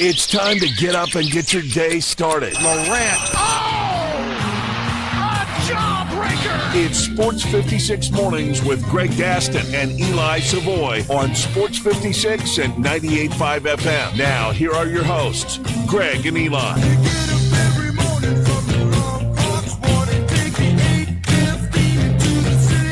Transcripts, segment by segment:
It's time to get up and get your day started. Morant. Oh! A jawbreaker! It's Sports 56 Mornings with Greg Gaston and Eli Savoy on Sports 56 and 98.5 FM. Now, here are your hosts, Greg and Eli.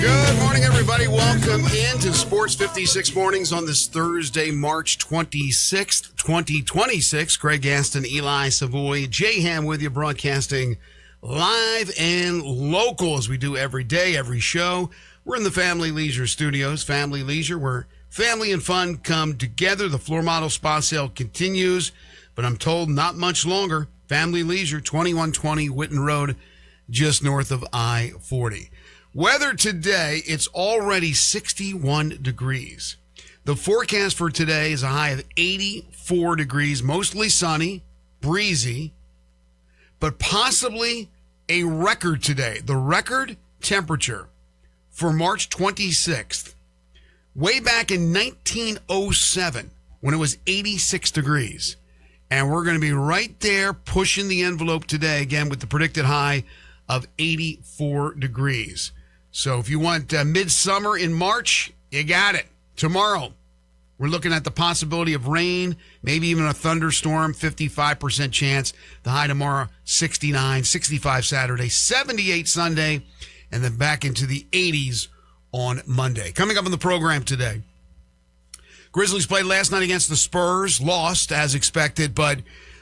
Good morning, everybody. Welcome into Sports 56 Mornings on this Thursday, March 26th, 2026. Greg Gaston, Eli Savoy, Jay Ham with you, broadcasting live and local as we do every day, every show. We're in the Family Leisure Studios. Family Leisure, where family and fun come together. The floor model spa sale continues, but I'm told not much longer. Family Leisure, 2120 Whitten Road, just north of I-40. Weather today, it's already 61 degrees. The forecast for today is a high of 84 degrees, mostly sunny, breezy, but possibly a record today. The record temperature for March 26th, way back in 1907, when it was 86 degrees. And we're going to be right there pushing the envelope today, again, with the predicted high of 84 degrees. So if you want midsummer in March, you got it. Tomorrow, we're looking at the possibility of rain, maybe even a thunderstorm, 55% chance. The high tomorrow, 69, 65 Saturday, 78 Sunday, and then back into the 80s on Monday. Coming up on the program today, Grizzlies played last night against the Spurs, lost as expected, but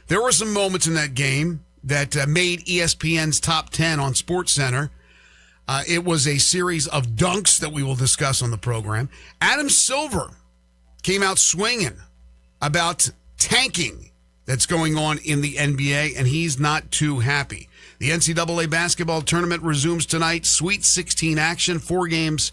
there were some moments in that game that made ESPN's top 10 on SportsCenter. It was a series of dunks that we will discuss on the program. Adam Silver came out swinging about tanking that's going on in the NBA, and he's not too happy. The NCAA basketball tournament resumes tonight. Sweet 16 action, 4 games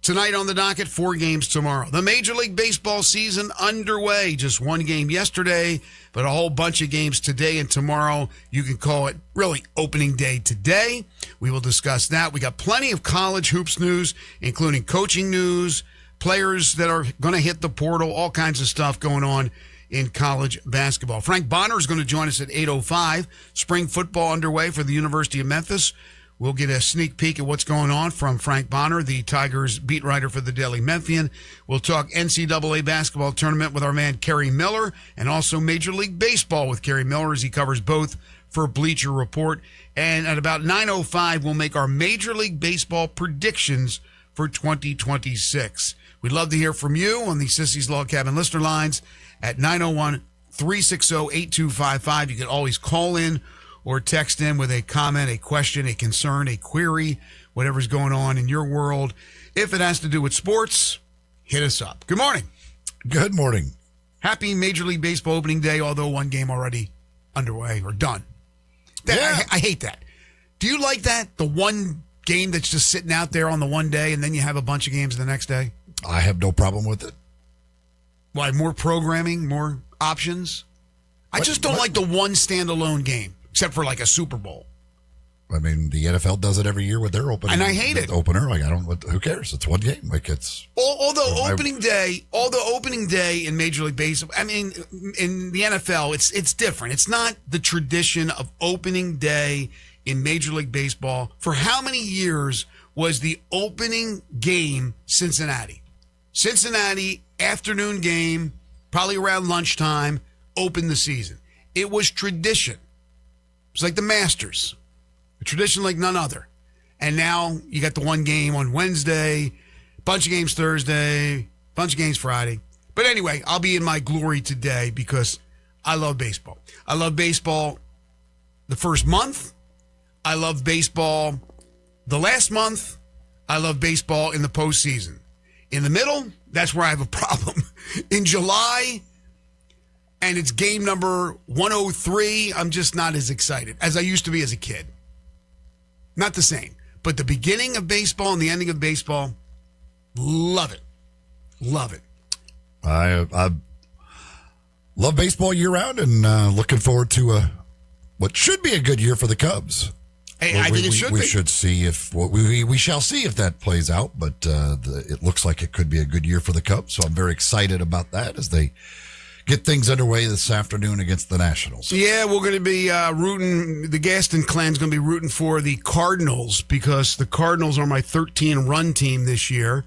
tonight on the docket, 4 games tomorrow. The Major League Baseball season underway. Just 1 game yesterday, but a whole bunch of games today and tomorrow. You can call it really opening day today. We will discuss that. We got plenty of college hoops news, including coaching news, players that are going to hit the portal, all kinds of stuff going on in college basketball. Frank Bonner is going to join us at 8:05. Spring football underway for the University of Memphis. We'll get a sneak peek at what's going on from Frank Bonner, the Tigers beat writer for the Daily Memphian. We'll talk NCAA basketball tournament with our man Kerry Miller, and also Major League Baseball with Kerry Miller as he covers both for Bleacher Report. And at about 9:05, we'll make our Major League Baseball predictions for 2026. We'd love to hear from you on the Sissy's Log Cabin listener lines at 901-360-8255. You can always call in or text in with a comment, a question, a concern, a query, whatever's going on in your world. If it has to do with sports, hit us up. Good morning. Good morning. Happy Major League Baseball opening day, although 1 game already underway or done. I hate that. Do you like that? The 1 game that's just sitting out there on the 1 day and then you have a bunch of games the next day? I have no problem with it. Why, more programming, more options? I just don't like the 1 standalone game. Except for like a Super Bowl. I mean, the NFL does it every year with their opening. And I hate it. Opener, like who cares? It's 1 game. Like it's. Although opening day in Major League Baseball, I mean, in the NFL, it's different. It's not the tradition of opening day in Major League Baseball. For how many years was the opening game Cincinnati? Cincinnati, afternoon game, probably around lunchtime, opened the season. It was tradition. It's like the Masters, a tradition like none other. And now you got the 1 game on Wednesday, bunch of games Thursday, bunch of games Friday. But anyway, I'll be in my glory today because I love baseball. I love baseball the first month. I love baseball the last month. I love baseball in the postseason. In the middle, that's where I have a problem. In July, and it's game number 103, I'm just not as excited as I used to be as a kid. Not the same. But the beginning of baseball and the ending of baseball, love it. Love it. I love baseball year round and looking forward to what should be a good year for the Cubs. I think it should be. We should see we shall see if that plays out, but it looks like it could be a good year for the Cubs. So I'm very excited about that as they get things underway this afternoon against the Nationals. Yeah, we're going to be rooting. The Gaston clan's going to be rooting for the Cardinals because the Cardinals are my 13-run team this year.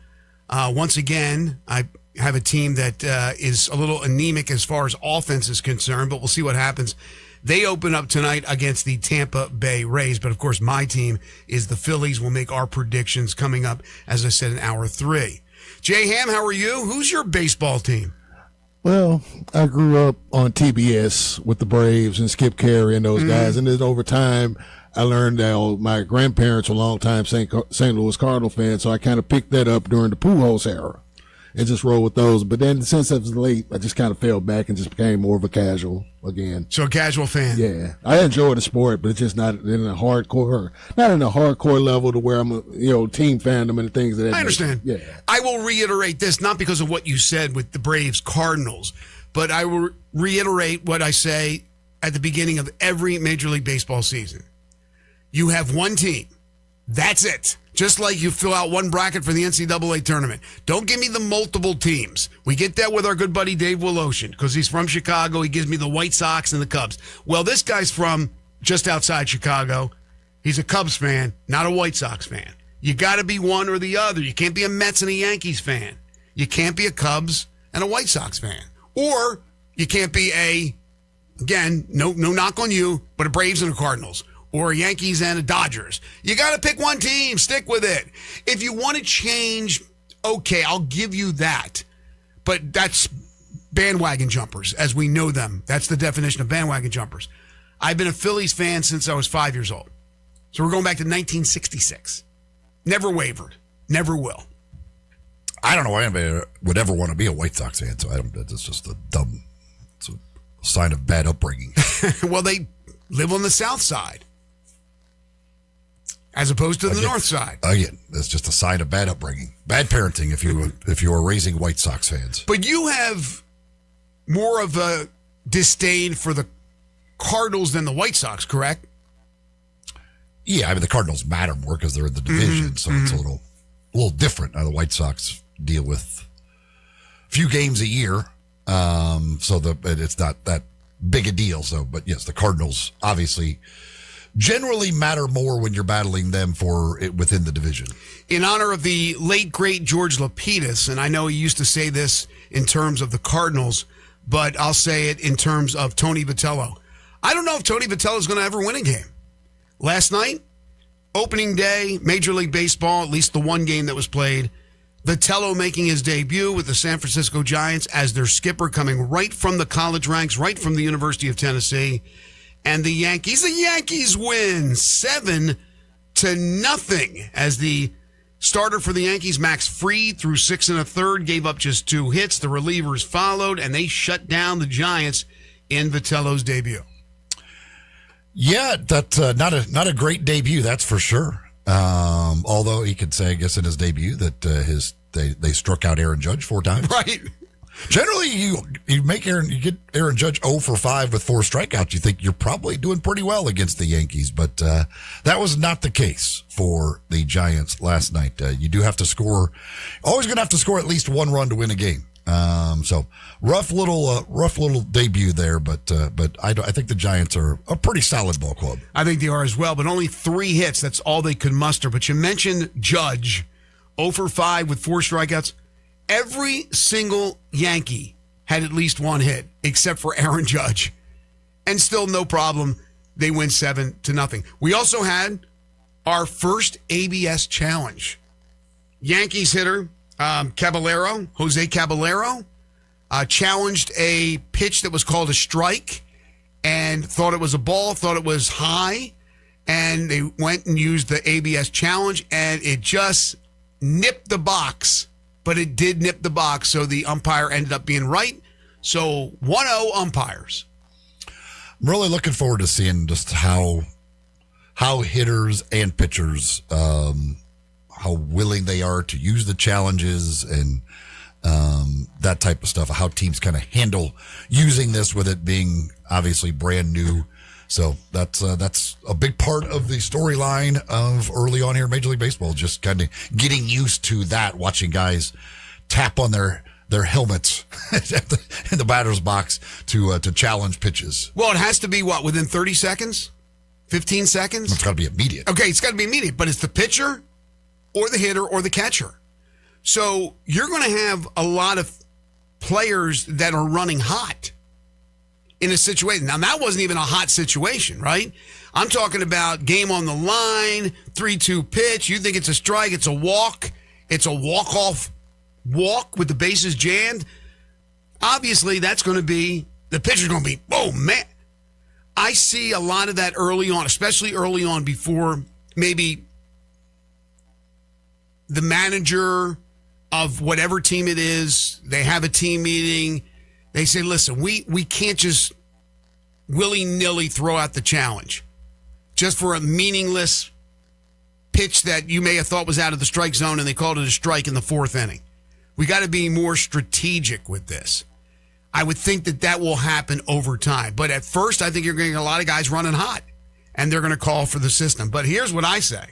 Once again, I have a team that is a little anemic as far as offense is concerned, but we'll see what happens. They open up tonight against the Tampa Bay Rays, but of course my team is the Phillies. We'll make our predictions coming up, as I said, in hour 3. Jay Ham, how are you? Who's your baseball team? Well, I grew up on TBS with the Braves and Skip Carey and those guys, and then over time I learned that my grandparents were longtime St. Louis Cardinal fans, so I kind of picked that up during the Pujols era and just rolled with those. But then since I was late, I just kind of fell back and just became more of a casual again. So a casual fan. Yeah. I enjoy the sport, but it's just not in a hardcore level to where I'm a, team fandom and things that I understand. Yeah. I will reiterate this, not because of what you said with the Braves Cardinals, but I will reiterate what I say at the beginning of every Major League Baseball season. You have one team. That's it. Just like you fill out one bracket for the NCAA tournament. Don't give me the multiple teams. We get that with our good buddy Dave Woloshin because he's from Chicago. He gives me the White Sox and the Cubs. Well, this guy's from just outside Chicago. He's a Cubs fan, not a White Sox fan. You got to be one or the other. You can't be a Mets and a Yankees fan. You can't be a Cubs and a White Sox fan. Or you can't be again, no knock on you, but a Braves and a Cardinals. Or Yankees and a Dodgers. You got to pick one team. Stick with it. If you want to change, okay, I'll give you that. But that's bandwagon jumpers, as we know them. That's the definition of bandwagon jumpers. I've been a Phillies fan since I was 5 years old. So we're going back to 1966. Never wavered. Never will. I don't know why anybody would ever want to be a White Sox fan, so it's just it's a sign of bad upbringing. Well, they live on the South Side. As opposed to the North Side. Again, that's just a sign of bad upbringing. Bad parenting if you were raising White Sox fans. But you have more of a disdain for the Cardinals than the White Sox, correct? Yeah, I mean, the Cardinals matter more because they're in the division, so it's a little different. Now, the White Sox deal with a few games a year, so it's not that big a deal. So, but yes, the Cardinals obviously generally matter more when you're battling them for it within the division. In honor of the late, great George Lapidus, and I know he used to say this in terms of the Cardinals, but I'll say it in terms of Tony Vitello. I don't know if Tony Vitello is going to ever win a game. Last night, opening day, Major League Baseball, at least the one game that was played, Vitello making his debut with the San Francisco Giants as their skipper, coming right from the college ranks, right from the University of Tennessee. And the Yankees win 7-0 as the starter for the Yankees, Max Fried, threw 6 1/3, gave up just 2 hits. The relievers followed, and they shut down the Giants in Vitello's debut. Yeah, that's not a great debut, that's for sure. Although he could say, I guess, in his debut that they struck out Aaron Judge 4 times. Right. Generally, you get Aaron Judge 0 for 5 with 4 strikeouts. You think you're probably doing pretty well against the Yankees, but that was not the case for the Giants last night. You do have to score, always going to have to score at least 1 run to win a game. So rough little debut there, but I think the Giants are a pretty solid ball club. I think they are as well, but only 3 hits. That's all they could muster. But you mentioned Judge, 0 for 5 with 4 strikeouts. Every single Yankee had at least 1 hit, except for Aaron Judge. And still no problem. They win 7-0. We also had our first ABS challenge. Yankees hitter Jose Caballero, challenged a pitch that was called a strike and thought it was a ball, thought it was high, and they went and used the ABS challenge, and it just nipped the box. But it did nip the box, so the umpire ended up being right. So 1-0 umpires. I'm really looking forward to seeing just how hitters and pitchers, how willing they are to use the challenges and that type of stuff, how teams kind of handle using this with it being obviously brand new. So that's a big part of the storyline of early on here in Major League Baseball, just kind of getting used to that, watching guys tap on their their helmets in the batter's box to challenge pitches. Well, it has to be within 30 seconds? 15 seconds? It's got to be immediate. Okay, it's got to be immediate, but it's the pitcher or the hitter or the catcher. So you're going to have a lot of players that are running hot in a situation. Now, that wasn't even a hot situation, right? I'm talking about game on the line, 3-2 pitch. You think it's a strike, it's a walk. It's a walk-off walk with the bases jammed. Obviously, that's going to be, the pitcher's going to be, oh, man. I see a lot of that early on, especially early on before maybe the manager of whatever team it is, they have a team meeting. They say, listen, we can't just willy-nilly throw out the challenge just for a meaningless pitch that you may have thought was out of the strike zone and they called it a strike in the fourth inning. We got to be more strategic with this. I would think that will happen over time. But at first, I think you're getting a lot of guys running hot, and they're going to call for the system. But here's what I say.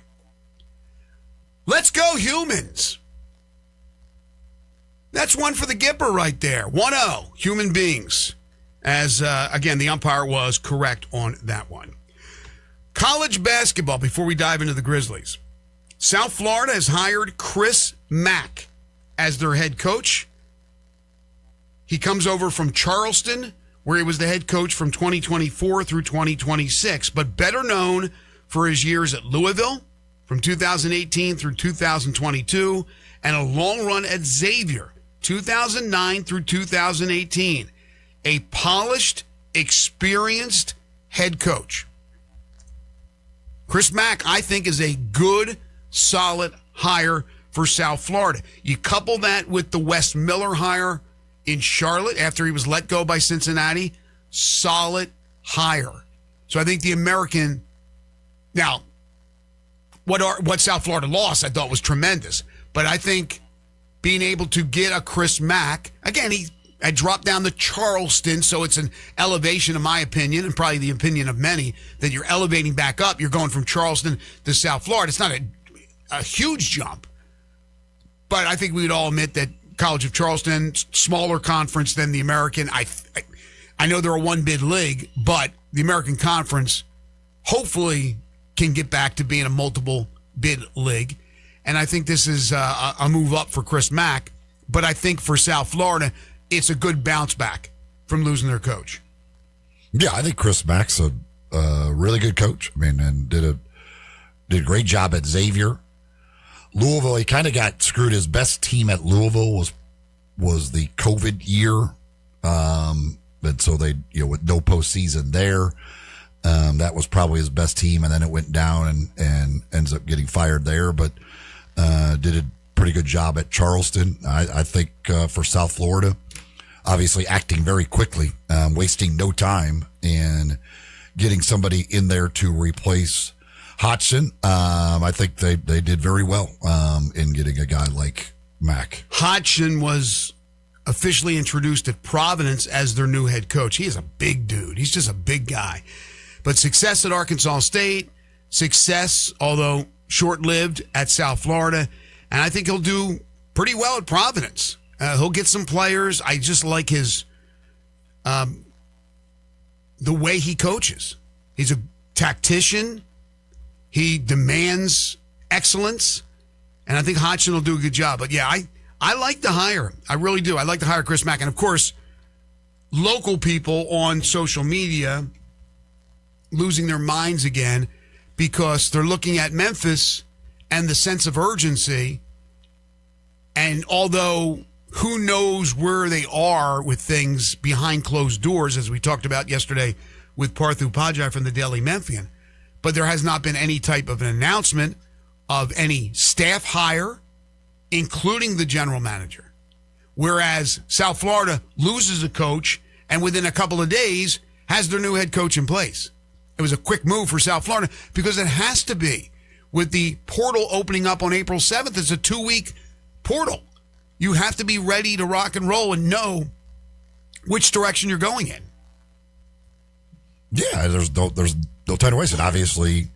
Let's go, humans. That's one for the Gipper right there. 1-0, human beings. As, again, the umpire was correct on that one. College basketball, before we dive into the Grizzlies. South Florida has hired Chris Mack as their head coach. He comes over from Charleston, where he was the head coach from 2024 through 2026, but better known for his years at Louisville from 2018 through 2022, and a long run at Xavier, 2009 through 2018. A polished, experienced head coach. Chris Mack, I think, is a good, solid hire for South Florida. You couple that with the Wes Miller hire in Charlotte after he was let go by Cincinnati, solid hire. So I think the American, now, what South Florida lost I thought was tremendous, but I think being able to get a Chris Mack, again, he had dropped down to Charleston, so it's an elevation in my opinion, and probably the opinion of many, that you're elevating back up. You're going from Charleston to South Florida. It's not a huge jump, but I think we would all admit that College of Charleston, smaller conference than the American. I know they're a one-bid league, but the American Conference hopefully can get back to being a multiple-bid league. And I think this is a move up for Chris Mack. But I think for South Florida, it's a good bounce back from losing their coach. Yeah, I think Chris Mack's a really good coach. I mean, and did a great job at Xavier. Louisville, he kind of got screwed. His best team at Louisville was the COVID year. And so they, with no postseason there, that was probably his best team. And then it went down and ends up getting fired there, but did a pretty good job at Charleston. I think for South Florida, obviously acting very quickly, wasting no time and getting somebody in there to replace Hodgson. I think they did very well in getting a guy like Mack. Hodgson was officially introduced at Providence as their new head coach. He is a big dude. He's just a big guy. But success at Arkansas State, success, although short-lived, at South Florida, and I think he'll do pretty well at Providence. He'll get some players. I just like his the way he coaches. He's a tactician. He demands excellence, and I think Hodgson will do a good job. But yeah, I like to hire. I really do. I like to hire Chris Mack. And of course, local people on social media losing their minds again because they're looking at Memphis and the sense of urgency. And although who knows where they are with things behind closed doors, as we talked about yesterday with Parthu Pajai from the Daily Memphian, but there has not been any type of an announcement of any staff hire, including the general manager. Whereas South Florida loses a coach and within a couple of days has their new head coach in place. It was a quick move for South Florida because it has to be. With the portal opening up on April 7th, it's a 2-week portal. You have to be ready to rock and roll and know which direction you're going in. Yeah, there's no time to waste it. Obviously,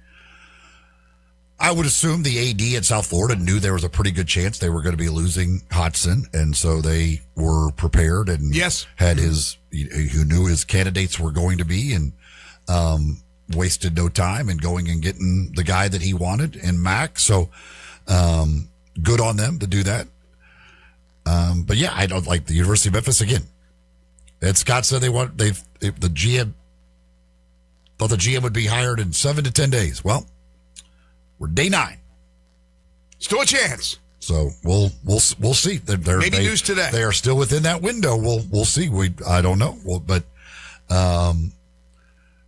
I would assume the AD at South Florida knew there was a pretty good chance they were going to be losing Hodgson, and so they were prepared and had who knew his candidates were going to be, and wasted no time in going and getting the guy that he wanted in Mac. So good on them to do that. But yeah, I don't like the University of Memphis again. Ed Scott said the GM thought the GM would be hired in 7 to 10 days. Well, we're day 9. Still a chance. So we'll see. Maybe news today. They are still within that window. We'll see. I don't know. But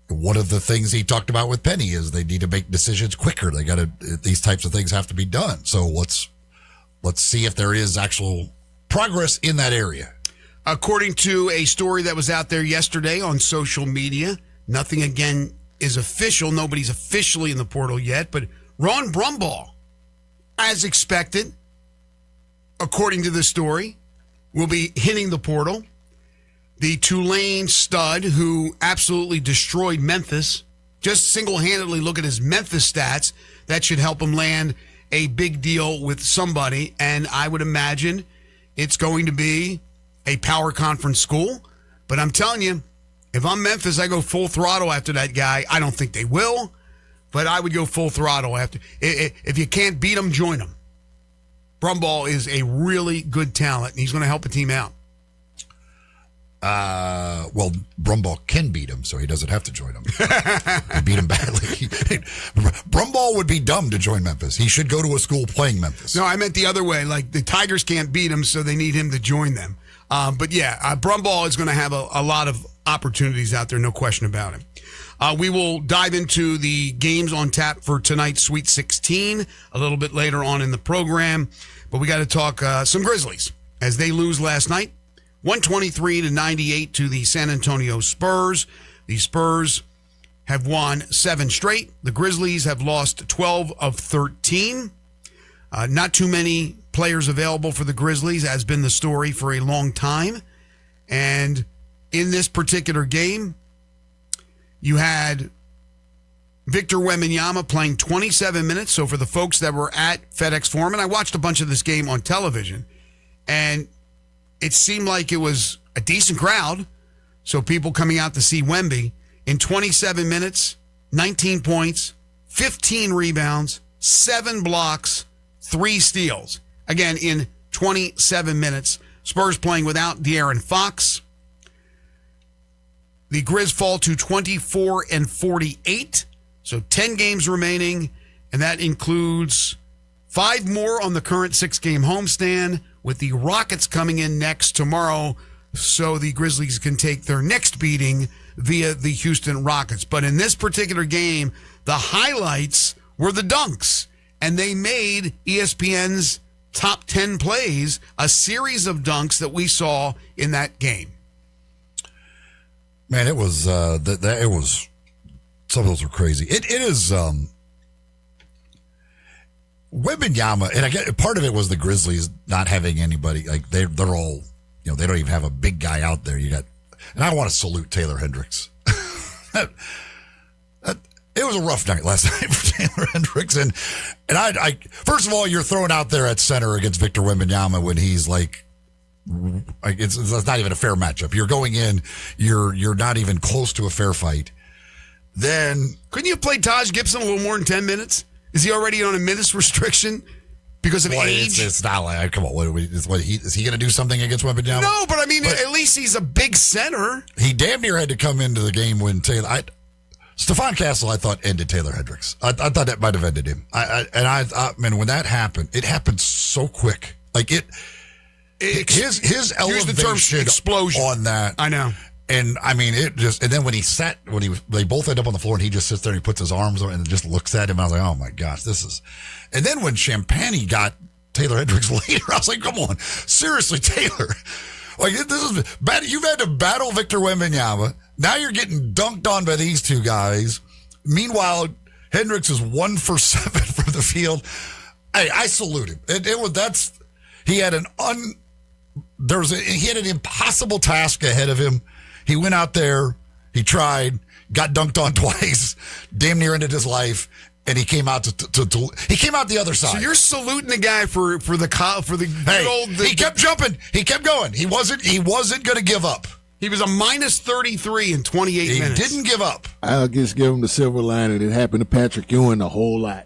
one of the things he talked about with Penny is they need to make decisions quicker. These types of things have to be done. So let's see if there is actual progress in that area. According to a story that was out there yesterday on social media, nothing again is official. Nobody's officially in the portal yet, but Ron Brumbaugh, as expected, according to the story, will be hitting the portal. The Tulane stud who absolutely destroyed Memphis, just single-handedly look at his Memphis stats, that should help him land a big deal with somebody, and I would imagine it's going to be a power conference school. But I'm telling you, if I'm Memphis, I go full throttle after that guy. I don't think they will, but I would go full throttle after. If you can't beat him, join him. Brumbaugh is a really good talent, and he's going to help a team out. Well, Brumbaugh can beat him, so he doesn't have to join him. He beat him badly. Brumbaugh would be dumb to join Memphis. He should go to a school playing Memphis. No, I meant the other way. Like, the Tigers can't beat him, so they need him to join them. But yeah, Brumbaugh is going to have a lot of opportunities out there, no question about it. We will dive into the games on tap for tonight's Sweet 16 a little bit later on in the program. But we got to talk some Grizzlies as they lose last night. 123-98 to the San Antonio Spurs. The Spurs have won 7 straight. The Grizzlies have lost 12 of 13. Not too many players available for the Grizzlies, has been the story for a long time. And in this particular game, you had Victor Wembanyama playing 27 minutes. So for the folks that were at FedEx Forum, and I watched a bunch of this game on television, and it seemed like it was a decent crowd. So people coming out to see Wemby in 27 minutes, 19 points, 15 rebounds, 7 blocks, 3 steals. Again, in 27 minutes. Spurs playing without De'Aaron Fox. The Grizz fall to 24-48. So 10 games remaining, and that includes 5 more on the current 6-game homestand, with the Rockets coming in next tomorrow, so the Grizzlies can take their next beating via the Houston Rockets. But in this particular game, the highlights were the dunks, and they made ESPN's top 10 plays a series of dunks that we saw in that game. Man, it was it was, some of those were crazy. It is Wembanyama, and I get part of it was the Grizzlies not having anybody, like they're all, they don't even have a big guy out there. And I want to salute Taylor Hendricks. It was a rough night last night for Taylor Hendricks, and I first of all, you're thrown out there at center against Victor Wembanyama when he's like it's not even a fair matchup. You're going in, you're not even close to a fair fight. Then couldn't you have played Taj Gibson a little more than 10 minutes? Is he already on a minutes restriction because of age? It's not like, come on, is he going to do something against Wembanyama? No, but I mean, at least he's a big center. He damn near had to come into the game when Stephon Castle, I thought, ended Taylor Hendricks. I thought that might have ended him. Man, when that happened, it happened so quick. Like his elevation explosion on that. I know. And I mean, and then when they both end up on the floor and he just sits there and he puts his arms on and just looks at him. I was like, oh my gosh, and then when Champagnie got Taylor Hendricks later, I was like, come on, seriously, Taylor. Like, this is bad. You've had to battle Victor Wembanyama. Now you're getting dunked on by these two guys. Meanwhile, Hendricks is 1 for 7 from the field. Hey, I salute him. He had an impossible task ahead of him. He went out there, he tried, got dunked on twice, damn near ended his life, and he came out he came out the other side. So you're saluting the guy for the good old. He kept jumping. He kept going. He wasn't going to give up. He was a minus 33 in 28 minutes. He didn't give up. I'll just give him the silver lining. It happened to Patrick Ewing a whole lot.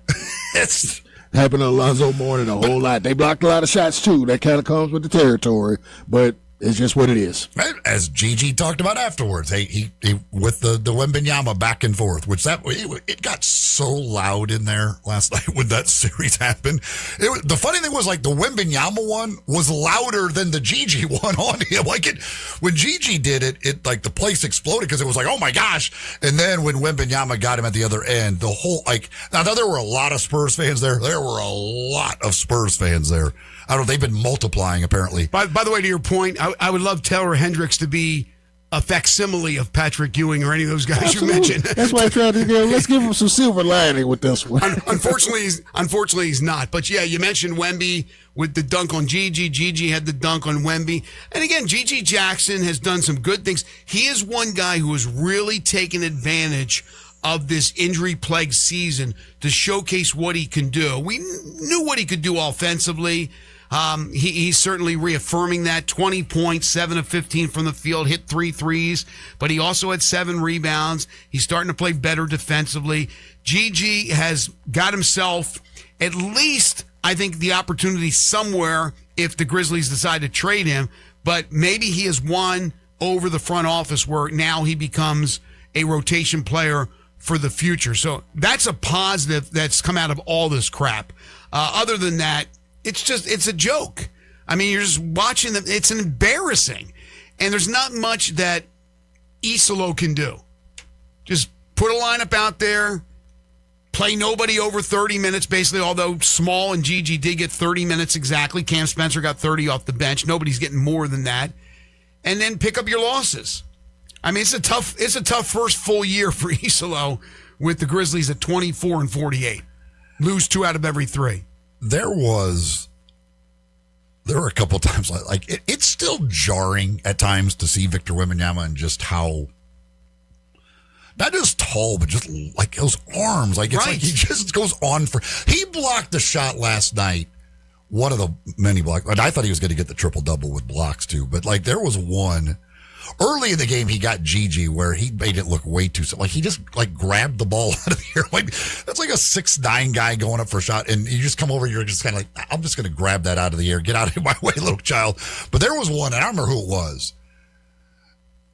It's Happened to Alonzo Mourning a whole lot. They blocked a lot of shots too. That kind of comes with the territory, but it's just what it is. as Gigi talked about afterwards. He with the Wembanyama back and forth, which it got so loud in there last night when that series happened. The funny thing was, like, the Wembanyama one was louder than the Gigi one on him. Like, when Gigi did it like the place exploded because it was like, oh my gosh. And then when Wembanyama got him at the other end, the whole, like, now there were a lot of Spurs fans there. There were a lot of Spurs fans there. I don't know. They've been multiplying, apparently. By the way, to your point, I would love Taylor Hendricks to be a facsimile of Patrick Ewing or any of those guys Absolutely. you mentioned. That's why I tried to go. Let's give him some silver lining with this one. Unfortunately, he's not. But yeah, you mentioned Wemby with the dunk on Gigi. Gigi had the dunk on Wemby. And again, Gigi Jackson has done some good things. He is one guy who has really taken advantage of this injury-plagued season to showcase what he can do. We knew what he could do offensively. He's certainly reaffirming that. 20 points, 7 of 15 from the field, hit 3 threes, but he also had 7 rebounds. He's starting to play better defensively. Gigi has got himself at least, I think, the opportunity somewhere if the Grizzlies decide to trade him, but maybe he has won over the front office where now he becomes a rotation player for the future. So that's a positive that's come out of all this crap. Other than that, it's a joke. I mean, you're just watching them. It's embarrassing. And there's not much that Isolo can do. Just put a lineup out there, play nobody over 30 minutes, basically, although Small and Gigi did get 30 minutes exactly. Cam Spencer got 30 off the bench. Nobody's getting more than that. And then pick up your losses. I mean, it's a tough first full year for Isolo with the Grizzlies at 24-48. Lose 2 out of every 3. There were a couple times like it's still jarring at times to see Victor Wembanyama and just how not just tall, but just like those arms. Like, it's like he just goes on he blocked the shot last night. One of the many blocks. And I thought he was going to get the triple-double with blocks too, but like there was one early in the game, he got Gigi where he made it look way too simple. Like, he just like grabbed the ball out of the air. Like, that's like a 6'9" guy going up for a shot, and you just come over, you're just kind of like, I'm just going to grab that out of the air. Get out of my way, little child. But there was one, and I don't remember who it was.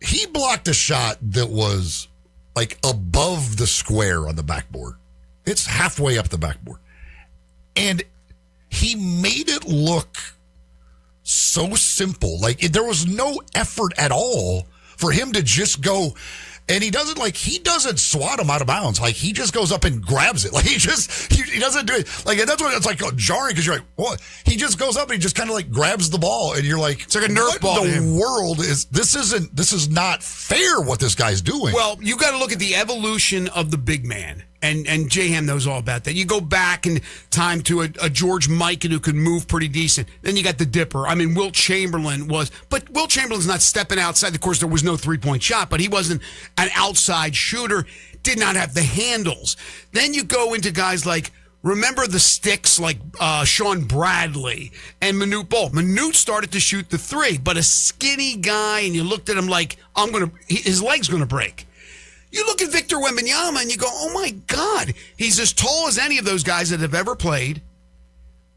He blocked a shot that was like above the square on the backboard. It's halfway up the backboard. And he made it look so simple. Like, there was no effort at all for him to just go, and he doesn't swat him out of bounds. Like, he just goes up and grabs it. Like, he doesn't do it. Like, and that's what it's like jarring, because you're like, what? He just goes up and he just kind of like grabs the ball, and you're like, it's like a Nerf ball. What in the world this is not fair what this guy's doing. Well, you got to look at the evolution of the big man. And J-Ham knows all about that. You go back in time to a George Mikan who could move pretty decent. Then you got the Dipper. I mean, Wilt Chamberlain but Wilt Chamberlain's not stepping outside. Of course, there was no three-point shot, but he wasn't an outside shooter, did not have the handles. Then you go into guys like, remember the sticks like Sean Bradley and Manute Bol. Manute started to shoot the 3, but a skinny guy, and you looked at him like, his leg's going to break. You look at Victor Wembanyama and you go, oh my God, he's as tall as any of those guys that have ever played,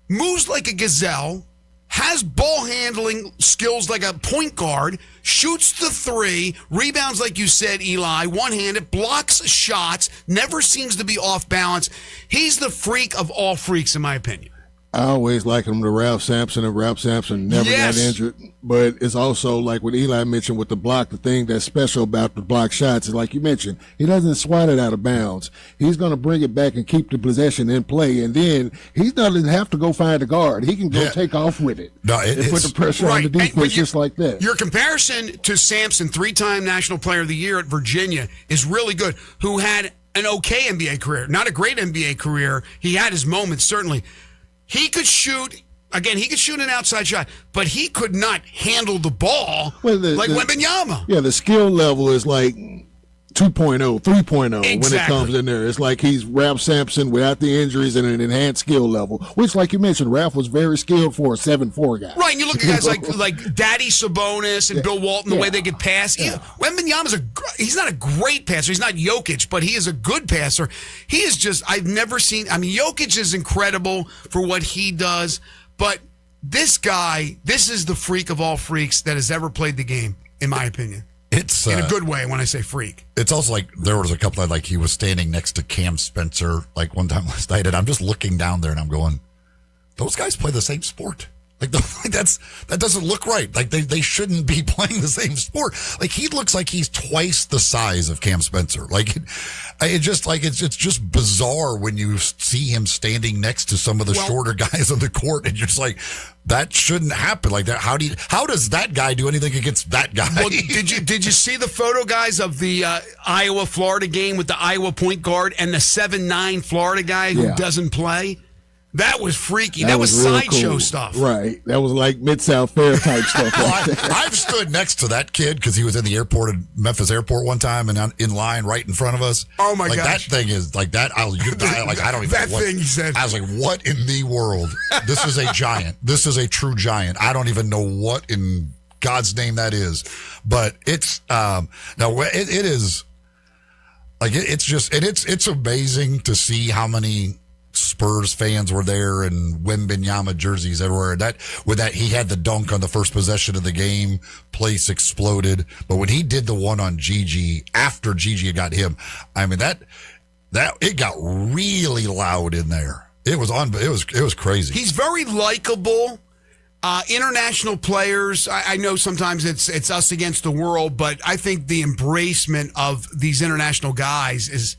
moves like a gazelle, has ball handling skills like a point guard, shoots the 3, rebounds like you said, Eli, one-handed, blocks shots, never seems to be off balance. He's the freak of all freaks, in my opinion. I always liken him to Ralph Sampson, and Ralph Sampson never got injured. But it's also like what Eli mentioned with the block, the thing that's special about the block shots is, like you mentioned, he doesn't swat it out of bounds. He's going to bring it back and keep the possession in play, and then he doesn't have to go find a guard. He can go take off with it and put the pressure on the defense just like that. Your comparison to Sampson, 3-time National Player of the Year at Virginia, is really good, who had an okay NBA career. Not a great NBA career. He had his moments, certainly. He could shoot, again, an outside shot, but he could not handle the ball like Wembanyama. Yeah, the skill level is like 2.0, 3.0 when it Exactly. comes in there. It's like he's Ralph Sampson without the injuries and an enhanced skill level, which, like you mentioned, Ralph was very skilled for a 7'4" guy. Right, and you look at guys like Daddy Sabonis and Bill Walton, the way they could pass. Yeah. Wembanyama's he's not a great passer. He's not Jokic, but he is a good passer. He is just, I've never seen, I mean, Jokic is incredible for what he does, but this guy, this is the freak of all freaks that has ever played the game, in my opinion. It's In a good way when I say freak. It's also like there was a couple of like he was standing next to Cam Spencer like one time last night, and I'm just looking down there and I'm going, those guys play the same sport. Like that doesn't look right. Like they shouldn't be playing the same sport. Like he looks like he's twice the size of Cam Spencer. Like it just like it's just bizarre when you see him standing next to some of the shorter guys on the court, and you're just like, that shouldn't happen like that. How does that guy do anything against that guy? Well, did you see the photo, guys, of the Iowa-Florida game with the Iowa point guard and the 7'9" Florida guy who doesn't play? That was freaky. That was real sideshow cool. stuff. Right. That was like Mid-South Fair type stuff. Well, I've stood next to that kid because he was in the airport at Memphis Airport one time and in line right in front of us. Oh my gosh! That thing is like that. I don't even that know what, thing he said. I was like, what in the world? This is a giant. This is a true giant. I don't even know what in God's name that is, but it's no. It is like it's just and it's amazing to see how many Spurs fans were there and Wembanyama jerseys everywhere. He had the dunk on the first possession of the game, place exploded. But when he did the one on Gigi after Gigi got him, I mean that it got really loud in there. It was crazy. He's very likable. International players, I know sometimes it's us against the world, but I think the embracement of these international guys is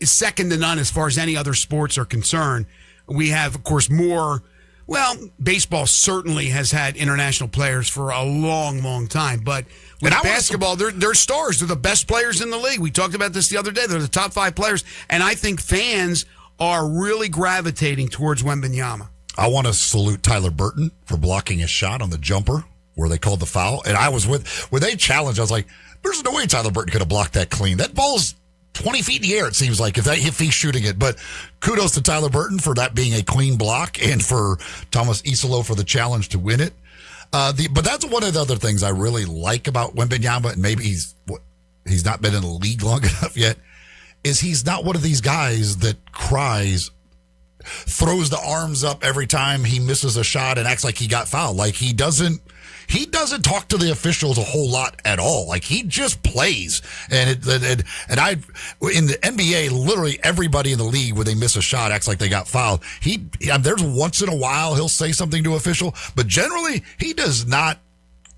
second to none as far as any other sports are concerned. We have, of course, baseball certainly has had international players for a long, long time. But with basketball, they're stars. They're the best players in the league. We talked about this the other day. They're the top 5 players. And I think fans are really gravitating towards Wembanyama. I want to salute Tyler Burton for blocking a shot on the jumper where they called the foul. And I was when they challenged, I was like, there's no way Tyler Burton could have blocked that clean. That ball's 20 feet in the air, it seems like, if he's shooting it. But kudos to Tyler Burton for that being a clean block and for Thomas Isolo for the challenge to win it. But that's one of the other things I really like about Wembanyama, and maybe he's not been in the league long enough yet, is he's not one of these guys that throws the arms up every time he misses a shot and acts like he got fouled. Like he doesn't talk to the officials a whole lot at all. Like he just plays. And in the NBA, literally everybody in the league, when they miss a shot, acts like they got fouled. There's once in a while he'll say something to an official, but generally he does not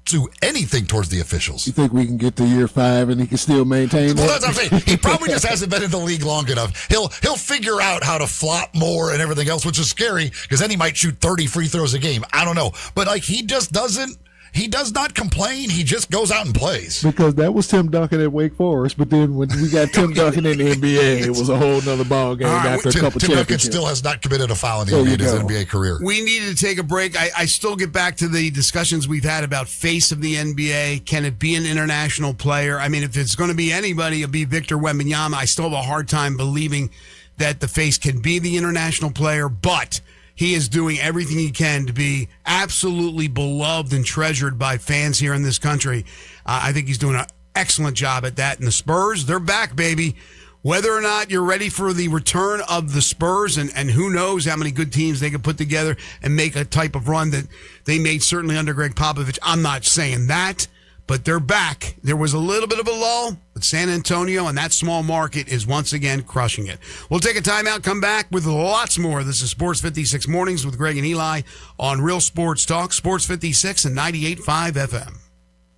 do anything towards the officials. You think we can get to year 5 and he can still maintain Well, that? that's what I'm saying. He probably just hasn't been in the league long enough. He'll figure out how to flop more and everything else, which is scary because then he might shoot 30 free throws a game. I don't know. But like he does not complain. He just goes out and plays. Because that was Tim Duncan at Wake Forest, but then when we got Tim Duncan in the NBA, it was a whole nother ball game after a couple Tim Duncan championships. still has not committed a foul in the NBA in his NBA career. We needed to take a break. I still get back to the discussions we've had about face of the NBA. Can it be an international player? I mean, if it's going to be anybody, it'll be Victor Wembanyama. I still have a hard time believing that the face can be the international player, but he is doing everything he can to be absolutely beloved and treasured by fans here in this country. I think he's doing an excellent job at that. And the Spurs, they're back, baby. Whether or not you're ready for the return of the Spurs, and who knows how many good teams they could put together and make a type of run that they made certainly under Greg Popovich. I'm not saying that, but they're back. There was a little bit of a lull, but San Antonio and that small market is once again crushing it. We'll take a timeout, come back with lots more. This is Sports 56 Mornings with Greg and Eli on Real Sports Talk, Sports 56 and 98.5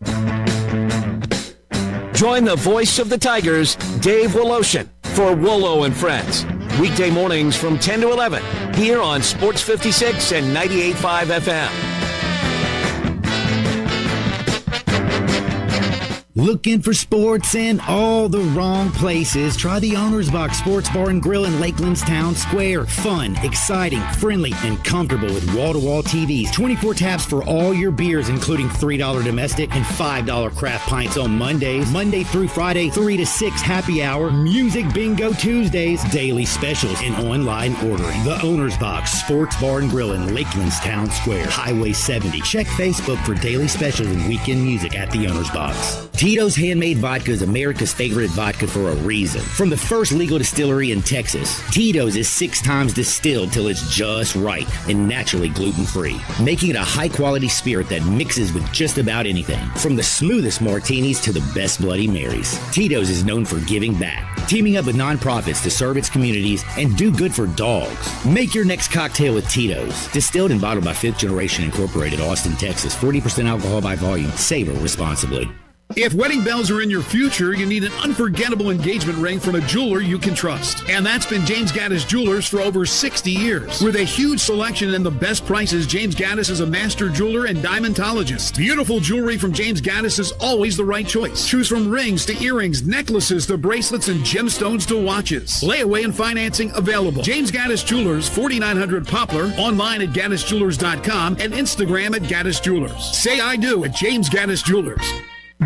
FM. Join the voice of the Tigers, Dave Woloshin, for Wolo and Friends. Weekday mornings from 10 to 11 here on Sports 56 and 98.5 FM. Looking for sports in all the wrong places? Try the Owner's Box Sports Bar and Grill in Lakeland's Town Square. Fun, exciting, friendly, and comfortable with wall-to-wall TVs. 24 taps for all your beers, including $3 domestic and $5 craft pints on Mondays. Monday through Friday, 3 to 6 happy hour. Music bingo Tuesdays. Daily specials and online ordering. The Owner's Box Sports Bar and Grill in Lakeland's Town Square. Highway 70. Check Facebook for daily specials and weekend music at the Owner's Box. Tito's Handmade Vodka is America's favorite vodka for a reason. From the first legal distillery in Texas, Tito's is 6 times distilled till it's just right and naturally gluten-free, making it a high-quality spirit that mixes with just about anything. From the smoothest martinis to the best Bloody Marys, Tito's is known for giving back, teaming up with nonprofits to serve its communities and do good for dogs. Make your next cocktail with Tito's. Distilled and bottled by 5th Generation Incorporated, Austin, Texas. 40% alcohol by volume. Savor responsibly. If wedding bells are in your future, you need an unforgettable engagement ring from a jeweler you can trust. And that's been James Gaddis Jewelers for over 60 years. With a huge selection and the best prices, James Gaddis is a master jeweler and diamondologist. Beautiful jewelry from James Gaddis is always the right choice. Choose from rings to earrings, necklaces to bracelets, and gemstones to watches. Layaway and financing available. James Gaddis Jewelers, 4900 Poplar, online at GaddisJewelers.com and Instagram at Gaddis Jewelers. Say I do at James Gaddis Jewelers.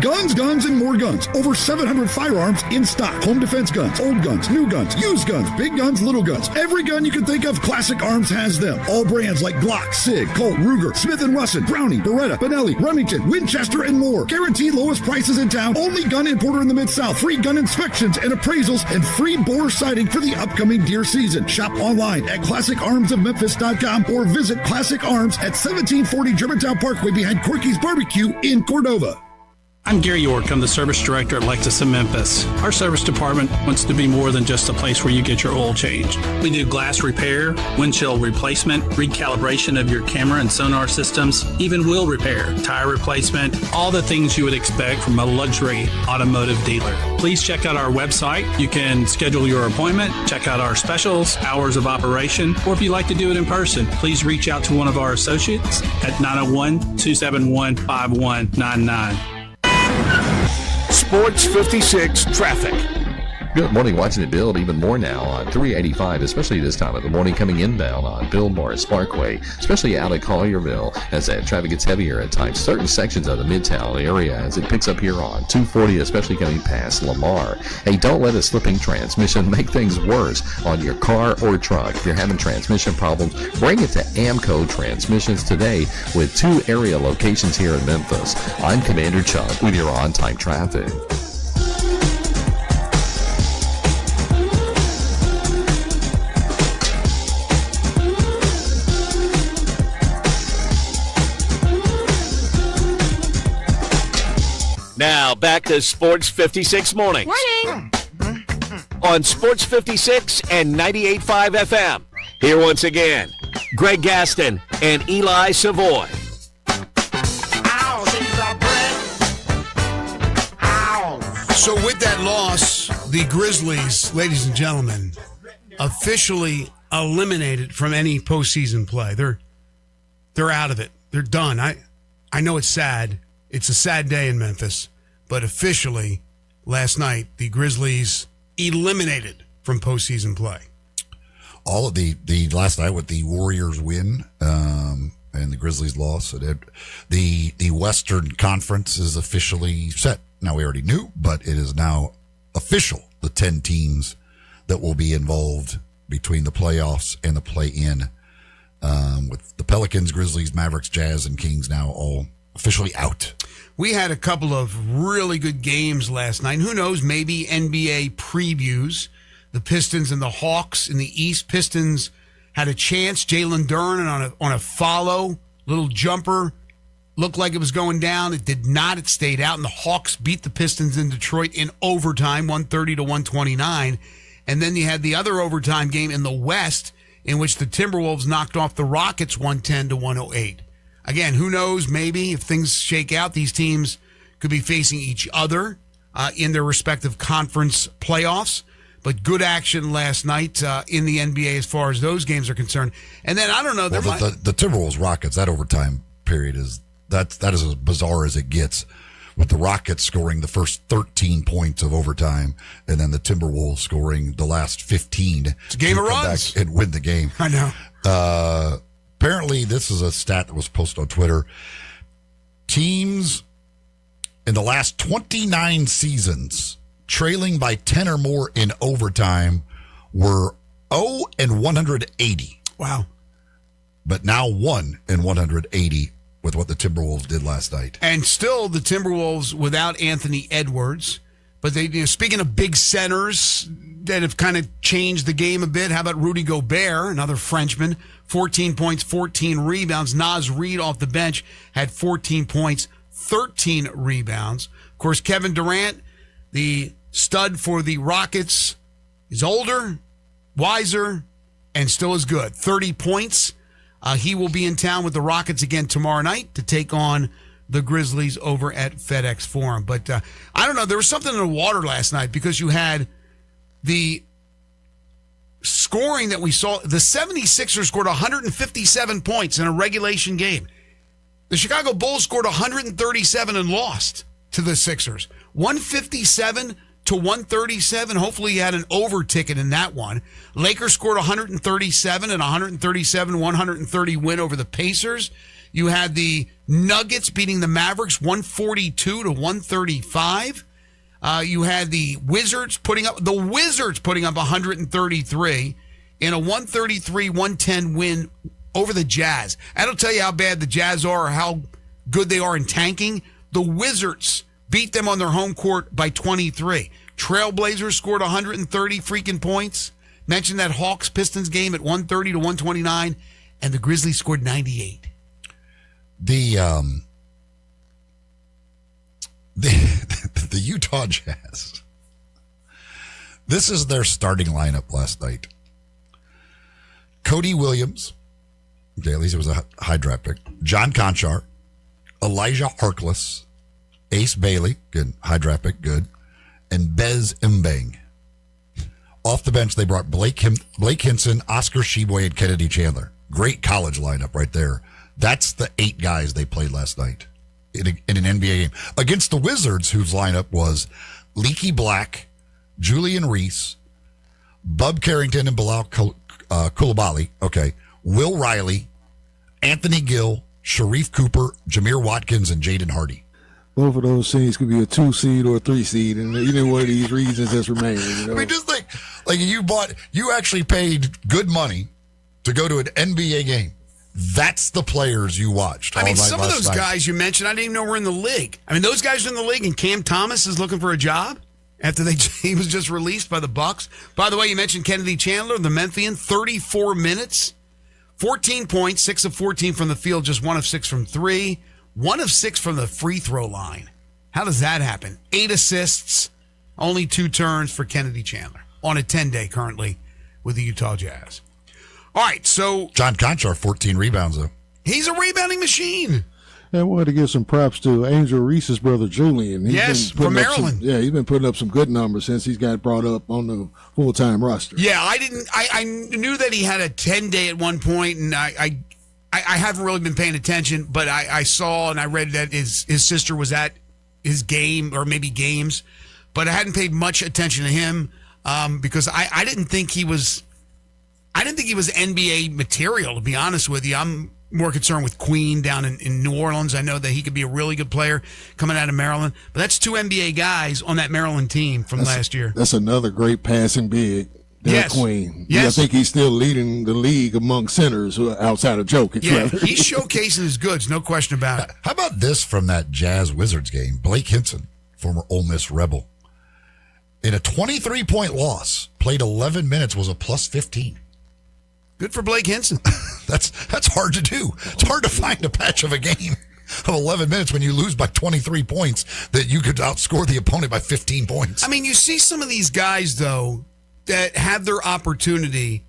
Guns, guns, and more guns. Over 700 firearms in stock. Home defense guns, old guns, new guns, used guns, big guns, little guns. Every gun you can think of, Classic Arms has them. All brands like Glock, Sig, Colt, Ruger, Smith & Wesson, Browning, Beretta, Benelli, Remington, Winchester, and more. Guaranteed lowest prices in town. Only gun importer in the Mid-South. Free gun inspections and appraisals and free bore sighting for the upcoming deer season. Shop online at ClassicArmsOfMemphis.com or visit Classic Arms at 1740 Germantown Parkway behind Corky's Barbecue in Cordova. I'm Gary York. I'm the service director at Lexus in Memphis. Our service department wants to be more than just a place where you get your oil changed. We do glass repair, windshield replacement, recalibration of your camera and sonar systems, even wheel repair, tire replacement, all the things you would expect from a luxury automotive dealer. Please check out our website. You can schedule your appointment, check out our specials, hours of operation, or if you'd like to do it in person, please reach out to one of our associates at 901-271-5199. Sports 56 traffic. Good morning. Watching it build even more now on 385, especially this time of the morning coming inbound on Bill Morris Parkway, especially out of Collierville as that traffic gets heavier at times. Certain sections of the Midtown area as it picks up here on 240, especially coming past Lamar. Hey, don't let a slipping transmission make things worse on your car or truck. If you're having transmission problems, bring it to Amco Transmissions today with 2 area locations here in Memphis. I'm Commander Chuck with your on-time traffic. Now, back to Sports 56 Mornings. Morning. On Sports 56 and 98.5 FM. Here once again, Greg Gaston and Eli Savoy. So with that loss, the Grizzlies, ladies and gentlemen, officially eliminated from any postseason play. They're out of it. They're done. I know it's sad. It's a sad day in Memphis, but officially last night, the Grizzlies eliminated from postseason play. All of the last night with the Warriors win and the Grizzlies loss, the Western Conference is officially set. Now, we already knew, but it is now official, the 10 teams that will be involved between the playoffs and the play-in, with the Pelicans, Grizzlies, Mavericks, Jazz, and Kings now all officially out. We had a couple of really good games last night. Who knows, maybe NBA previews. The Pistons and the Hawks in the East. Pistons had a chance. Jalen Duren on a follow, little jumper. Looked like it was going down. It did not. It stayed out. And the Hawks beat the Pistons in Detroit in overtime, 130-129. And then you had the other overtime game in the West in which the Timberwolves knocked off the Rockets 110-108. Again, who knows, maybe if things shake out, these teams could be facing each other in their respective conference playoffs. But good action last night in the NBA as far as those games are concerned. And then, I don't know. Well, the Timberwolves Rockets, that overtime period that is as bizarre as it gets. with the Rockets scoring the first 13 points of overtime, and then the Timberwolves scoring the last 15. It's a game to of come runs. back and win the game. I know. Apparently, this is a stat that was posted on Twitter. Teams in the last 29 seasons trailing by 10 or more in overtime were 0 and 180. Wow. But now 1 and 180 with what the Timberwolves did last night. And still the Timberwolves without Anthony Edwards. But they, speaking of big centers that have kind of changed the game a bit, how about Rudy Gobert, another Frenchman, 14 points, 14 rebounds. Naz Reid off the bench had 14 points, 13 rebounds. Of course, Kevin Durant, the stud for the Rockets, is older, wiser, and still as good. 30 points. He will be in town with the Rockets again tomorrow night to take on the Grizzlies over at FedEx Forum. But I don't know. There was something in the water last night because you had the scoring that we saw. The 76ers scored 157 points in a regulation game. The Chicago Bulls scored 137 and lost to the Sixers. 157 to 137. Hopefully you had an over ticket in that one. Lakers scored 137 and 130 win over the Pacers. You had the Nuggets beating the Mavericks 142 to 135. You had the Wizards putting up 133 in a 133-110 win over the Jazz. I don't tell you how bad the Jazz are or how good they are in tanking. The Wizards beat them on their home court by 23. Trailblazers scored 130 freaking points. Mentioned that Hawks-Pistons game at 130 to 129, and the Grizzlies scored 98. The Utah Jazz. This is their starting lineup last night. Cody Williams. Okay, at least it was a high draft pick. John Conchar. Elijah Harkless. Ace Bailey. Good. High draft pick. Good. And Bez Mbang. Off the bench, they brought Blake Hinson, Oscar Tshiebwe, and Kennedy Chandler. Great college lineup right there. That's the 8 guys they played last night in an NBA game. Against the Wizards, whose lineup was Leaky Black, Julian Reese, Bub Carrington and Bilal Coulibaly, okay, Will Riley, Anthony Gill, Sharif Cooper, Jameer Watkins, and Jaden Hardy. Both of those teams could be a 2 seed or a 3 seed, and either one of these reasons that's remaining. You know? I mean, just think, like you actually paid good money to go to an NBA game. That's the players you watched. I mean, some of those guys you mentioned, I didn't even know were in the league. I mean, those guys are in the league, and Cam Thomas is looking for a job after he was just released by the Bucks. By the way, you mentioned Kennedy Chandler, the Memphian, 34 minutes, 14 points, 6 of 14 from the field, just 1 of 6 from 3, 1 of 6 from the free throw line. How does that happen? 8 assists, only 2 turns for Kennedy Chandler on a 10-day currently with the Utah Jazz. All right, so John Conchar, 14 rebounds, though. He's a rebounding machine. I wanted to give some props to Angel Reese's brother, Julian. From Maryland. He's been putting up some good numbers since he's got brought up on the full-time roster. Yeah, I knew that he had a 10-day at one point, and I haven't really been paying attention, but I saw and I read that his sister was at his game or maybe games, but I hadn't paid much attention to him because I didn't think he was NBA material, to be honest with you. I'm more concerned with Queen down in New Orleans. I know that he could be a really good player coming out of Maryland, but that's 2 NBA guys on that Maryland team from last year. That's another great passing big. Yes. Queen. Yes. I think he's still leading the league among centers outside of Jokic. Yeah, he's showcasing his goods, no question about it. How about this from that Jazz Wizards game? Blake Hinson, former Ole Miss Rebel, in a 23-point loss, played 11 minutes, was a plus 15. Good for Blake Hinson. That's hard to do. It's hard to find a patch of a game of 11 minutes when you lose by 23 points that you could outscore the opponent by 15 points. I mean, you see some of these guys, though, that have their opportunity,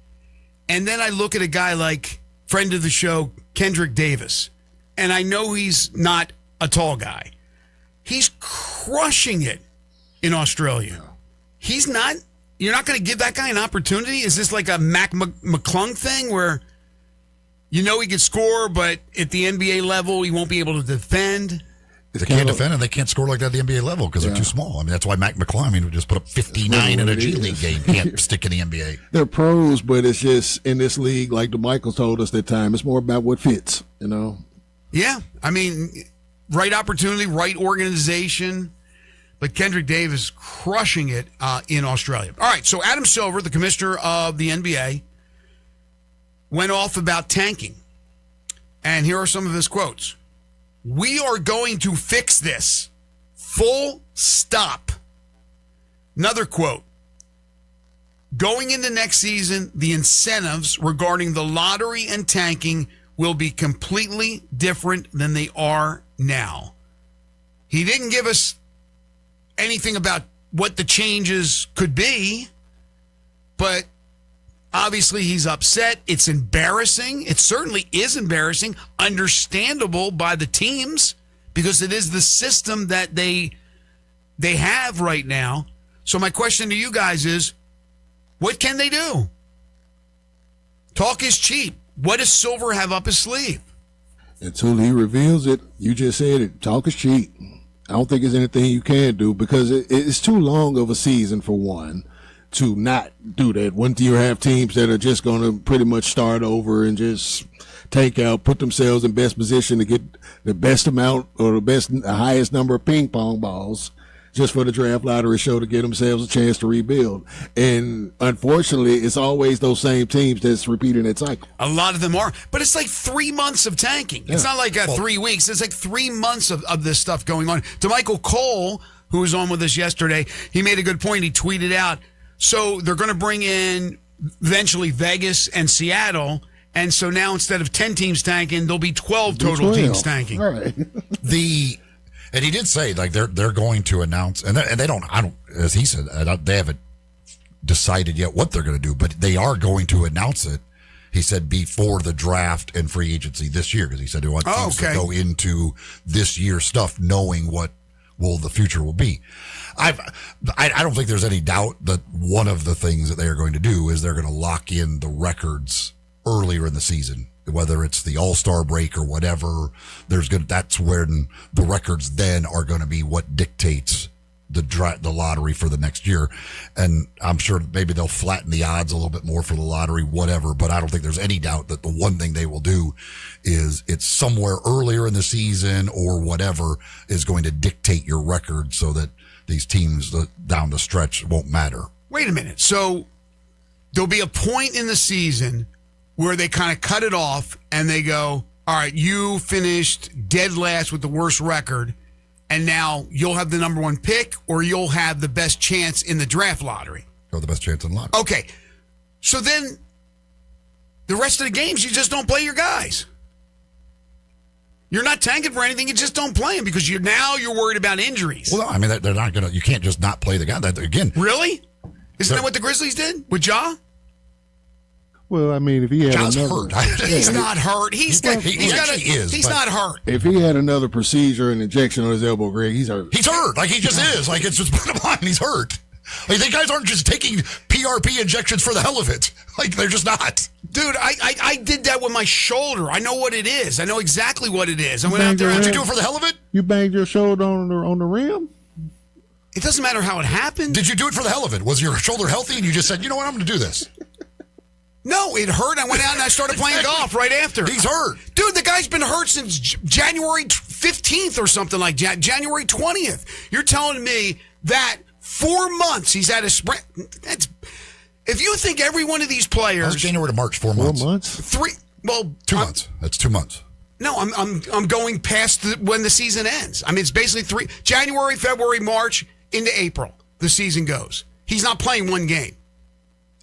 and then I look at a guy like friend of the show, Kendrick Davis, and I know he's not a tall guy. He's crushing it in Australia. He's not... You're not going to give that guy an opportunity? Is this like a Mac McClung thing where you know he could score, but at the NBA level, he won't be able to defend? They can't defend and they can't score like that at the NBA level because they're too small. I mean, that's why Mac McClung would just put up 59 in a G League game. Can't stick in the NBA. They're pros, but it's just in this league, like DeMichael told us that time, it's more about what fits, you know? Yeah. I mean, right opportunity, right organization. But Kendrick Davis crushing it in Australia. All right, so Adam Silver, the commissioner of the NBA, went off about tanking. And here are some of his quotes. "We are going to fix this. Full stop." Another quote. "Going into next season, the incentives regarding the lottery and tanking will be completely different than they are now." He didn't give us anything about what the changes could be, but obviously he's upset. It's embarrassing. It certainly is embarrassing, understandable by the teams because it is the system that they have right now. So my question to you guys is, what can they do? Talk is cheap. What does Silver have up his sleeve? Until he reveals it, you just said it, talk is cheap. I don't think there's anything you can do because it's too long of a season for one to not do that. When you have teams that are just going to pretty much start over and just take out, put themselves in best position to get the best amount or the highest number of ping pong balls just for the draft lottery show to get themselves a chance to rebuild. And unfortunately, it's always those same teams that's repeating that cycle. A lot of them are. But it's like 3 months of tanking. Yeah. It's not like 3 weeks. It's like 3 months of this stuff going on. To Michael Cole, who was on with us yesterday, he made a good point. He tweeted out, so they're going to bring in eventually Vegas and Seattle. And so now instead of 10 teams tanking, there'll be 12 total teams tanking. All right. And he did say, like, they're going to announce, and they don't, as he said, they haven't decided yet what they're going to do, but they are going to announce it. He said before the draft and free agency this year, because he said they want teams to go into this year's stuff knowing what the future will be. I don't think there's any doubt that one of the things that they are going to do is they're going to lock in the records earlier in the season. Whether it's the All-Star break or whatever, that's when the records then are going to be what dictates the lottery for the next year. And I'm sure maybe they'll flatten the odds a little bit more for the lottery, whatever. But I don't think there's any doubt that the one thing they will do is it's somewhere earlier in the season or whatever is going to dictate your record so that these teams down the stretch won't matter. Wait a minute. So there'll be a point in the season where they kind of cut it off and they go, all right, you finished dead last with the worst record, and now you'll have the number one pick or you'll have the best chance in the draft lottery. Or the best chance in the lottery. Okay. So then the rest of the games, you just don't play your guys. You're not tanking for anything. You just don't play them because you're worried about injuries. Well, no, I mean, they're not going to, you can't just not play the guy. Again. Really? Isn't that what the Grizzlies did with Ja? Well, I mean, if he had John's hurt. He's not hurt. He's not hurt. If he had another procedure and injection on his elbow, Greg, he's hurt. He's hurt. Like, he just is. Like, it's just bottom line. He's hurt. Like, the guys aren't just taking PRP injections for the hell of it. Like, they're just not. Dude, I did that with my shoulder. I know what it is. I know exactly what it is. I went out there. Did you do it for the hell of it? You banged your shoulder on the rim? It doesn't matter how it happened. Did you do it for the hell of it? Was your shoulder healthy and you just said, you know what, I'm going to do this? No, it hurt. I went out and I started playing golf right after. He's hurt. Dude, the guy's been hurt since January 15th or something like that. January 20th. You're telling me that 4 months he's had a sprain. If you think every one of these players. That's January to March, 4 months. 4 months? 2 months. That's 2 months. No, I'm going past when the season ends. I mean, it's basically January, February, March, into April. The season goes. He's not playing one game.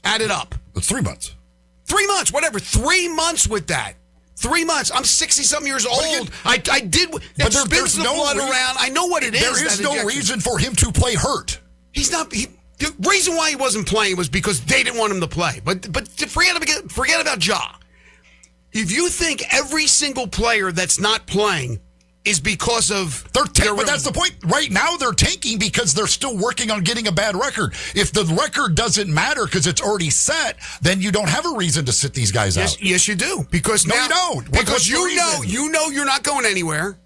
Add it up. It's 3 months. 3 months, whatever. 3 months with that. 3 months. I'm 60-something years old. I did. But there's no blood around. I know what it is. There is no reason for him to play hurt. He's not. The reason why he wasn't playing was because they didn't want him to play. But forget about Ja. If you think every single player that's not playing is because of but that's the point. Right now they're tanking because they're still working on getting a bad record. If the record doesn't matter because it's already set, then you don't have a reason to sit these guys out. Yes, you do. Because you don't. Because you know you're not going anywhere.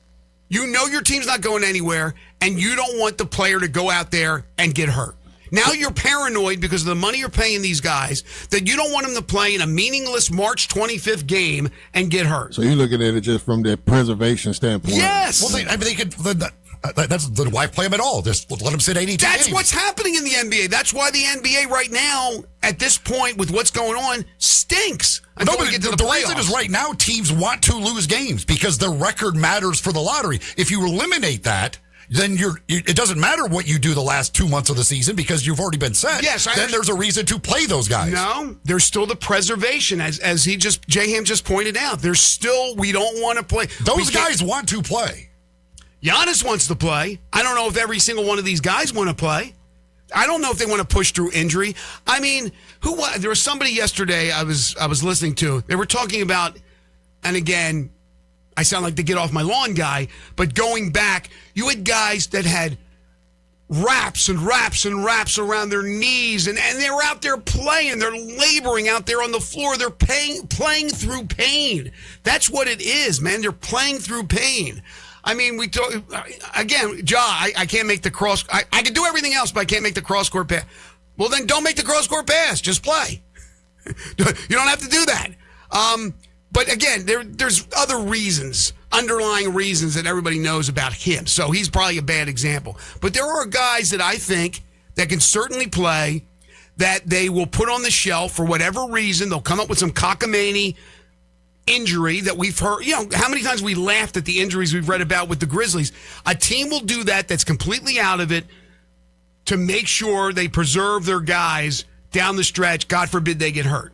You know your team's not going anywhere, and you don't want the player to go out there and get hurt. Now you're paranoid because of the money you're paying these guys that you don't want them to play in a meaningless March 25th game and get hurt. So you're looking at it just from the preservation standpoint. Yes. Well, they could. That's why play them at all. Just let them sit 82 That's games. what's happening in the NBA. That's why the NBA right now, at this point, with what's going on, stinks. No, but the reason is right now teams want to lose games because their record matters for the lottery. If you eliminate that, then it doesn't matter what you do the last 2 months of the season because you've already been set. Yes, then there's a reason to play those guys. No, there's still the preservation, as J-Ham just pointed out. There's still, we don't want to play. Those guys want to play. Giannis wants to play. I don't know if every single one of these guys want to play. I don't know if they want to push through injury. I mean, there was somebody yesterday I was listening to. They were talking about, and again, I sound like the get off my lawn guy, but going back, you had guys that had wraps and wraps and wraps around their knees, and they were out there playing. They're laboring out there on the floor. They're playing through pain. That's what it is, man. They're playing through pain. I mean, again, I can't make the cross. I can do everything else, but I can't make the cross-court pass. Well, then don't make the cross-court pass. Just play. You don't have to do that. But again, there's other reasons, underlying reasons that everybody knows about him. So he's probably a bad example. But there are guys that I think that can certainly play, that they will put on the shelf for whatever reason. They'll come up with some cockamamie injury that we've heard. You know, how many times we laughed at the injuries we've read about with the Grizzlies. A team will do that's completely out of it to make sure they preserve their guys down the stretch. God forbid they get hurt.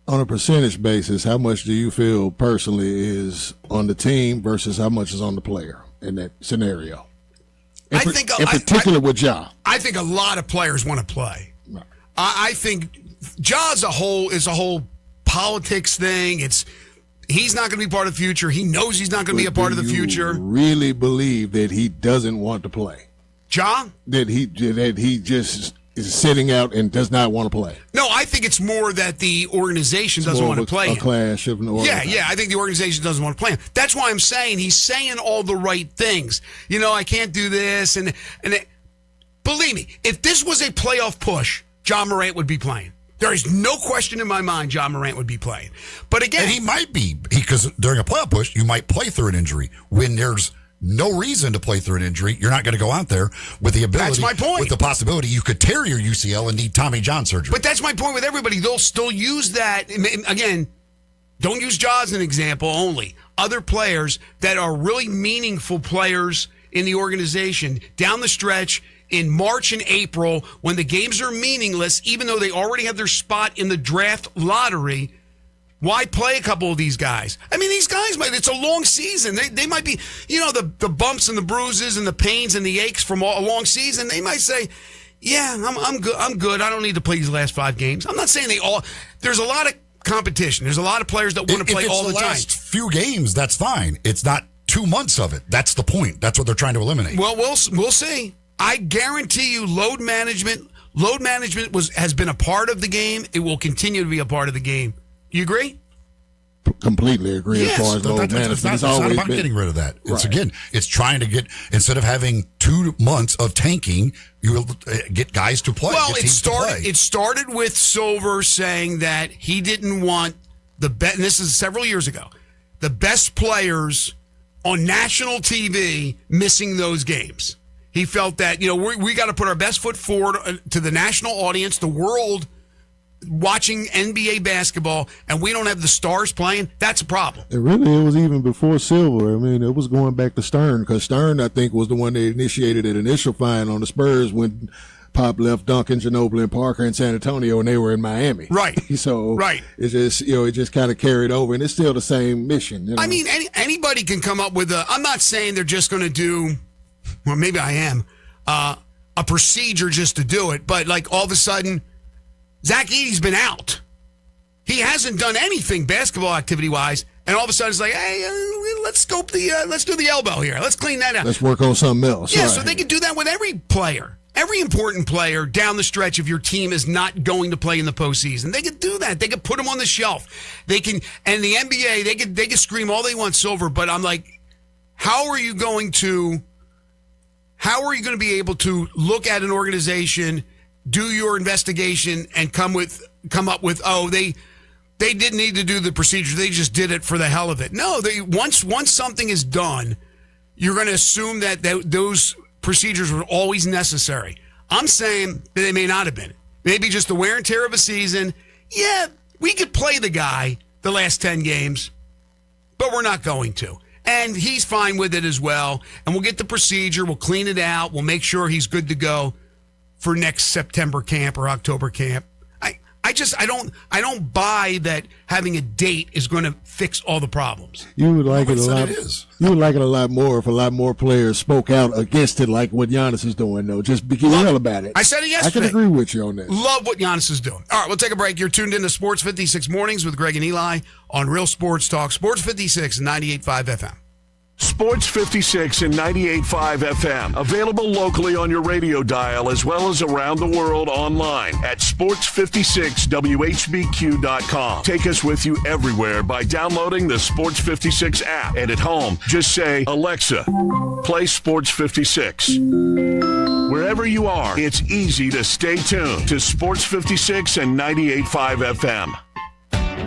On a percentage basis, how much do you feel personally is on the team versus how much is on the player in that scenario? In particular with Ja. I think a lot of players want to play. Right. I think Ja is a whole politics thing. He's not going to be part of the future. He knows he's not going to be a part of the future. Really believe that he doesn't want to play? Ja? That he just is sitting out and does not want to play. No, I think it's more that the organization doesn't want to play him. A clash of an organization. Yeah, I think the organization doesn't want to play him. That's why I'm saying he's saying all the right things. You know, I can't do this. And believe me, if this was a playoff push, Ja Morant would be playing. There is no question in my mind Ja Morant would be playing. But again, and he might be, because during a playoff push, you might play through an injury. When there's no reason to play through an injury, you're not going to go out there with the ability. That's my point. With the possibility you could tear your UCL and need Tommy John surgery. But that's my point with everybody. They'll still use that. Again, don't use Ja as an example only. Other players that are really meaningful players in the organization down the stretch in March and April, when the games are meaningless, even though they already have their spot in the draft lottery, why play a couple of these guys? I mean, these guys it's a long season. They might be, the bumps and the bruises and the pains and the aches from a long season. They might say, yeah, I'm good. I'm good. I don't need to play these last 5 games. I'm not saying there's a lot of competition. There's a lot of players that want to play all the time. Last few games, that's fine. It's not 2 months of it. That's the point. That's what they're trying to eliminate. Well, we'll see. I guarantee you load management has been a part of the game. It will continue to be a part of the game. You agree? Completely agree. Yes. As far as load management. It's not about getting rid of that. It's it's trying to get, instead of having 2 months of tanking, you will get guys to play. Well, it started with Silver saying that he didn't want and this is several years ago, the best players on national TV missing those games. He felt that, we got to put our best foot forward to the national audience, the world watching NBA basketball, and we don't have the stars playing. That's a problem. It was even before Silver. I mean, it was going back to Stern, because Stern, I think, was the one that initiated an initial fine on the Spurs when Pop left Duncan, Ginobili, and Parker in San Antonio, and they were in Miami. Right. So it's just, it just kind of carried over, and it's still the same mission. I mean, anybody can come up with I'm not saying they're just going to do, well, maybe I am, a procedure just to do it, but like all of a sudden, Zach Edey's been out. He hasn't done anything basketball activity-wise, and all of a sudden it's like, hey, let's do the elbow here. Let's clean that out. Let's work on something else. Yeah, so they can do that with every player. Every important player down the stretch if your team is not going to play in the postseason. They could do that. They could put them on the shelf. They can, and the NBA, they could scream all they want, Silver, but I'm like, how are you going to be able to look at an organization, do your investigation, and come up with, oh, they didn't need to do the procedure, they just did it for the hell of it? No, once something is done, you're going to assume that those procedures were always necessary. I'm saying that they may not have been. Maybe just the wear and tear of a season. Yeah, we could play the guy the last 10 games, but we're not going to. And he's fine with it as well. And we'll get the procedure. We'll clean it out. We'll make sure he's good to go for next September camp or October camp. I don't buy that having a date is going to fix all the problems. You would like it a lot. You would like it a lot more if a lot more players spoke out against it, like what Giannis is doing, though. Just be real about it. I said it yesterday. I can agree with you on that. Love what Giannis is doing. All right, we'll take a break. You're tuned into Sports 56 Mornings with Greg and Eli on Real Sports Talk. Sports 56 and 98.5 FM. Sports 56 and 98.5 FM. Available locally on your radio dial as well as around the world online at sports56whbq.com. Take us with you everywhere by downloading the Sports 56 app. And at home, just say, Alexa, play Sports 56. Wherever you are, it's easy to stay tuned to Sports 56 and 98.5 FM.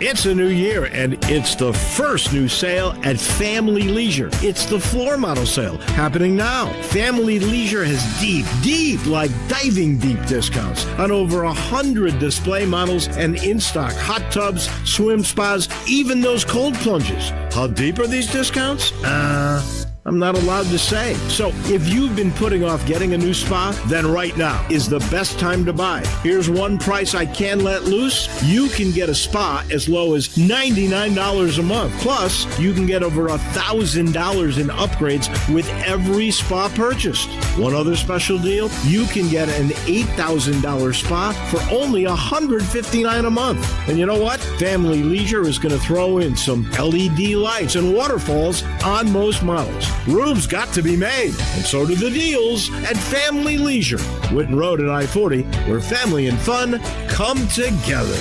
It's a new year, and it's the first new sale at Family Leisure. It's the floor model sale happening now. Family Leisure has deep, like diving deep discounts on over 100 display models and in-stock hot tubs, swim spas, even those cold plunges. How deep are these discounts? I'm not allowed to say. So if you've been putting off getting a new spa, then right now is the best time to buy. Here's one price I can let loose. You can get a spa as low as $99 a month. Plus, you can get over $1,000 in upgrades with every spa purchased. One other special deal, you can get an $8,000 spa for only $159 a month. And you know what? Family Leisure is going to throw in some LED lights and waterfalls on most models. Room's got to be made, and so do the deals at Family Leisure, Whitten Road at I-40, where family and fun come together.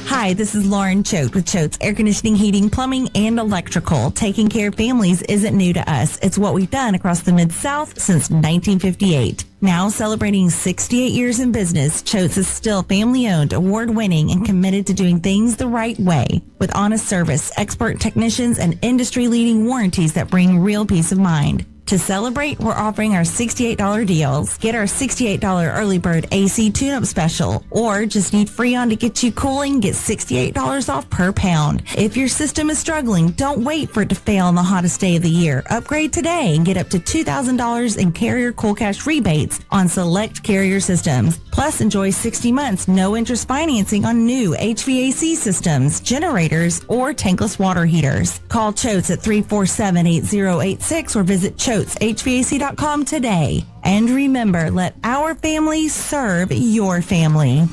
Hi, this is Lauren Choate with Choate's Air Conditioning, Heating, Plumbing, and Electrical. Taking care of families isn't new to us. It's what we've done across the Mid-South since 1958. Now celebrating 68 years in business, Choate's is still family-owned, award-winning, and committed to doing things the right way. With honest service, expert technicians, and industry-leading warranties that bring real peace of mind. To celebrate, we're offering our $68 deals. Get our $68 early bird AC tune-up special, or just need Freon to get you cooling, get $68 off per pound. If your system is struggling, don't wait for it to fail on the hottest day of the year. Upgrade today and get up to $2,000 in Carrier Cool Cash rebates on select Carrier systems. Plus, enjoy 60 months no interest financing on new HVAC systems, generators, or tankless water heaters. Call Choates at 347-8086 or visit ChoatesHVAC.com today. And remember, let our family serve your family.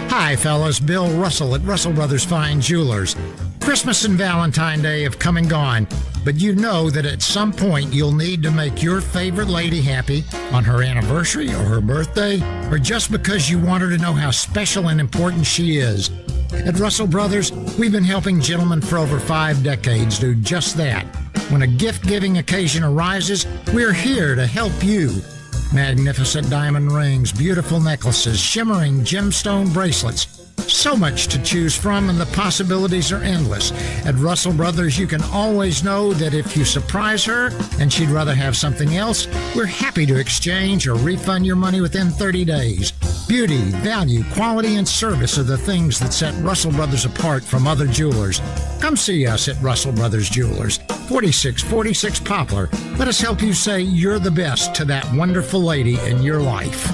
Hi, fellas. Bill Russell at Russell Brothers Fine Jewelers. Christmas and Valentine's Day have come and gone, but you know that at some point you'll need to make your favorite lady happy on her anniversary or her birthday, or just because you want her to know how special and important she is. At Russell Brothers, we've been helping gentlemen for over 5 decades do just that. When a gift-giving occasion arises, we're here to help you. Magnificent diamond rings, beautiful necklaces, shimmering gemstone bracelets. So much to choose from, and the possibilities are endless. At Russell Brothers, you can always know that if you surprise her and she'd rather have something else, we're happy to exchange or refund your money within 30 days. Beauty, value, quality, and service are the things that set Russell Brothers apart from other jewelers. Come see us at Russell Brothers Jewelers, 4646 Poplar. Let us help you say you're the best to that wonderful lady in your life.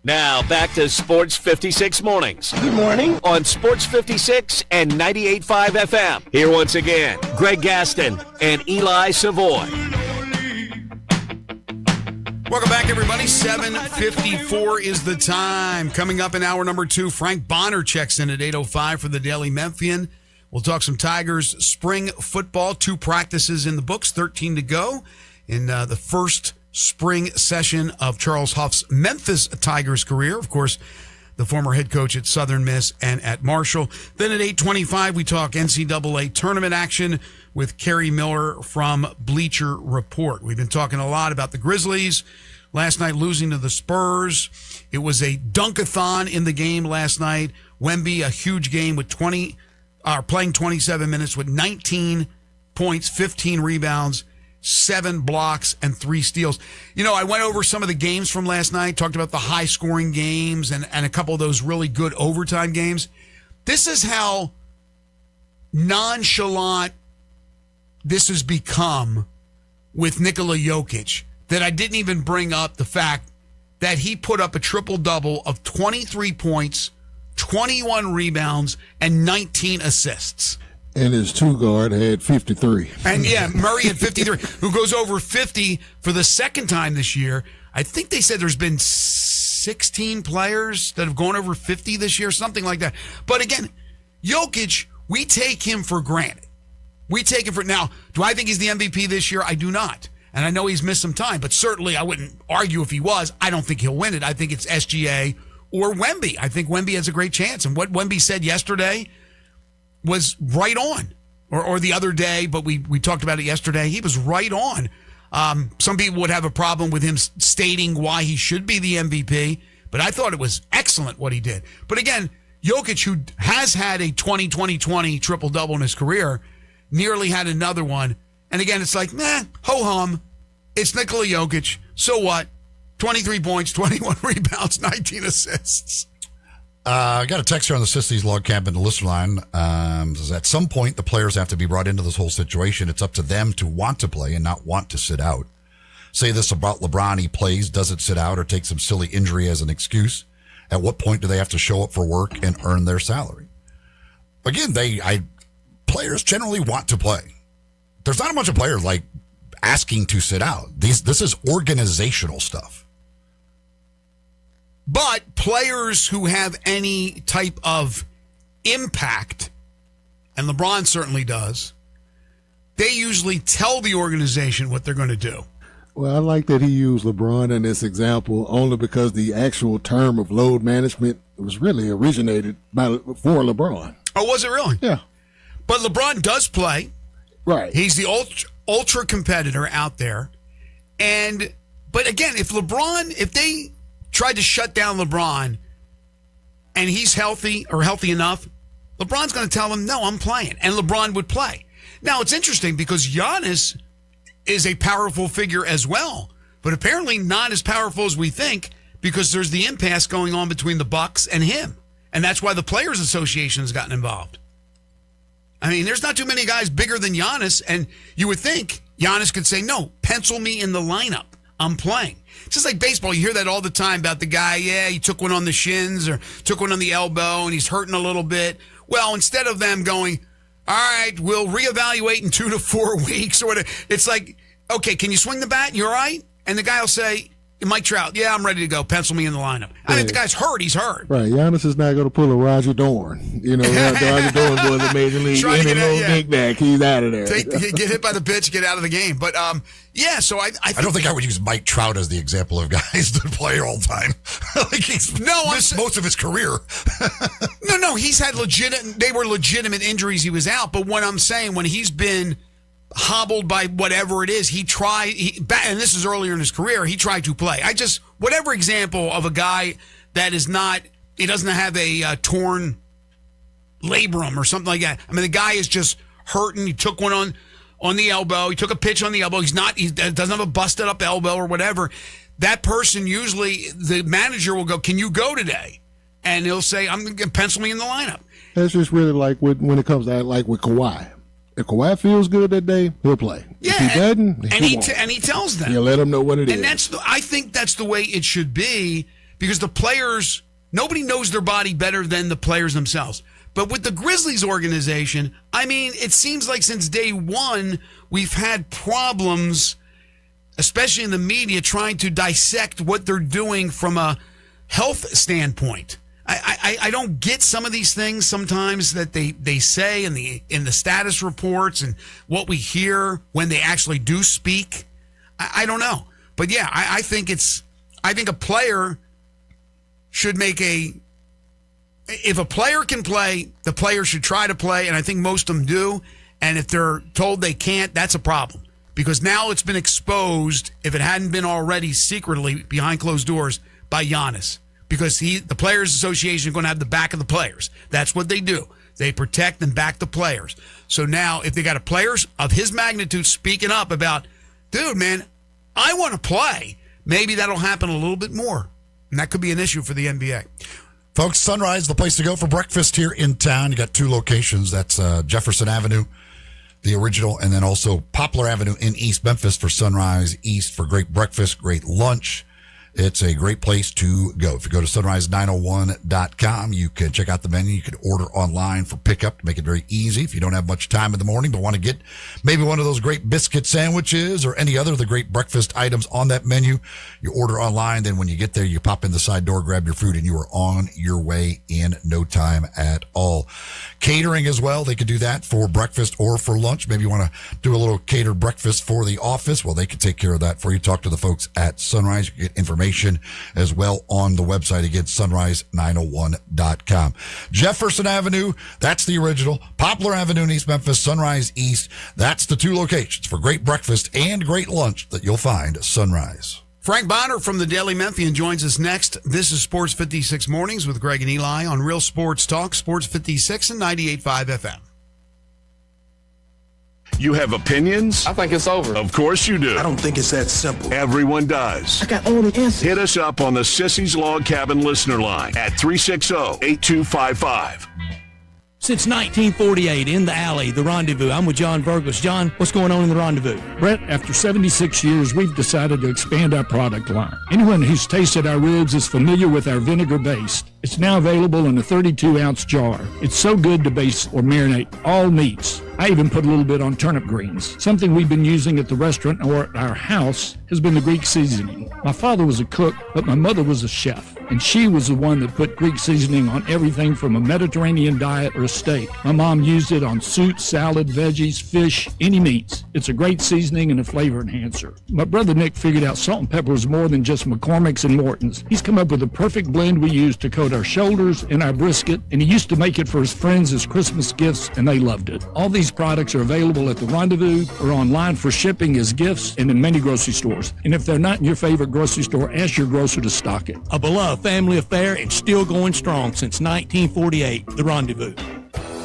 Now back to Sports 56 Mornings. Good morning. On Sports 56 and 98.5 FM. Here once again, Greg Gaston and Eli Savoy. Welcome back, everybody. 7:54 is the time. Coming up in hour number 2, Frank Bonner checks in at 8:05 for the Daily Memphian. We'll talk some Tigers spring football. 2 practices in the books, 13 to go in the first spring session of Charles Huff's Memphis Tigers career. Of course, the former head coach at Southern Miss and at Marshall. Then at 8:25, we talk NCAA tournament action with Kerry Miller from Bleacher Report. We've been talking a lot about the Grizzlies. Last night losing to the Spurs. It was a dunk-a-thon in the game last night. Wemby, a huge game with playing 27 minutes with 19 points, 15 rebounds, 7 blocks, and 3 steals. You know, I went over some of the games from last night, talked about the high-scoring games and a couple of those really good overtime games. This is how nonchalant this has become with Nikola Jokic, that I didn't even bring up the fact that he put up a triple-double of 23 points, 21 rebounds, and 19 assists. And his two guard had 53. And yeah, Murray had 53, who goes over 50 for the second time this year. I think they said there's been 16 players that have gone over 50 this year, something like that. But again, Jokic, we take him for granted. Now, do I think he's the MVP this year? I do not. And I know he's missed some time, but certainly I wouldn't argue if he was. I don't think he'll win it. I think it's SGA or Wemby. I think Wemby has a great chance. And what Wemby said yesterday was right on. Or the other day, but we talked about it yesterday. He was right on. Some people would have a problem with him stating why he should be the MVP, but I thought it was excellent what he did. But again, Jokic, who has had a 20-20-20 triple-double in his career, nearly had another one. And again, it's like, ho-hum. It's Nikola Jokic. So what? 23 points, 21 rebounds, 19 assists. I got a text here on the Sissies log camp in the listener line. Says at some point, the players have to be brought into this whole situation. It's up to them to want to play and not want to sit out. Say this about LeBron. He plays, doesn't sit out, or take some silly injury as an excuse. At what point do they have to show up for work and earn their salary? Again, players generally want to play. There's not a bunch of players like asking to sit out. This is organizational stuff. But players who have any type of impact, and LeBron certainly does, they usually tell the organization what they're going to do. Well, I like that he used LeBron in this example only because the actual term of load management was really originated for LeBron. Oh, was it really? Yeah. But LeBron does play. Right. He's the ultra competitor out there. But again, if they tried to shut down LeBron and he's healthy or healthy enough, LeBron's going to tell him, no, I'm playing. And LeBron would play. Now, it's interesting because Giannis is a powerful figure as well, but apparently not as powerful as we think because there's the impasse going on between the Bucks and him. And that's why the Players Association has gotten involved. I mean, there's not too many guys bigger than Giannis, and you would think Giannis could say, no, pencil me in the lineup. I'm playing. It's just like baseball. You hear that all the time about the guy, he took one on the shins or took one on the elbow, and he's hurting a little bit. Well, instead of them going, all right, we'll reevaluate in 2 to 4 weeks or whatever, it's like, okay, can you swing the bat? You all right? And the guy will say, Mike Trout, yeah, I'm ready to go. Pencil me in the lineup. I mean, if the guy's hurt, he's hurt. Right. Giannis is not going to pull a Roger Dorn. You know, Roger Dorn was a major league. Any little kickback, he's out of there. Get hit by the pitch, get out of the game. But, so I don't think I would use Mike Trout as the example of guys that play all the time. Like he's missed most of his career. No, he's had legitimate injuries. He was out. But what I'm saying, when he's been hobbled by whatever it is, and this is earlier in his career, he tried to play. Whatever example of a guy that he doesn't have a torn labrum or something like that. I mean, the guy is just hurting. He took one on the elbow. He took a pitch on the elbow. He doesn't have a busted up elbow or whatever. That person, usually the manager will go, can you go today? And he'll say, I'm going to pencil me in the lineup. That's just really like when it comes to like with Kawhi. If Kawhi feels good that day, he'll play. Yeah, if he doesn't, and he tells them. He'll let them know what it is. And I think that's the way it should be, because the players, nobody knows their body better than the players themselves. But with the Grizzlies organization, I mean, it seems like since day one, we've had problems, especially in the media, trying to dissect what they're doing from a health standpoint. I don't get some of these things sometimes that they say in the status reports and what we hear when they actually do speak. I don't know. But yeah, I think a player should make a if a player can play, the player should try to play, and I think most of them do. And if they're told they can't, that's a problem. Because now it's been exposed, if it hadn't been already secretly behind closed doors, by Giannis. Because the Players Association is going to have the back of the players. That's what they do. They protect and back the players. So now if they got a player of his magnitude speaking up about, dude, man, I want to play, maybe that'll happen a little bit more. And that could be an issue for the NBA. Folks, Sunrise, the place to go for breakfast here in town. You got two locations. That's Jefferson Avenue, the original, and then also Poplar Avenue in East Memphis for Sunrise East for great breakfast, great lunch. It's a great place to go. If you go to sunrise901.com, you can check out the menu. You can order online for pickup to make it very easy. If you don't have much time in the morning but want to get maybe one of those great biscuit sandwiches or any other of the great breakfast items on that menu, you order online. Then when you get there, you pop in the side door, grab your food, and you are on your way in no time at all. Catering as well. They could do that for breakfast or for lunch. Maybe you want to do a little catered breakfast for the office. Well, they can take care of that for you. Talk to the folks at Sunrise. You get information as well on the website. Again, sunrise901.com. Jefferson Avenue, that's the original. Poplar Avenue in East Memphis, Sunrise East, that's the two locations for great breakfast and great lunch that you'll find at Sunrise. Frank Bonner from the Daily Memphian joins us next. This is Sports 56 Mornings with Greg and Eli on Real Sports Talk, Sports 56 and 98.5 FM. You have opinions? I think it's over. Of course you do. I don't think it's that simple. Everyone does. I got all the answers. Hit us up on the Sissy's Log Cabin listener line at 360-8255. Since 1948, in the alley, the Rendezvous. I'm with John Burgos. John, what's going on in the Rendezvous? Brett, after 76 years, we've decided to expand our product line. Anyone who's tasted our ribs is familiar with our vinegar base. It's now available in a 32-ounce jar. It's so good to base or marinate all meats. I even put a little bit on turnip greens. Something we've been using at the restaurant or at our house has been the Greek seasoning. My father was a cook, but my mother was a chef, and she was the one that put Greek seasoning on everything from a Mediterranean diet or a steak. My mom used it on soup, salad, veggies, fish, any meats. It's a great seasoning and a flavor enhancer. My brother Nick figured out salt and pepper was more than just McCormick's and Morton's. He's come up with the perfect blend we use to coat our shoulders and our brisket, and he used to make it for his friends as Christmas gifts, and they loved it. All these products are available at the Rendezvous or online for shipping as gifts and in many grocery stores. And if they're not in your favorite grocery store, ask your grocer to stock it. A beloved family affair and still going strong since 1948, the Rendezvous.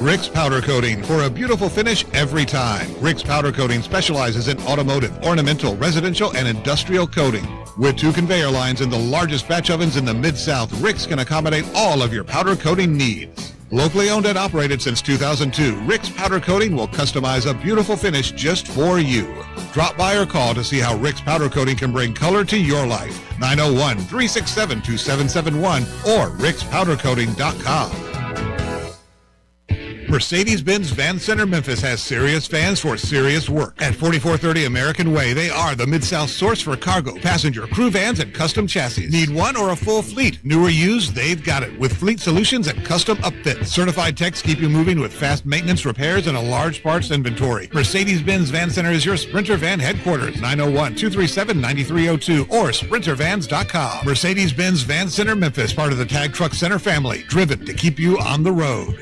Rick's Powder Coating for a beautiful finish every time. Rick's Powder Coating specializes in automotive, ornamental, residential, and industrial coating. With 2 conveyor lines and the largest batch ovens in the Mid-South, Rick's can accommodate all of your powder coating needs. Locally owned and operated since 2002, Rick's Powder Coating will customize a beautiful finish just for you. Drop by or call to see how Rick's Powder Coating can bring color to your life. 901-367-2771 or rickspowdercoating.com. Mercedes-Benz Van Center Memphis has serious vans for serious work. At 4430 American Way, they are the Mid-South source for cargo, passenger, crew vans, and custom chassis. Need one or a full fleet? New or used, they've got it. With fleet solutions and custom upfits. Certified techs keep you moving with fast maintenance, repairs, and a large parts inventory. Mercedes-Benz Van Center is your Sprinter Van headquarters. 901-237-9302 or sprintervans.com. Mercedes-Benz Van Center Memphis, part of the Tag Truck Center family. Driven to keep you on the road.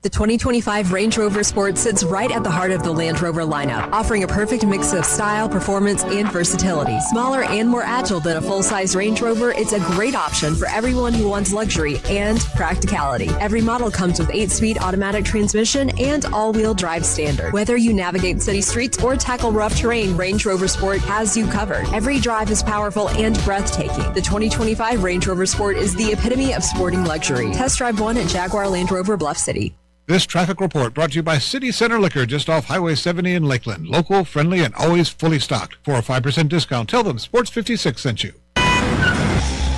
The 2025 Range Rover Sport sits right at the heart of the Land Rover lineup, offering a perfect mix of style, performance, and versatility. Smaller and more agile than a full-size Range Rover, it's a great option for everyone who wants luxury and practicality. Every model comes with 8-speed automatic transmission and all-wheel drive standard. Whether you navigate city streets or tackle rough terrain, Range Rover Sport has you covered. Every drive is powerful and breathtaking. The 2025 Range Rover Sport is the epitome of sporting luxury. Test drive one at Jaguar Land Rover Bluff City. This traffic report brought to you by City Center Liquor just off Highway 70 in Lakeland. Local, friendly, and always fully stocked. For a 5% discount, tell them Sports 56 sent you.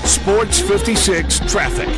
Sports 56 traffic.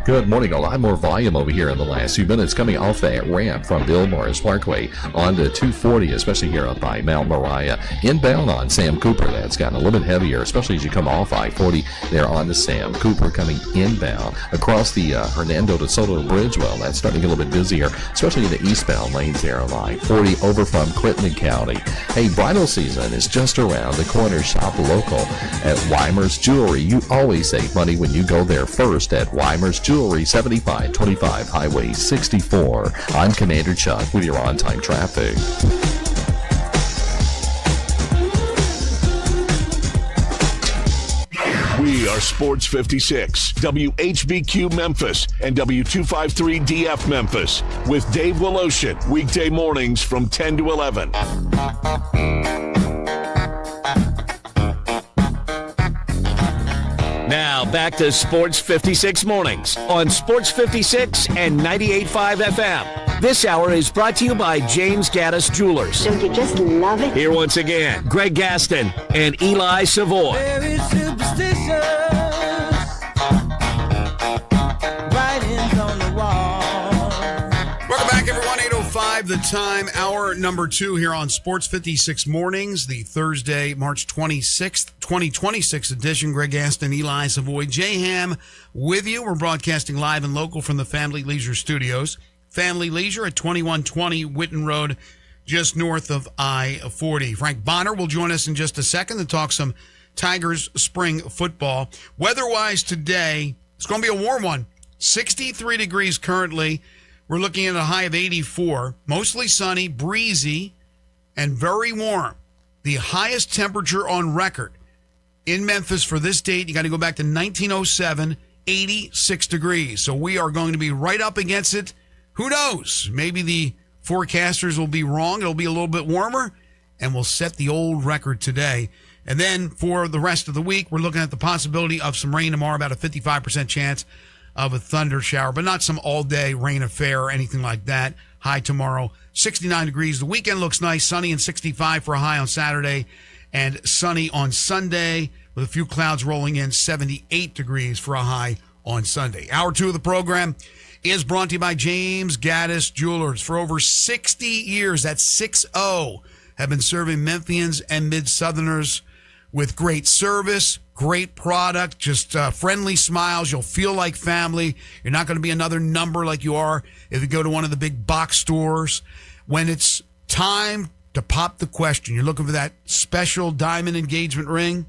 Good morning. A lot more volume over here in the last few minutes coming off that ramp from Bill Morris Parkway onto 240, especially here up by Mount Moriah. Inbound on Sam Cooper, that's gotten a little bit heavier, especially as you come off I-40 there on the Sam Cooper coming inbound. Across the Hernando de Soto Bridge, well, that's starting to get a little bit busier, especially in the eastbound lanes there on I-40 over from Crittenden County. Hey, bridal season is just around the corner. Shop local at Weimer's Jewelry. You always save money when you go there first at Weimer's Jewelry. Jewelry, 7525 Highway 64. I'm Commander Chuck with your on-time traffic. We are Sports 56, WHBQ Memphis, and W253DF Memphis, with Dave Woloshin, weekday mornings from 10 to 11. Now back to Sports 56 mornings on Sports 56 and 98.5 FM. This hour is brought to you by James Gaddis Jewelers. Don't you just love it? Here once again, Greg Gaston and Eli Savoy. Very superstitious. Writings on the wall. Welcome back, everyone. 8:05 the time. Hour number 2 here on Sports 56 mornings, the Thursday, March 26th, 2026 edition. Greg Gaston, Eli Savoy, Jay Ham with you. We're broadcasting live and local from the Family Leisure Studios. Family Leisure at 2120 Whitten Road, just north of I-40. Frank Bonner will join us in just a second to talk some Tigers spring football. Weather-wise today, it's going to be a warm one. 63 degrees currently. We're looking at a high of 84. Mostly sunny, breezy, and very warm. The highest temperature on record in Memphis for this date, you got to go back to 1907, 86 degrees. So we are going to be right up against it. Who knows? Maybe the forecasters will be wrong. It'll be a little bit warmer, and we'll set the old record today. And then for the rest of the week, we're looking at the possibility of some rain tomorrow, about a 55% chance of a thunder shower, but not some all-day rain affair or anything like that. High tomorrow, 69 degrees. The weekend looks nice, sunny and 65 for a high on Saturday, and sunny on Sunday with a few clouds rolling in, 78 degrees for a high on Sunday. Hour 2 of the program is brought to you by James Gaddis Jewelers. For over 60 years, that's 6-0, have been serving Memphians and Mid-Southerners with great service, great product, just friendly smiles. You'll feel like family. You're not going to be another number like you are if you go to one of the big box stores. When it's time to pop the question, you're looking for that special diamond engagement ring,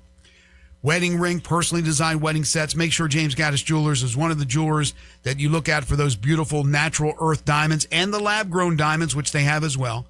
wedding ring, personally designed wedding sets. Make sure James Gaddis Jewelers is one of the jewelers that you look at for those beautiful natural earth diamonds and the lab-grown diamonds, which they have as well.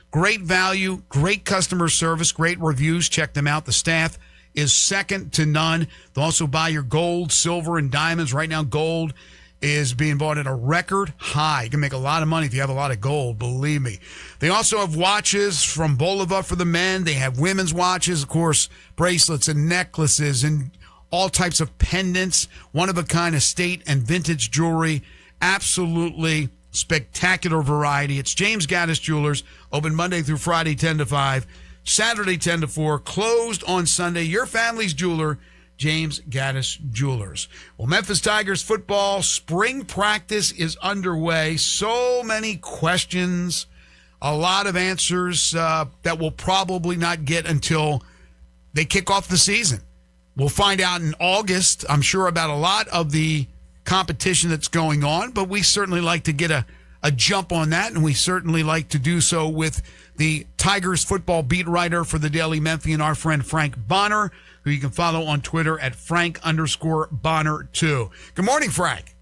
Great value, great customer service, great reviews. Check them out. The staff is second to none. They'll also buy your gold, silver, and diamonds. Right now, gold is being bought at a record high. You can make a lot of money if you have a lot of gold, believe me. They also have watches from Bulova for the men. They have women's watches, of course, bracelets and necklaces and all types of pendants, one-of-a-kind estate and vintage jewelry. Absolutely spectacular variety. It's James Gaddis Jewelers, open Monday through Friday, 10 to 5, Saturday, 10 to 4, closed on Sunday. Your family's jeweler, James Gaddis Jewelers. Well, Memphis Tigers football spring practice is underway. So many questions, a lot of answers that we'll probably not get until they kick off the season. We'll find out in August, I'm sure, about a lot of the competition that's going on, but we certainly like to get a jump on that, and we certainly like to do so with the Tigers football beat writer for the Daily Memphian, our friend Frank Bonner, who you can follow on Twitter at Frank_Bonner2. Good morning, Frank.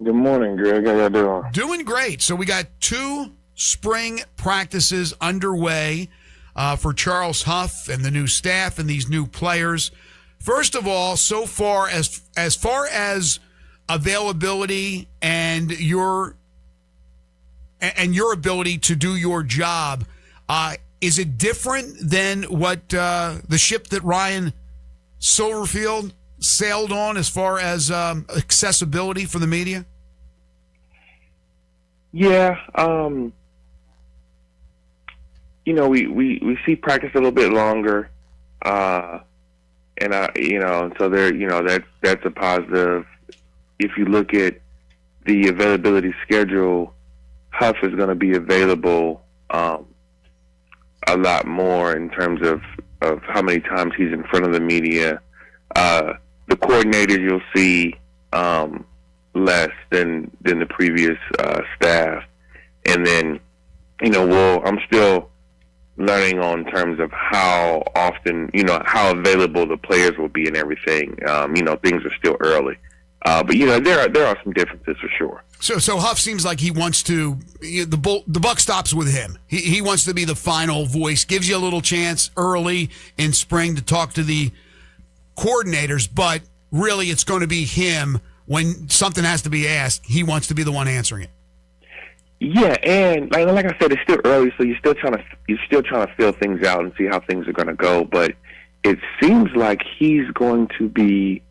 Good morning, Greg. How you doing? Doing great. So we got 2 spring practices underway for Charles Huff and the new staff and these new players. First of all, so far as availability and your ability to do your job, is it different than what the ship that Ryan Silverfield sailed on as far as accessibility for the media? Yeah, we see practice a little bit longer, so there, that's a positive. If you look at the availability schedule, Huff is going to be available a lot more in terms of how many times he's in front of the media. The coordinators you'll see less than the previous staff, and then I'm still learning on terms of how often how available the players will be and everything. Things are still early. But there are some differences for sure. So Huff seems like he wants to. The buck stops with him. He wants to be the final voice. Gives you a little chance early in spring to talk to the coordinators, but really it's going to be him when something has to be asked. He wants to be the one answering it. Yeah, and like I said, it's still early, so you're still trying to feel things out and see how things are going to go. But it seems like he's going to be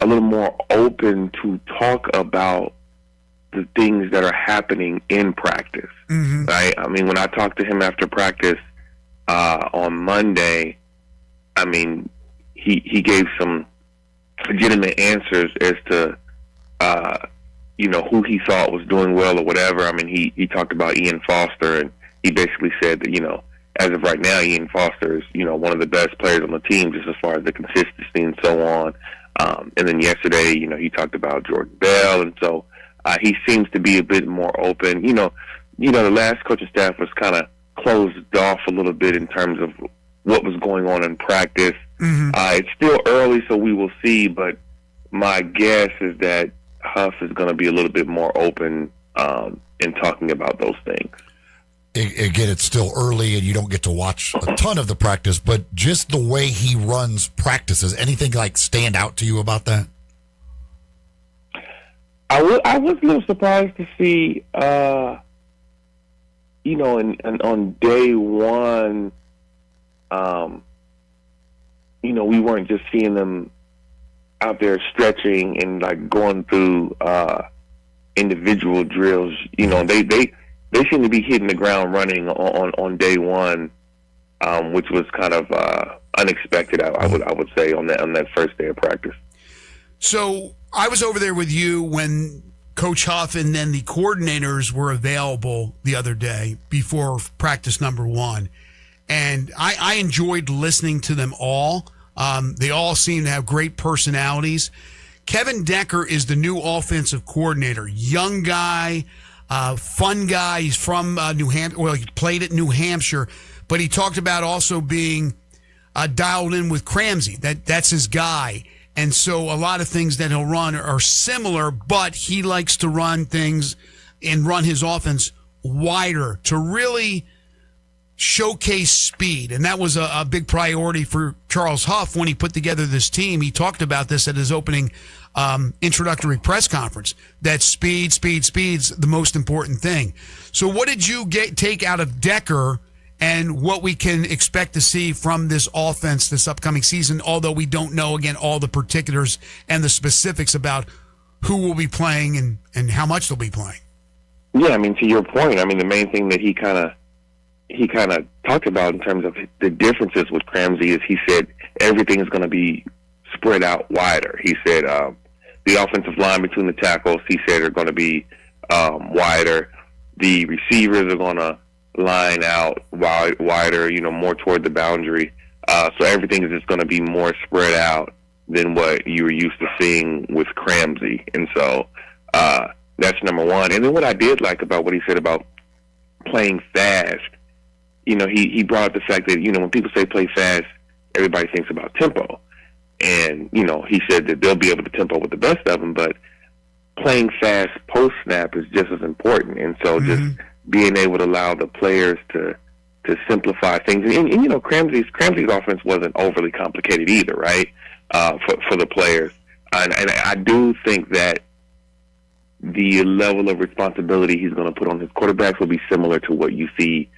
a little more open to talk about the things that are happening in practice. Mm-hmm. Right? I mean, when I talked to him after practice on Monday, I mean, he gave some legitimate answers as to who he thought was doing well or whatever. I mean, he talked about Ian Foster, and he basically said that, as of right now, Ian Foster is, one of the best players on the team just as far as the consistency and so on. And then yesterday, he talked about Jordan Bell, and so he seems to be a bit more open. The last coaching staff was kind of closed off a little bit in terms of what was going on in practice. Mm-hmm. It's still early, so we will see, but my guess is that Huff is going to be a little bit more open in talking about those things. Again, it's still early and you don't get to watch a ton of the practice, but just the way he runs practices, anything like stand out to you about that? I was a little surprised to see, on day one, we weren't just seeing them out there stretching and like going through individual drills. They seem to be hitting the ground running on day one, which was kind of unexpected. I would say on that first day of practice. So I was over there with you when Coach Huff and then the coordinators were available the other day before practice number one, and I enjoyed listening to them all. They all seem to have great personalities. Kevin Decker is the new offensive coordinator. Young guy, fun guy. He's from New Hampshire. Well, he played at New Hampshire, but he talked about also being dialed in with Cramsey. That's his guy. And so a lot of things that he'll run are similar, but he likes to run things and run his offense wider to really showcase speed. And that was a big priority for Charles Huff when he put together this team. He talked about this at his opening introductory press conference, that speed's the most important thing. So what did you take out of Decker and what we can expect to see from this offense this upcoming season, although we don't know, again, all the particulars and the specifics about who will be playing and how much they'll be playing? Yeah, I mean, to your point, I mean, the main thing that he kind of talked about in terms of the differences with Cramsey is he said everything is going to be spread out wider. He said the offensive line between the tackles, he said, are going to be wider. The receivers are going to line out wider, more toward the boundary. So everything is just going to be more spread out than what you were used to seeing with Cramsey. And so that's number one. And then what I did like about what he said about playing fast, he brought up the fact that, when people say play fast, everybody thinks about tempo. And, he said that they'll be able to tempo with the best of them, but playing fast post-snap is just as important. And so just being able to allow the players to simplify things. And Cramsey's offense wasn't overly complicated either, right, for the players. And I do think that the level of responsibility he's going to put on his quarterbacks will be similar to what you see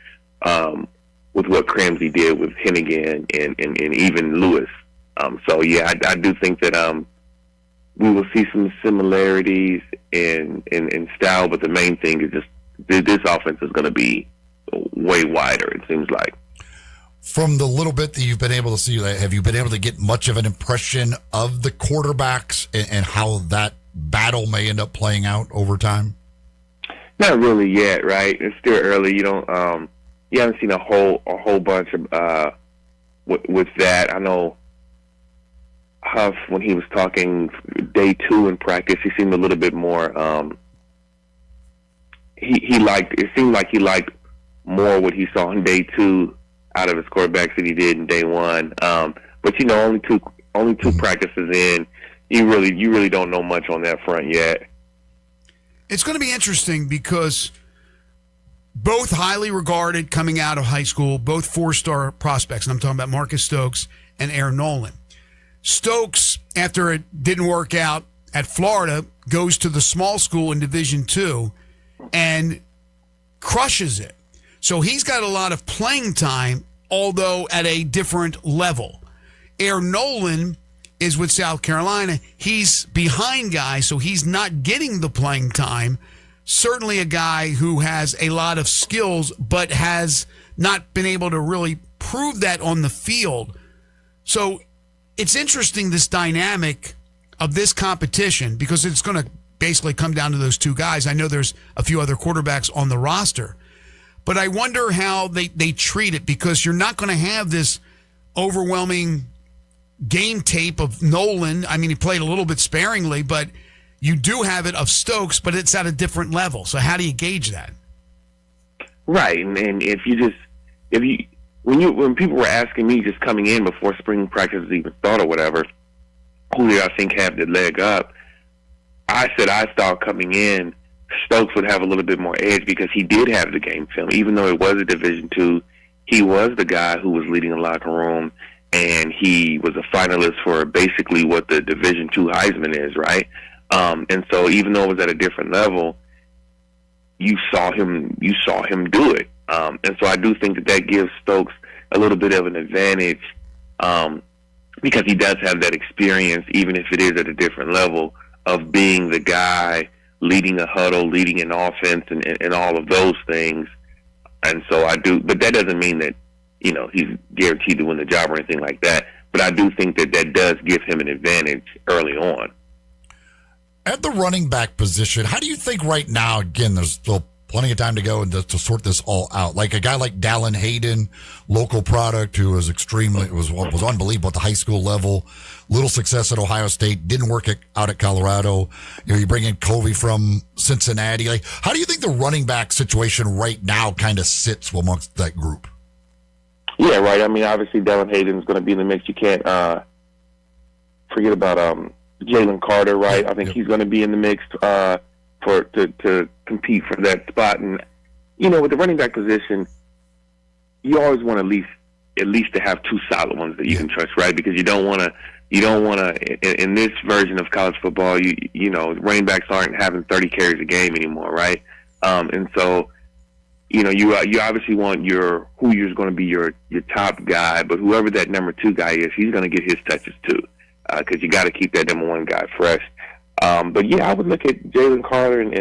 with what Cramsey did with Hennigan and even Lewis. So, yeah, I do think that we will see some similarities in style, but the main thing is just this offense is going to be way wider, it seems like. From the little bit that you've been able to see, have you been able to get much of an impression of the quarterbacks and how that battle may end up playing out over time? Not really yet, right? It's still early. You don't, you haven't seen a whole bunch of with that. I know Huff, when he was talking day two in practice, he seemed a little bit more. It seemed like he liked more what he saw in day two out of his quarterbacks than he did in day one. But only two practices in, you really don't know much on that front yet. It's going to be interesting because both highly regarded coming out of high school, both four-star prospects, and I'm talking about Marcus Stokes and Aaron Nolan. Stokes, after it didn't work out at Florida, goes to the small school in Division II and crushes it. So he's got a lot of playing time, although at a different level. Aaron Nolan is with South Carolina. He's behind guys, so he's not getting the playing time. Certainly a guy who has a lot of skills, but has not been able to really prove that on the field. So it's interesting, this dynamic of this competition, because it's going to basically come down to those two guys. I know there's a few other quarterbacks on the roster, but I wonder how they treat it, because you're not going to have this overwhelming game tape of Nolan. I mean, he played a little bit sparingly, but you do have it of Stokes, but it's at a different level. So how do you gauge that? Right, and when people were asking me just coming in before spring practice was even started or whatever, who did I think have the leg up? I said I thought coming in, Stokes would have a little bit more edge because he did have the game film. Even though it was a Division II, he was the guy who was leading the locker room, and he was a finalist for basically what the Division II Heisman is, right? And so even though it was at a different level, you saw him do it. And so I do think that gives Stokes a little bit of an advantage because he does have that experience, even if it is at a different level, of being the guy leading a huddle, leading an offense, and all of those things. And so I do, but that doesn't mean that, he's guaranteed to win the job or anything like that. But I do think that does give him an advantage early on. At the running back position, how do you think right now, again, there's still plenty of time to go and to sort this all out, like a guy like Dallin Hayden, local product, who was was unbelievable at the high school level, little success at Ohio State, didn't work out at Colorado. You bring in Covey from Cincinnati. Like, how do you think the running back situation right now kind of sits amongst that group? Yeah, right. I mean, obviously Dallin Hayden's going to be in the mix. You can't forget about Jalen Carter, right? I think he's going to be in the mix to compete for that spot. And with the running back position, you always want at least to have two solid ones that you can trust, right? Because you don't want to in this version of college football, running backs aren't having 30 carries a game anymore, right? And so you obviously want who you're going to be your top guy, but whoever that number two guy is, he's going to get his touches too. Because you got to keep that number one guy fresh. But yeah, I would look at Jalen Carter and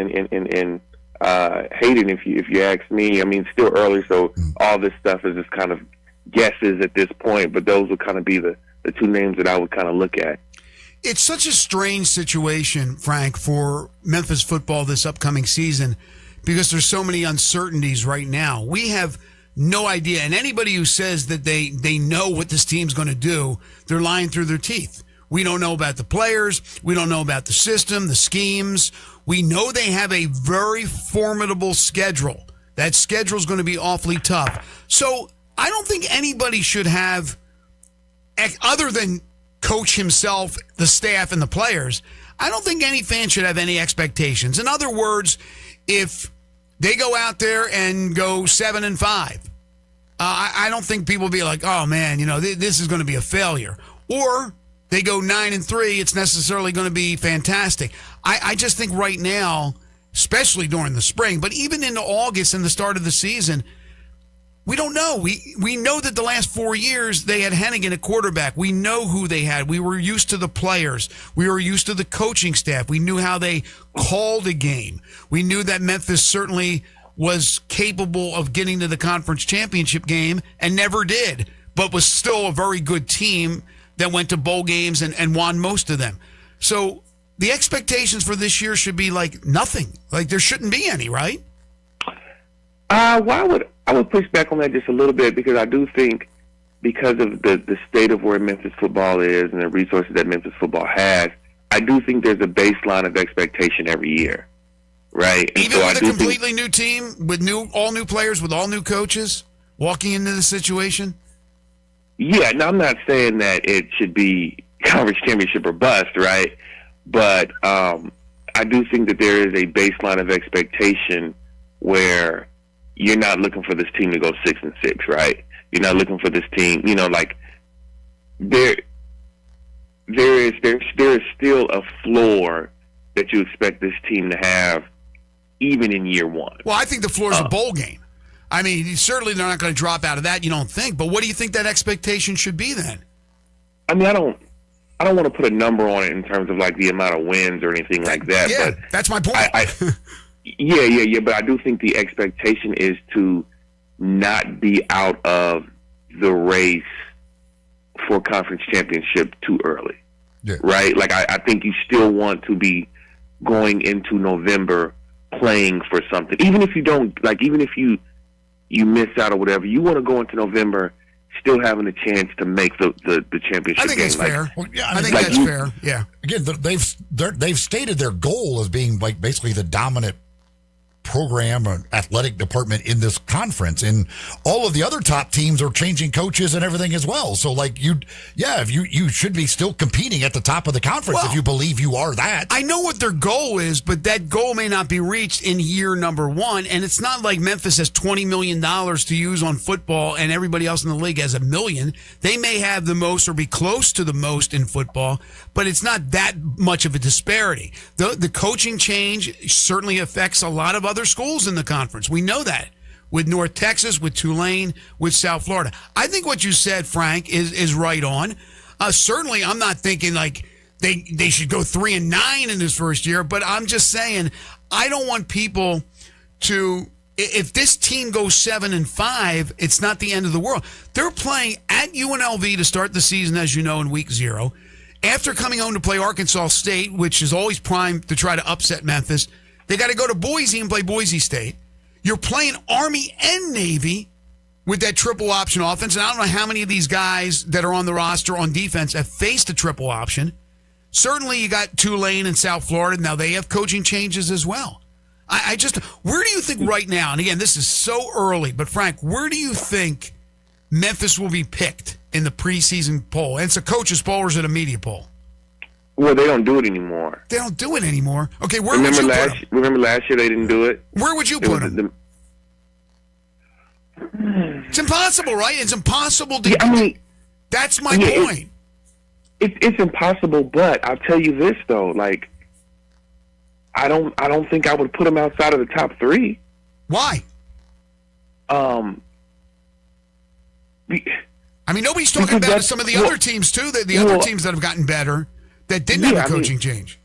Hayden if you ask me. I mean, it's still early, so all this stuff is just kind of guesses at this point. But those would kind of be the two names that I would kind of look at. It's such a strange situation, Frank, for Memphis football this upcoming season because there's so many uncertainties right now. We have no idea, and anybody who says that they know what this team's going to do, they're lying through their teeth. We don't know about the players. We don't know about the system, the schemes. We know they have a very formidable schedule. That schedule is going to be awfully tough. So I don't think anybody should have, other than coach himself, the staff, and the players, I don't think any fan should have any expectations. In other words, if they go out there and go 7-5, I don't think people will be like, oh man, this is going to be a failure. Or they go 9-3, it's necessarily going to be fantastic. I just think right now, especially during the spring, but even into August and the start of the season, we don't know. We know that the last 4 years they had Hennigan at quarterback. We know who they had. We were used to the players. We were used to the coaching staff. We knew how they called a game. We knew that Memphis certainly was capable of getting to the conference championship game and never did, but was still a very good team that went to bowl games and won most of them. So the expectations for this year should be like nothing. Like there shouldn't be any, right? Well, I would push back on that just a little bit because I do think because of the state of where Memphis football is and the resources that Memphis football has, I do think there's a baseline of expectation every year, right? And even with a completely new team, with all new players, with all new coaches walking into the situation? Yeah, now I'm not saying that it should be conference championship or bust, right? But I do think that there is a baseline of expectation where you're not looking for this team to go 6-6, right? You're not looking for this team, like there is still a floor that you expect this team to have even in year one. Well, I think the floor is a bowl game. I mean, certainly they're not going to drop out of that, you don't think. But what do you think that expectation should be then? I mean, I don't want to put a number on it in terms of like the amount of wins or anything like that. Yeah, but that's my point. Yeah. But I do think the expectation is to not be out of the race for conference championship too early, right? Like I think you still want to be going into November playing for something, even if you don't even if you miss out or whatever. You want to go into November still having a chance to make the championship. I think game. that's fair. Well, yeah, I think that's fair. Yeah. Again, they've stated their goal as being like basically the dominant program or athletic department in this conference, and all of the other top teams are changing coaches and everything as well. So like you should be still competing at the top of the conference if you believe you are that. I know what their goal is, but that goal may not be reached in year number one. And it's not like Memphis has $20 million to use on football and everybody else in the league has $1 million. They may have the most or be close to the most in football, but it's not that much of a disparity. The coaching change certainly affects a lot of other schools in the conference. We know that with North Texas, with Tulane, with South Florida. I think what you said, Frank, is right on. Certainly, I'm not thinking like they should go 3-9 in this first year, but I'm just saying I don't want people to. If this team goes 7-5, it's not the end of the world. They're playing at UNLV to start the season, as you know, in week 0. After coming home to play Arkansas State, which is always primed to try to upset Memphis, they got to go to Boise and play Boise State. You're playing Army and Navy with that triple option offense. And I don't know how many of these guys that are on the roster on defense have faced a triple option. Certainly you got Tulane and South Florida. Now they have coaching changes as well. Where do you think right now, and again, this is so early, but Frank, where do you think Memphis will be picked in the preseason poll? And it's a coach's poll or is it a media poll? Well, they don't do it anymore. They don't do it anymore. Okay, where would you put them? Remember last year they didn't do it? Where would you put them? It's impossible, right? It's impossible to. I mean, that's my point. It's impossible, but I'll tell you this though, like I don't think I would put them outside of the top 3. Why? I mean, nobody's talking about some of the other teams too. The other teams that have gotten better that didn't have a coaching change.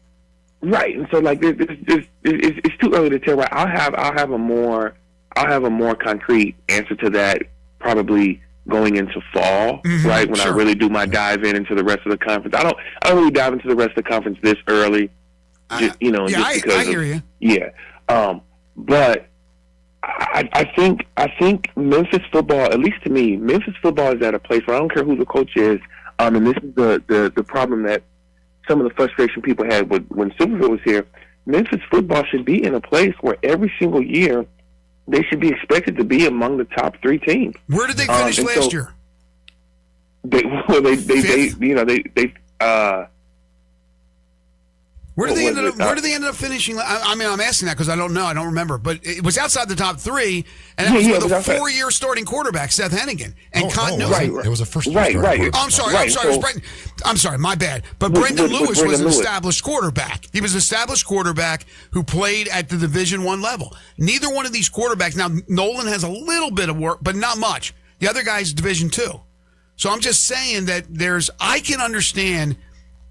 Right, and so like it's too early to tell. Right, I'll have a more concrete answer to that probably going into fall, right? When I really do my dive into the rest of the conference. I don't really dive into the rest of the conference this early. Just because I hear you. Yeah, but I think Memphis football, at least to me, Memphis football is at a place where I don't care who the coach is. And this is the problem that some of the frustration people had when Silverfield was here. Memphis football should be in a place where every single year they should be expected to be among the top 3 teams. Where did they finish last year? Where did they end up finishing? I mean, I'm asking that because I don't know. I don't remember. But it was outside the top 3, and that was with a 4-year starting quarterback, Seth Hennigan, and continuity. It was a first-year starting quarterback. I'm sorry. I'm sorry. My bad. But Brendan Lewis was an established quarterback. He was an established quarterback who played at the Division I level. Neither one of these quarterbacks. Now, Nolan has a little bit of work, but not much. The other guy's Division II. So I'm just saying that I can understand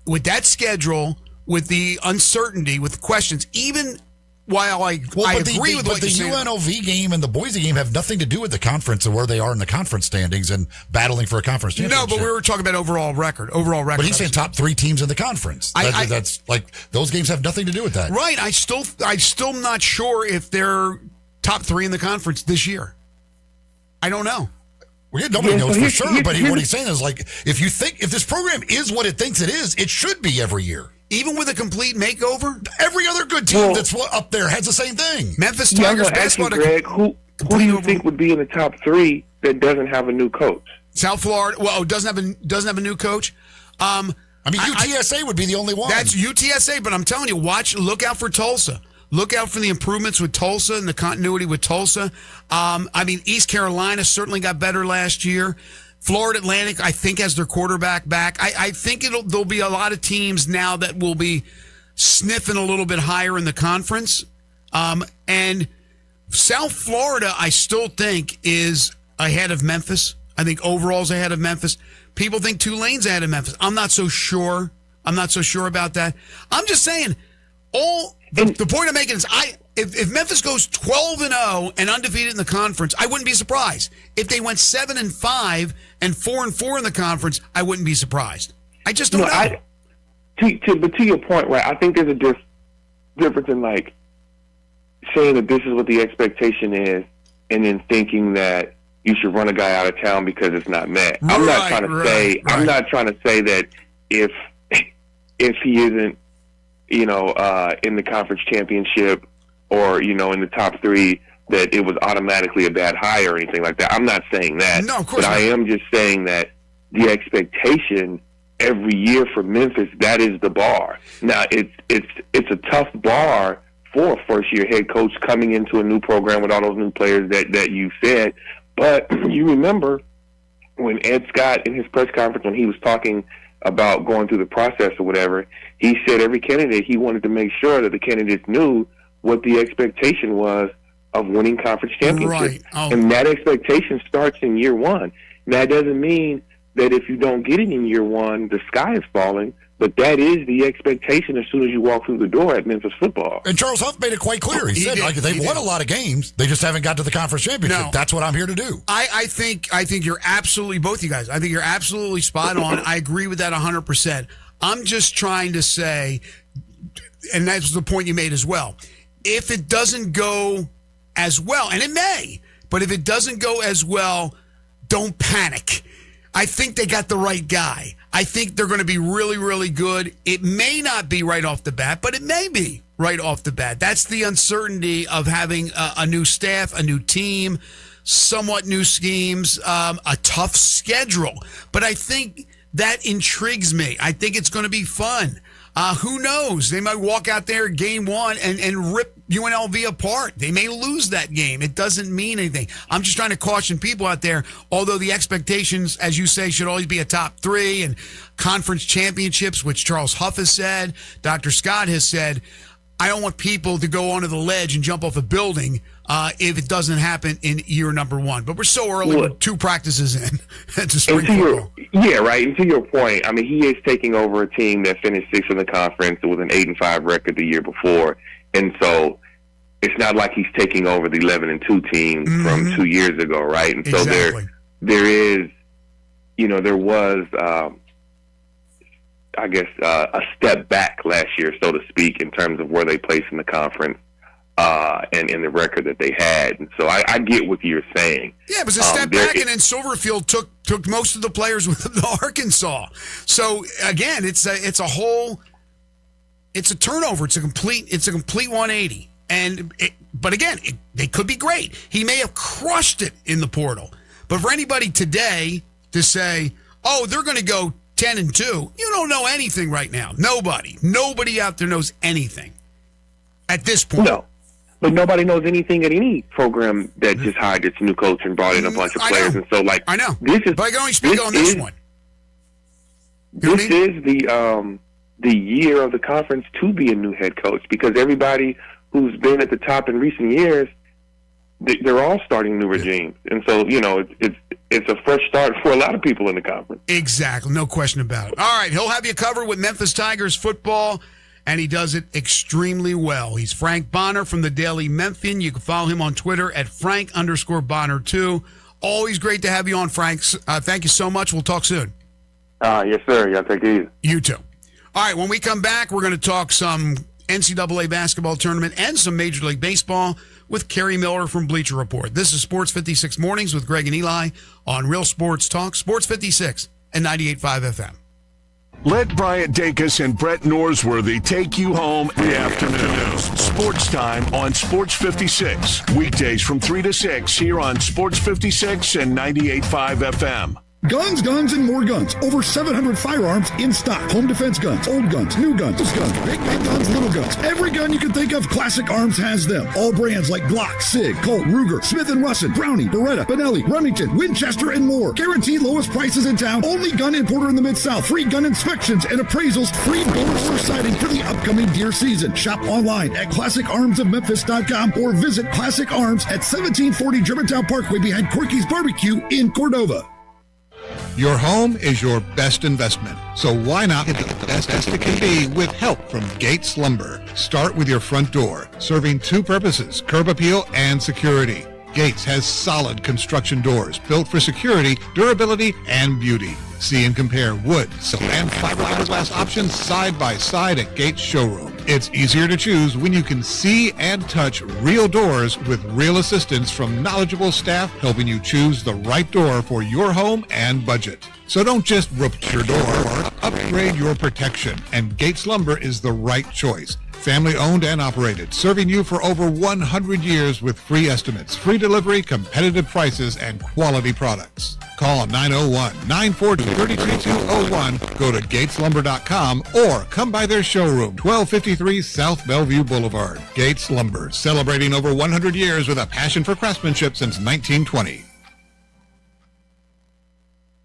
with that schedule, with the uncertainty, with the questions, even while I agree with what you're saying. But the UNLV game and the Boise game have nothing to do with the conference and where they are in the conference standings and battling for a conference championship. No, but we were talking about overall record. But he's saying top 3 teams in the conference. That's like those games have nothing to do with that. Right. I'm still not sure if they're top 3 in the conference this year. I don't know. Well, nobody knows for sure, but what he's saying is like if this program is what it thinks it is, it should be every year. Even with a complete makeover? Every other good team that's up there has the same thing. Memphis Tigers basketball. Greg, who do you think would be in the top 3 that doesn't have a new coach? South Florida. Well, doesn't have a new coach. I mean, UTSA would be the only one. That's UTSA, but I'm telling you, look out for Tulsa. Look out for the improvements with Tulsa and the continuity with Tulsa. I mean, East Carolina certainly got better last year. Florida Atlantic, I think, has their quarterback back. I think there'll be a lot of teams now that will be sniffing a little bit higher in the conference. And South Florida, I still think, is ahead of Memphis. I think overall's ahead of Memphis. People think Tulane's ahead of Memphis. I'm not so sure. About that. I'm just saying, the point I'm making is, if Memphis goes 12-0 and undefeated in the conference, I wouldn't be surprised. If they went 7-5 and 4-4 in the conference, I wouldn't be surprised. I just don't know. But to your point, right? I think there's a difference in like saying that this is what the expectation is, and then thinking that you should run a guy out of town because it's not met. I'm not trying to say that if he isn't, in the conference championship or, in the top 3, that it was automatically a bad hire or anything like that. I'm not saying that. No, of course not. I am just saying that the expectation every year for Memphis, that is the bar. Now, it's a tough bar for a first-year head coach coming into a new program with all those new players that you said. But you remember when Ed Scott in his press conference, when he was talking about going through the process or whatever, he said every candidate, he wanted to make sure that the candidates knew what the expectation was of winning conference championships. Right. And that expectation starts in year one. Now, that doesn't mean that if you don't get it in year one, the sky is falling, but that is the expectation as soon as you walk through the door at Memphis football. And Charles Huff made it quite clear. He said they've won a lot of games. They just haven't got to the conference championship. No. That's what I'm here to do. I think you're absolutely, both you guys, I think you're absolutely spot on. I agree with that 100%. I'm just trying to say, and that's the point you made as well, if it doesn't go as well, and it may, but if it doesn't go as well, don't panic. I think they got the right guy. I think they're going to be really, really good. It may not be right off the bat, but it may be right off the bat. That's the uncertainty of having a new staff, a new team, somewhat new schemes, a tough schedule. But I think that intrigues me. I think it's going to be fun. Who knows? They might walk out there game one and rip UNLV apart. They may lose that game. It doesn't mean anything. I'm just trying to caution people out there, although the expectations, as you say, should always be a top 3 and conference championships, which Charles Huff has said, Dr. Scott has said. I don't want people to go onto the ledge and jump off a building if it doesn't happen in year number 1. But we're so early, we're 2 practices in to spring football. And to your point, I mean, he is taking over a team that finished 6th in the conference with an 8-5 record the year before. And so it's not like he's taking over the 11-2 team from 2 years ago, right? And so there is, there was, I guess, a step back last year, so to speak, in terms of where they placed in the conference and in the record that they had. And so I get what you're saying. Yeah, it was a step back, and then Silverfield took most of the players with the Arkansas. So again, it's a turnover. It's a complete 180. But again, they could be great. He may have crushed it in the portal. But for anybody today to say, oh, they're going to go 10-2, you don't know anything right now. Nobody out there knows anything at this point. No, but nobody knows anything at any program that just hired its new coach and brought in a bunch of players. And so, I know. But I can only speak on this one. This is the year of the conference to be a new head coach, because everybody who's been at the top in recent years, they're all starting new regimes. And so, it's a fresh start for a lot of people in the conference. Exactly. No question about it. All right. He'll have you covered with Memphis Tigers football, and he does it extremely well. He's Frank Bonner from the Daily Memphian. You can follow him on Twitter at Frank_Bonner2. Always great to have you on, Frank. Thank you so much. We'll talk soon. Yes, sir. Y'all take it easy. You too. All right. When we come back, we're going to talk some NCAA basketball tournament and some Major League Baseball with Kerry Miller from Bleacher Report. This is Sports 56 Mornings with Greg and Eli on Real Sports Talk, Sports 56 and 98.5 FM. Let Bryant Dacus and Brett Norsworthy take you home in the afternoon. Sports time on Sports 56. Weekdays from 3 to 6 here on Sports 56 and 98.5 FM. Guns, guns, and more guns. Over 700 firearms in stock. Home defense guns, old guns, new guns, big guns, little guns. Every gun you can think of, Classic Arms has them. All brands like Glock, SIG, Colt, Ruger, Smith & Wesson, Brownie, Beretta, Benelli, Remington, Winchester, and more. Guaranteed lowest prices in town. Only gun importer in the Mid-South. Free gun inspections and appraisals. Free bonus for sighting for the upcoming deer season. Shop online at ClassicArmsOfMemphis.com or visit Classic Arms at 1740 Germantown Parkway behind Corky's Barbecue in Cordova. Your home is your best investment, so why not get the best it can be with help from Gates Lumber? Start with your front door, serving two purposes, curb appeal and security. Gates has solid construction doors built for security, durability, and beauty. See and compare wood, silk, and fiberglass options side by side at Gates Showroom. It's easier to choose when you can see and touch real doors with real assistance from knowledgeable staff helping you choose the right door for your home and budget. So don't just replace your door, upgrade your protection, and Gates Lumber is the right choice. Family owned and operated, serving you for over 100 years with free estimates, free delivery, competitive prices, and quality products. Call 901-942-3201, go to gateslumber.com, or come by their showroom, 1253 South Bellevue Boulevard. Gates Lumber, celebrating over 100 years with a passion for craftsmanship since 1920.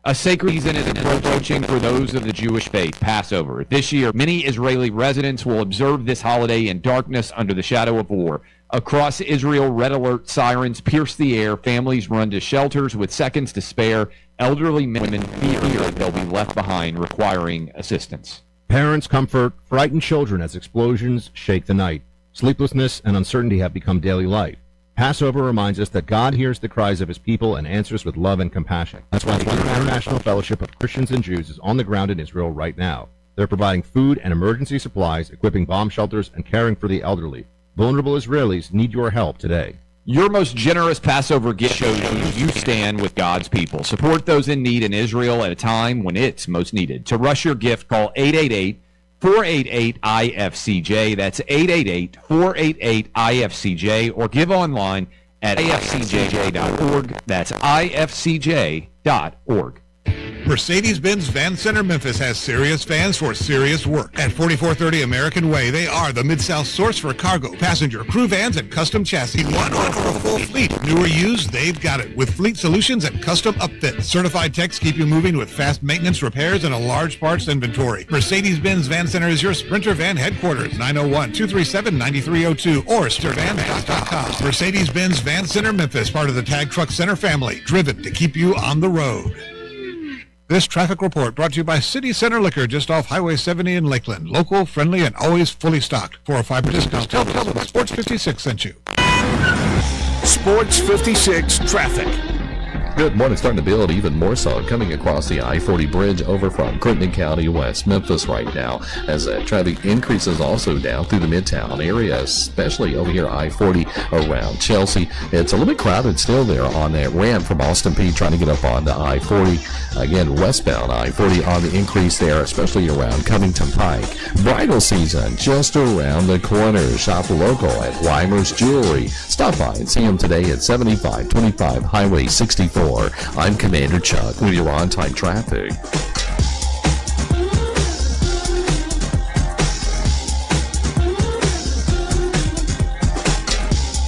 A sacred season is approaching for those of the Jewish faith, Passover. This year, many Israeli residents will observe this holiday in darkness under the shadow of war. Across Israel, red alert sirens pierce the air. Families run to shelters with seconds to spare. Elderly men and women fear that they'll be left behind, requiring assistance. Parents comfort frightened children as explosions shake the night. Sleeplessness and uncertainty have become daily life. Passover reminds us that God hears the cries of his people and answers with love and compassion. That's why the International Fellowship of Christians and Jews is on the ground in Israel right now. They're providing food and emergency supplies, equipping bomb shelters, and caring for the elderly. Vulnerable Israelis need your help today. Your most generous Passover gift shows you stand with God's people. Support those in need in Israel at a time when it's most needed. To rush your gift, call 888-488-IFCJ. That's 888-488-IFCJ, or give online at ifcj.org. That's ifcj.org. Mercedes-Benz Van Center Memphis has serious vans for serious work. At 4430 American Way, they are the Mid-South source for cargo, passenger, crew vans, and custom chassis. One or for a full fleet. New or used, they've got it. With fleet solutions and custom upfits. Certified techs keep you moving with fast maintenance, repairs, and a large parts inventory. Mercedes-Benz Van Center is your Sprinter van headquarters. 901-237-9302 or StirVan.com. Mercedes-Benz Van Center Memphis, part of the Tag Truck Center family. Driven to keep you on the road. This traffic report brought to you by City Center Liquor, just off Highway 70 in Lakeland. Local, friendly, and always fully stocked. 4 or 5 discounts. Tell them Sports 56 sent you. Sports 56 traffic. Good morning. Starting to build even more so coming across the I-40 bridge over from Crittenden County, West Memphis right now, as traffic increases also down through the Midtown area, especially over here I-40 around Chelsea. It's a little bit crowded still there on that ramp from Austin Peay trying to get up on the I-40. Again, westbound I-40 on the increase there, especially around Covington Pike. Bridal season just around the corner. Shop local at Weimer's Jewelry. Stop by and see them today at 7525 Highway 64. I'm Commander Chuck with your on-time traffic.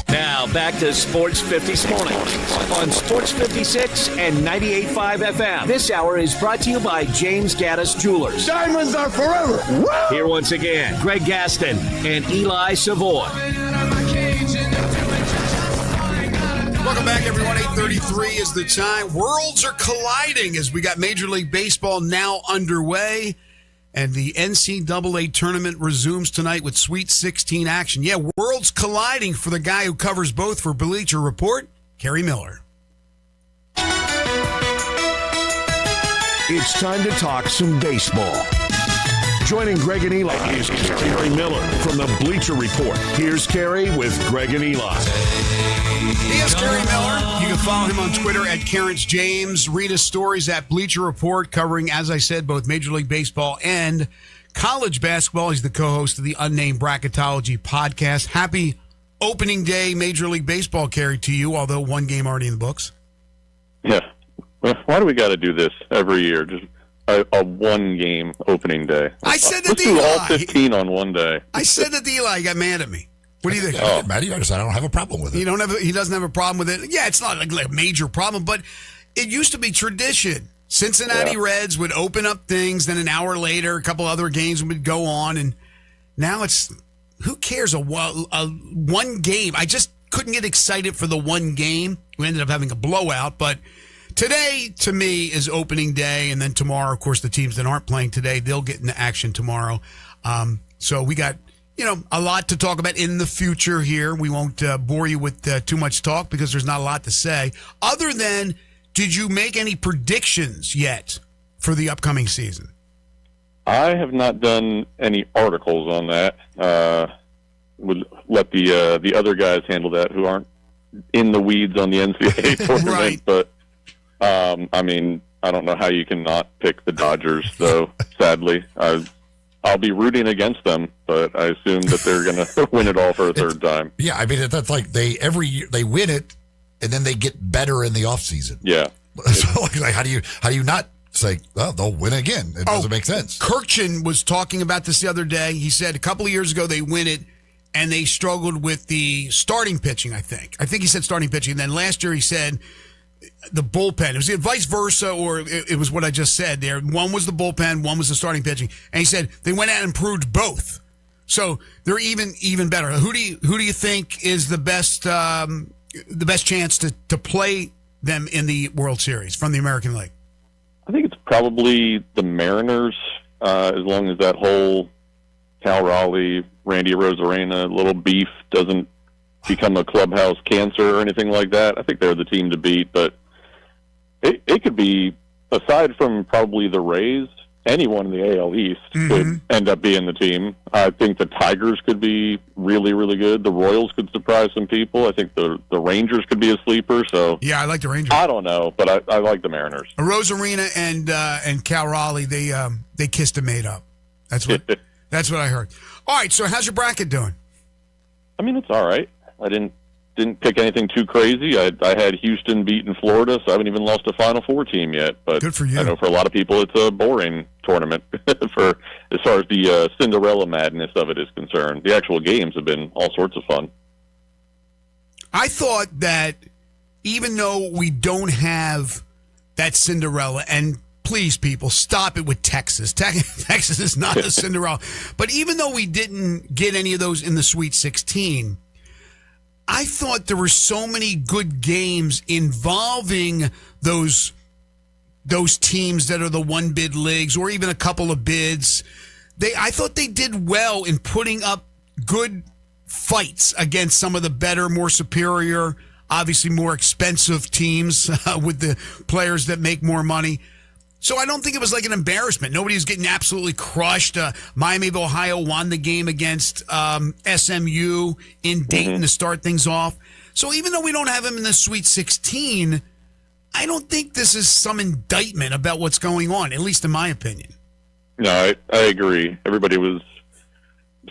Now back to Sports 56 Mornings on Sports 56 and 98.5 FM. This hour is brought to you by James Gaddis Jewelers. Diamonds are forever. Woo! Here once again, Greg Gaston and Eli Savoy. Welcome back, everyone. 8:33 is the time. Worlds are colliding as we got Major League Baseball now underway, and the NCAA tournament resumes tonight with Sweet 16 action. Yeah, worlds colliding for the guy who covers both for Bleacher Report, Kerry Miller. It's time to talk some baseball. Joining Greg and Eli is Kerry Miller from the Bleacher Report. Here's Kerry with Greg and Eli. He is Kerry Miller. You can follow him on Twitter at Carrance James. Read his stories at Bleacher Report, covering, as I said, both Major League Baseball and college basketball. He's the co-host of the Unnamed Bracketology podcast. Happy opening day, Major League Baseball, Kerry, to you, although one game already in the books. Yeah. why do we got to do this every year? Just a one-game opening day. I said that Let's to do Eli. all 15 on one day. I said that to Eli. He got mad at me. What do you think? Matty, I don't have a problem with it. He doesn't have a problem with it. Yeah, it's not like a major problem, but it used to be tradition. Cincinnati Reds would open up things, then an hour later, a couple other games would go on, and now it's, who cares, a one game. I just couldn't get excited for the one game. We ended up having a blowout, but today, to me, is opening day, and then tomorrow, of course, the teams that aren't playing today, they'll get into action tomorrow. So we got, a lot to talk about in the future here. We won't bore you with too much talk because there's not a lot to say. Other than, did you make any predictions yet for the upcoming season? I have not done any articles on that. Would let the other guys handle that who aren't in the weeds on the NCAA tournament. Right. But, I mean, I don't know how you can not pick the Dodgers, though, sadly. I'll be rooting against them, but I assume that they're going to win it all for a third time. Yeah, I mean, that's like every year they win it, and then they get better in the offseason. Yeah. So, like, how do you not say, well, they'll win again? It doesn't make sense. Kirkchin was talking about this the other day. He said a couple of years ago they win it, and they struggled with the starting pitching, I think. I think he said starting pitching. And then last year he said the bullpen. It was vice versa, or it was what I just said there. One was the bullpen, one was the starting pitching. And he said they went out and improved both. So they're even better. Who do you think is the best chance to play them in the World Series from the American League? I think it's probably the Mariners, as long as that whole Cal Raleigh, Randy Arozarena little beef doesn't become a clubhouse cancer or anything like that. I think they're the team to beat, but it could be, aside from probably the Rays, anyone in the AL East could end up being the team. I think the Tigers could be really, really good. The Royals could surprise some people. I think the Rangers could be a sleeper. So yeah, I like the Rangers. I don't know, but I like the Mariners. Arozarena and Cal Raleigh, they kissed and made up. That's what I heard. All right, so how's your bracket doing? I mean, it's all right. I didn't pick anything too crazy. I had Houston beating Florida, so I haven't even lost a Final Four team yet. But good for you. I know for a lot of people it's a boring tournament for as far as the Cinderella madness of it is concerned. The actual games have been all sorts of fun. I thought that even though we don't have that Cinderella, and please, people, stop it with Texas. Texas is not a Cinderella. But even though we didn't get any of those in the Sweet 16, I thought there were so many good games involving those teams that are the one bid leagues or even a couple of bids. I thought they did well in putting up good fights against some of the better, more superior, obviously more expensive teams with the players that make more money. So I don't think it was like an embarrassment. Nobody was getting absolutely crushed. Miami of Ohio won the game against SMU in Dayton to start things off. So even though we don't have him in the Sweet 16, I don't think this is some indictment about what's going on, at least in my opinion. No, I agree. Everybody was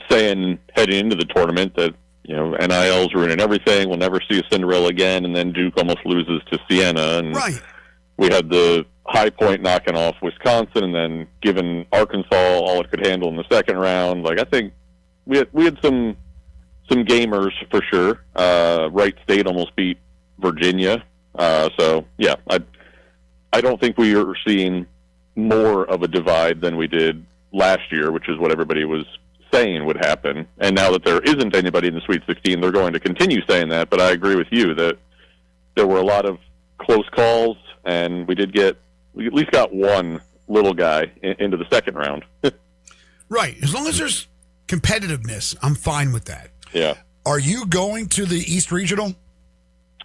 saying heading into the tournament that, NIL's ruining everything. We'll never see a Cinderella again. And then Duke almost loses to Siena. And right. We had the High Point knocking off Wisconsin and then giving Arkansas all it could handle in the second round. Like, I think we had some gamers for sure. Wright State almost beat Virginia. So, yeah, I don't think we are seeing more of a divide than we did last year, which is what everybody was saying would happen. And now that there isn't anybody in the Sweet 16, they're going to continue saying that. But I agree with you that there were a lot of close calls, and we at least got one little guy into the second round. Right. As long as there's competitiveness, I'm fine with that. Yeah. Are you going to the East Regional?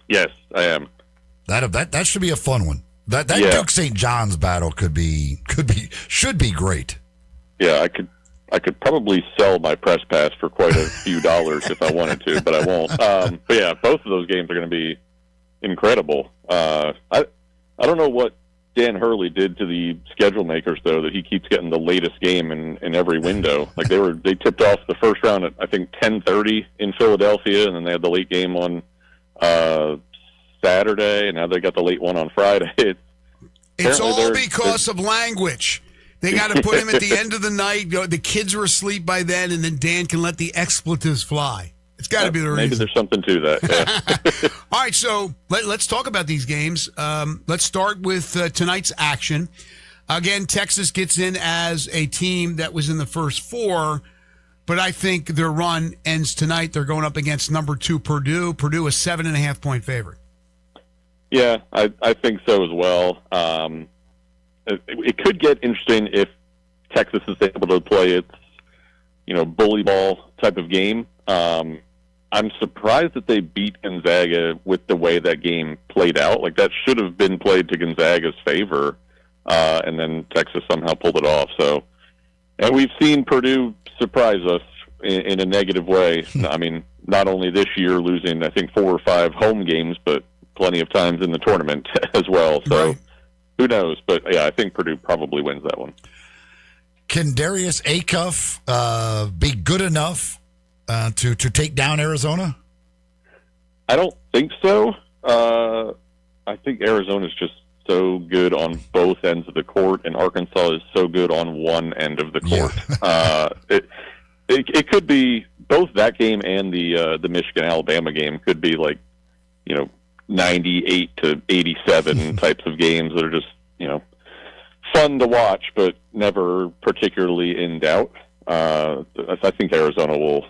Yes, I am. That should be a fun one. That Duke St. John's battle should be great. Yeah, I could probably sell my press pass for quite a few dollars if I wanted to, but I won't. But yeah, both of those games are going to be incredible. I don't know what Dan Hurley did to the schedule makers, though, that he keeps getting the latest game in every window. Like they tipped off the first round at I think 10:30 in Philadelphia, and then they had the late game on Saturday, and now they got the late one on Friday. It's Apparently all they're- because of language. They got to put him at the end of the night. The kids are asleep by then, and then Dan can let the expletives fly. It's got to be the Maybe reason. there's something to that. Yeah. All right, so let's talk about these games. Let's start with tonight's action. Again, Texas gets in as a team that was in the first four, but I think their run ends tonight. They're going up against number 2 Purdue. Purdue a 7.5-point favorite. Yeah, I think so as well. It could get interesting if Texas is able to play its, bully ball type of game. I'm surprised that they beat Gonzaga with the way that game played out. Like, that should have been played to Gonzaga's favor, and then Texas somehow pulled it off. So, and we've seen Purdue surprise us in a negative way. I mean, not only this year losing, I think, 4 or 5 home games, but plenty of times in the tournament as well. So, who knows? But, yeah, I think Purdue probably wins that one. Can Darius Acuff be good enough to take down Arizona? I don't think so. I think Arizona's just so good on both ends of the court, and Arkansas is so good on one end of the court. Yeah. It could be both that game and the Michigan-Alabama game could be 98 to 87 types of games that are just, fun to watch, but never particularly in doubt. I think Arizona will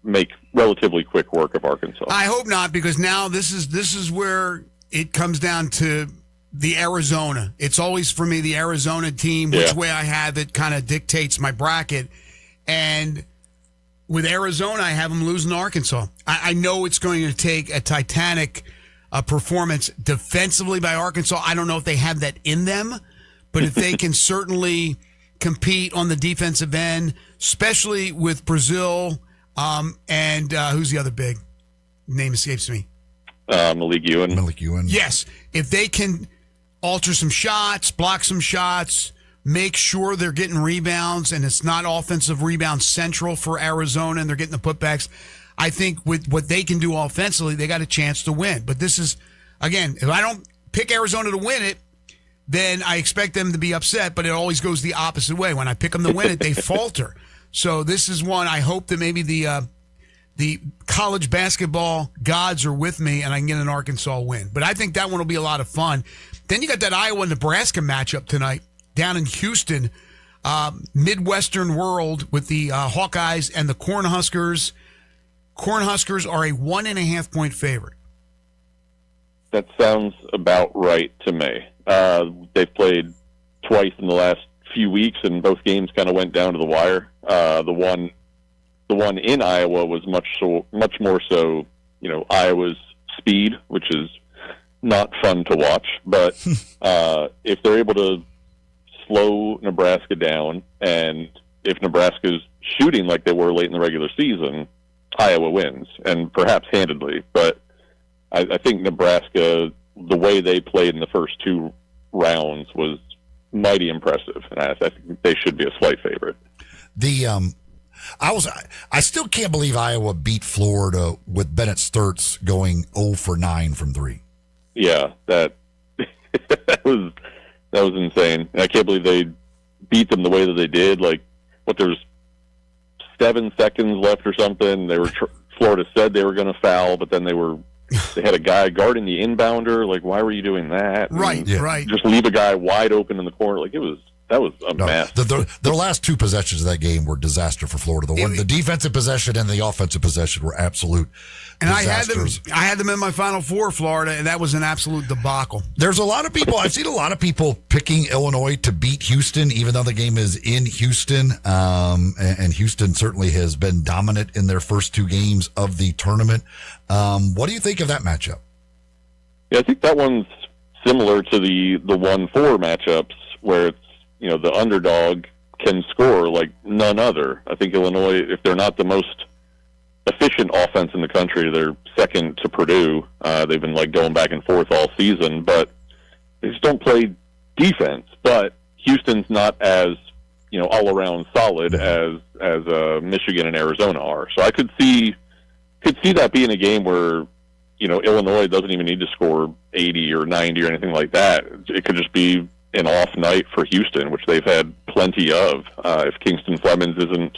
make relatively quick work of Arkansas. I hope not, because now this is where it comes down to the Arizona. It's always, for me, the Arizona team. Which way I have it kind of dictates my bracket. And with Arizona, I have them losing to Arkansas. I know it's going to take a titanic performance defensively by Arkansas. I don't know if they have that in them, but if they can certainly compete on the defensive end, especially with Brazil and who's the other big? Name escapes me. Malik Ewan. Yes. If they can alter some shots, block some shots, make sure they're getting rebounds, and it's not offensive rebound central for Arizona, and they're getting the putbacks, I think with what they can do offensively, they got a chance to win. But this is, again, if I don't pick Arizona to win it, then I expect them to be upset, but it always goes the opposite way. When I pick them to win it, they falter. So this is one I hope that maybe the college basketball gods are with me and I can get an Arkansas win. But I think that one will be a lot of fun. Then you got that Iowa-Nebraska matchup tonight down in Houston, Midwestern world with the Hawkeyes and the Cornhuskers. Cornhuskers are a 1.5-point favorite. That sounds about right to me. They've played twice in the last few weeks, and both games kind of went down to the wire. The one in Iowa was much more so, Iowa's speed, which is not fun to watch. But if they're able to slow Nebraska down, and if Nebraska's shooting like they were late in the regular season, Iowa wins, and perhaps handedly. But I think Nebraska, the way they played in the first 2 rounds was mighty impressive, and I think they should be a slight favorite. I still can't believe Iowa beat Florida with Bennett Sturts going 0 for 9 from 3. Yeah, that was insane. And I can't believe they beat them the way that they did. There's 7 seconds left or something. They were Florida said they were going to foul, but then they had a guy guarding the inbounder. Why were you doing that? Right, right. Just leave a guy wide open in the corner. That was a mess. Their last 2 possessions of that game were disaster for Florida. The defensive possession and the offensive possession were absolute disasters. I had them in my Final Four, Florida, and that was an absolute debacle. There's a lot of people. I've seen a lot of people picking Illinois to beat Houston, even though the game is in Houston. And Houston certainly has been dominant in their first 2 games of the tournament. What do you think of that matchup? Yeah, I think that one's similar to the 1-4 matchups, where it's, the underdog can score like none other. I think Illinois, if they're not the most efficient offense in the country, they're second to Purdue. They've been going back and forth all season, but they just don't play defense. But Houston's not as, all around solid as Michigan and Arizona are. So I could see that being a game where, Illinois doesn't even need to score 80 or 90 or anything like that. It could just be an off night for Houston, which they've had plenty of. If Kingston Flemings isn't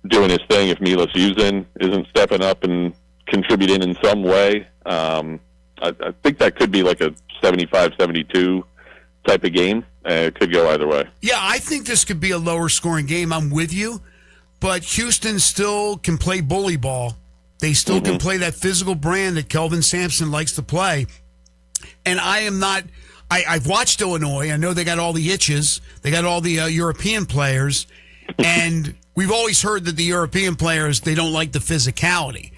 doing his thing, if Milos Uzin isn't stepping up and contributing in some way, I think that could be like a 75-72 type of game. It could go either way. Yeah, I think this could be a lower scoring game. I'm with you. But Houston still can play bully ball. They still can play that physical brand that Kelvin Sampson likes to play. And I am not... I've watched Illinois. I know they got all the itches. They got all the European players. And we've always heard that the European players, they don't like the physicality.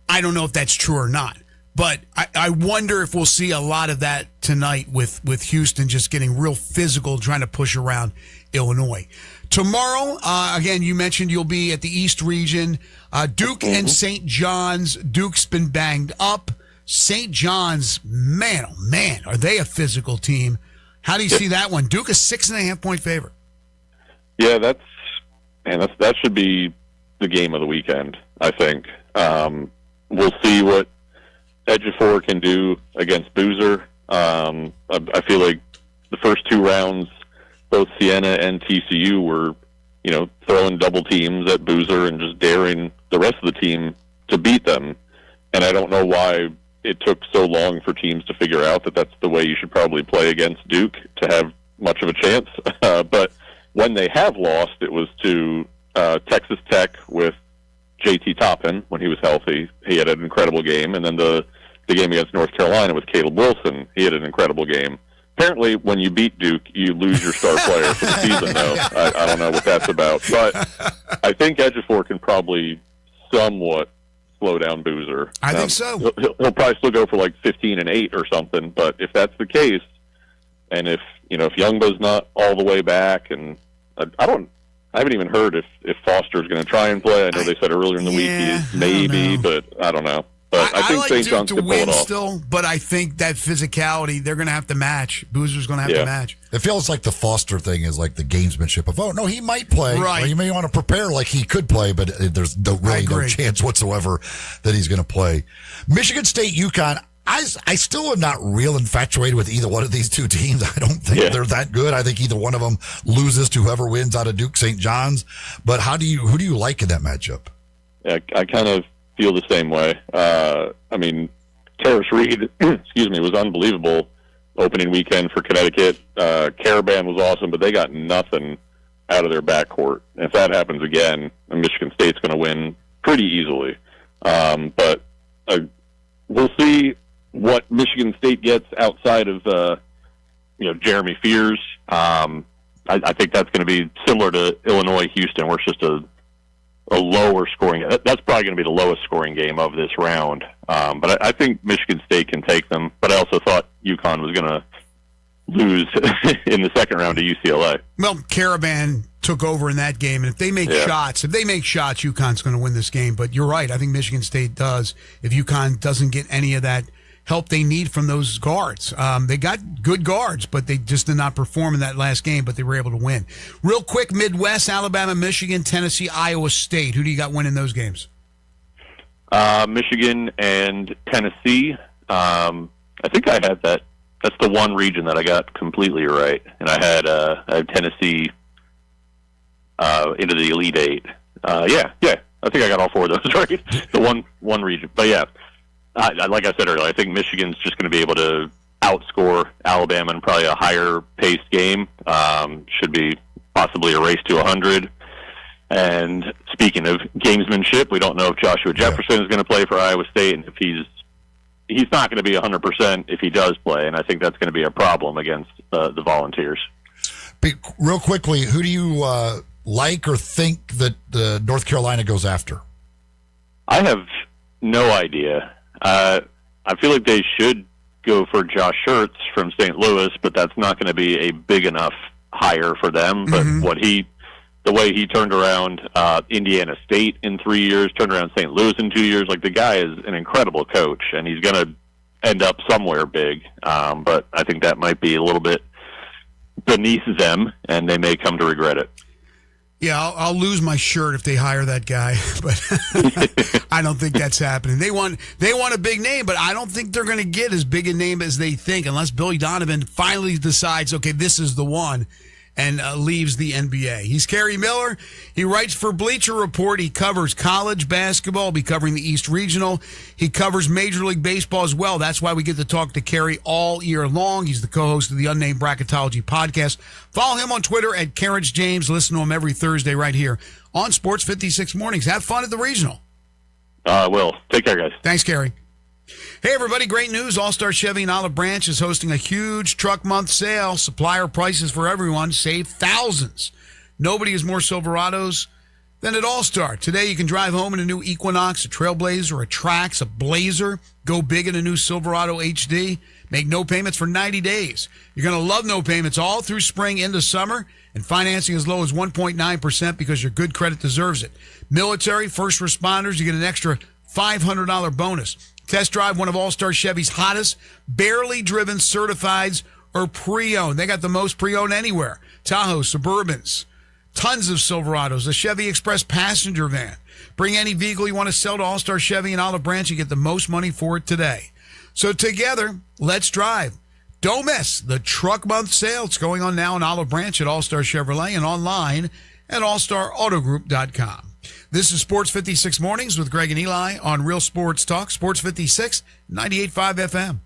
I don't know if that's true or not. But I wonder if we'll see a lot of that tonight with Houston just getting real physical, trying to push around Illinois. Tomorrow, again, you mentioned you'll be at the East region. Duke and St. John's. Duke's been banged up. St. John's, man, oh man, are they a physical team? How do you see that one? Duke a 6.5-point favorite. Yeah, that should be the game of the weekend, I think. We'll see what Ejiofor can do against Boozer. I feel like the first two rounds, both Siena and TCU were, throwing double teams at Boozer and just daring the rest of the team to beat them. And I don't know why it took so long for teams to figure out that that's the way you should probably play against Duke to have much of a chance. But when they have lost, it was to Texas Tech with JT Toppin when he was healthy. He had an incredible game. And then the game against North Carolina with Caleb Wilson, he had an incredible game. Apparently, when you beat Duke, you lose your star player for the season, though. I don't know what that's about. But I think Ejiofor can probably somewhat slow down Boozer. I think so. He'll probably still go for like 15-8 or something. But if that's the case, and if Youngbo's not all the way back, and I haven't even heard if Foster's going to try and play. I know they said earlier in the week he is maybe, but I don't know. But I think like St. Duke John's to could pull win it off. still, but I think that physicality, they're going to have to match. Boozer's going to have to match. It feels like the Foster thing is like the gamesmanship of, no, he might play. Right. Or you may want to prepare like he could play, but there's really no chance whatsoever that he's going to play. Michigan State, UConn. I still am not real infatuated with either one of these two teams. I don't think they're that good. I think either one of them loses to whoever wins out of Duke St. John's. But who do you like in that matchup? Yeah, I kind of feel the same way. Terrace Reed, was unbelievable opening weekend for Connecticut. Caravan was awesome, but they got nothing out of their backcourt. If that happens again, Michigan State's going to win pretty easily. But we'll see what Michigan State gets outside of Jeremy Fears. I think that's going to be similar to Illinois-Houston, where it's just a lower scoring. That's probably going to be the lowest scoring game of this round. But I think Michigan State can take them. But I also thought UConn was going to lose in the second round to UCLA. Well, Caravan took over in that game, and if they make shots, UConn's going to win this game. But you're right. I think Michigan State does. If UConn doesn't get any of that help they need from those guards. They got good guards, but they just did not perform in that last game, but they were able to win. Real quick, Midwest, Alabama, Michigan, Tennessee, Iowa State. Who do you got winning those games? Michigan and Tennessee. I think I had that. That's the one region that I got completely right. And I had Tennessee into the Elite Eight. Yeah. I think I got all four of those right. The one region. But yeah. Like I said earlier, I think Michigan's just going to be able to outscore Alabama in probably a higher-paced game. Should be possibly a race to 100. And speaking of gamesmanship, we don't know if Joshua Jefferson is going to play for Iowa State, and if he's not going to be 100% if he does play, and I think that's going to be a problem against the Volunteers. Real quickly, who do you like or think that North Carolina goes after? I have no idea. I feel like they should go for Josh Schertz from St. Louis, but that's not going to be a big enough hire for them. But the way he turned around Indiana State in 3 years, turned around St. Louis in 2 years, like the guy is an incredible coach, and he's going to end up somewhere big. But I think that might be a little bit beneath them, and they may come to regret it. Yeah, I'll lose my shirt if they hire that guy, but I don't think that's happening. They want a big name, but I don't think they're going to get as big a name as they think unless Billy Donovan finally decides, okay, this is the one, and leaves the NBA. He's Kerry Miller. He writes for Bleacher Report. He covers college basketball. He'll be covering the East Regional. He covers Major League Baseball as well. That's why we get to talk to Kerry all year long. He's the co-host of the Unnamed Bracketology podcast. Follow him on Twitter at Carriage James. Listen to him every Thursday right here on Sports 56 Mornings. Have fun at the Regional. Will. Take care, guys. Thanks, Kerry. Hey, everybody, great news. All-Star Chevy in Olive Branch is hosting a huge truck month sale. Supplier prices for everyone. Save thousands. Nobody has more Silverados than at All-Star. Today, you can drive home in a new Equinox, a Trailblazer, a Trax, a Blazer. Go big in a new Silverado HD. Make no payments for 90 days. You're going to love no payments all through spring into summer, and financing as low as 1.9% because your good credit deserves it. Military, first responders, you get an extra $500 bonus. Test drive one of All-Star Chevy's hottest, barely driven certifieds or pre-owned. They got the most pre-owned anywhere. Tahoe, Suburbans, tons of Silverados, a Chevy Express passenger van. Bring any vehicle you want to sell to All-Star Chevy in Olive Branch and get the most money for it today. So together, let's drive. Don't miss the Truck Month sale. It's going on now in Olive Branch at All-Star Chevrolet and online at allstarautogroup.com. This is Sports 56 Mornings with Greg and Eli on Real Sports Talk. Sports 56, 98.5 FM.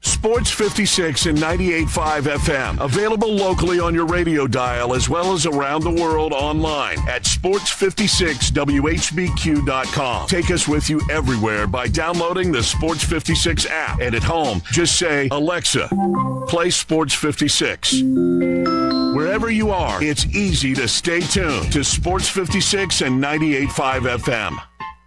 Sports 56 and 98.5 FM. Available locally on your radio dial as well as around the world online at sports56whbq.com. Take us with you everywhere by downloading the Sports 56 app. And at home, just say, Alexa, play Sports 56. Wherever you are, it's easy to stay tuned to Sports 56 and 98.5 FM.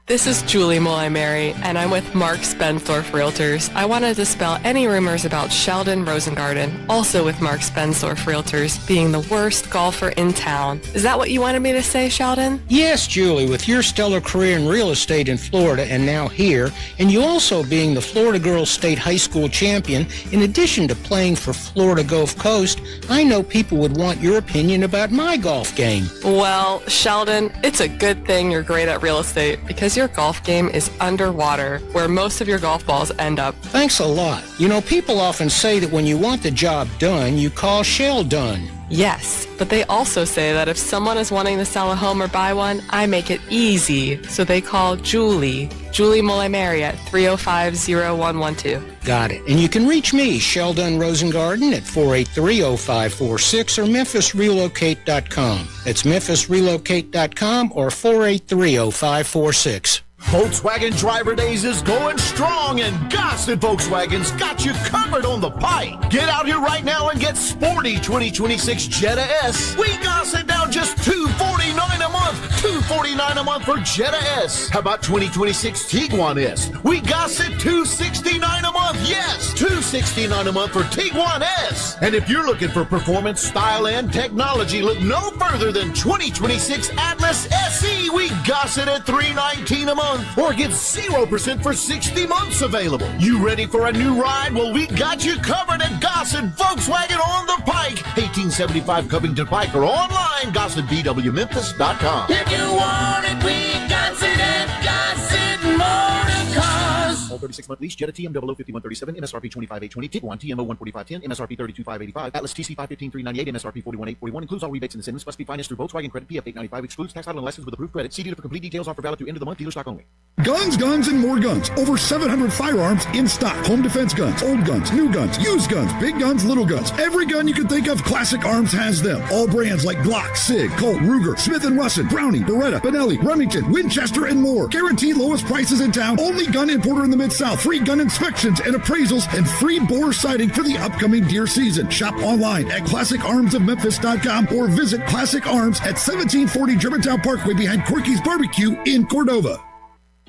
This is Julie Molay-Mary, and I'm with Mark Spensdorf Realtors. I want to dispel any rumors about Sheldon Rosengarten, also with Mark Spensdorf Realtors, being the worst golfer in town. Is that what you wanted me to say, Sheldon? Yes, Julie, with your stellar career in real estate in Florida and now here, and you also being the Florida Girls State High School champion, in addition to playing for Florida Gulf Coast, I know people would want your opinion about my golf game. Well, Sheldon, it's a good thing you're great at real estate, because your golf game is underwater, where most of your golf balls end up. Thanks a lot. You know, people often say that when you want the job done, you call Sheldon. Yes, but they also say that if someone is wanting to sell a home or buy one, I make it easy, so they call Julie Molay-Mary at 305-0112. Got it. And you can reach me, Sheldon Rosengarten, at 483-0546 or memphisrelocate.com. That's memphisrelocate.com or 483-0546. Volkswagen Driver Days is going strong, and Gossett Volkswagen's got you covered on the pike. Get out here right now and get sporty 2026 Jetta S. We Gossett down just $249 a month. $249 a month for Jetta S. How about 2026 Tiguan S? We Gossett $269 a month. Yes, $269 a month for Tiguan S. And if you're looking for performance, style, and technology, look no further than 2026 Atlas SE. We Gossett at $319 a month. Or get 0% for 60 months available. You ready for a new ride? Well, we got you covered at Gossett Volkswagen on the Pike, 1875 Covington Pike, or online, GossettBWMemphis.com. If you want it, we got it at Gossett Motor Cars. All 36-month lease, Jetta TM 005137, MSRP 25820, Tiguan TMO 14510, MSRP 32585, Atlas TC 515,398, MSRP 41841, includes all rebates and incentives, must be financed through Volkswagen Credit PF 895, excludes tax title and license with approved credit. See dealer for complete details. Offer valid through end of the month. Dealer stock only. Guns, and more guns. Over 700 firearms in stock. Home defense guns, old guns, new guns, used guns, big guns, little guns. Every gun you can think of, Classic Arms has them. All brands like Glock, Sig, Colt, Ruger, Smith & Wesson, Browning, Beretta, Benelli, Remington, Winchester, and more. Guaranteed lowest prices in town. Only gun importer in the Mid-South. Free gun inspections and appraisals and free bore sighting for the upcoming deer season. Shop online at ClassicArmsOfMemphis.com or visit Classic Arms at 1740 Germantown Parkway behind Corky's Barbecue in Cordova.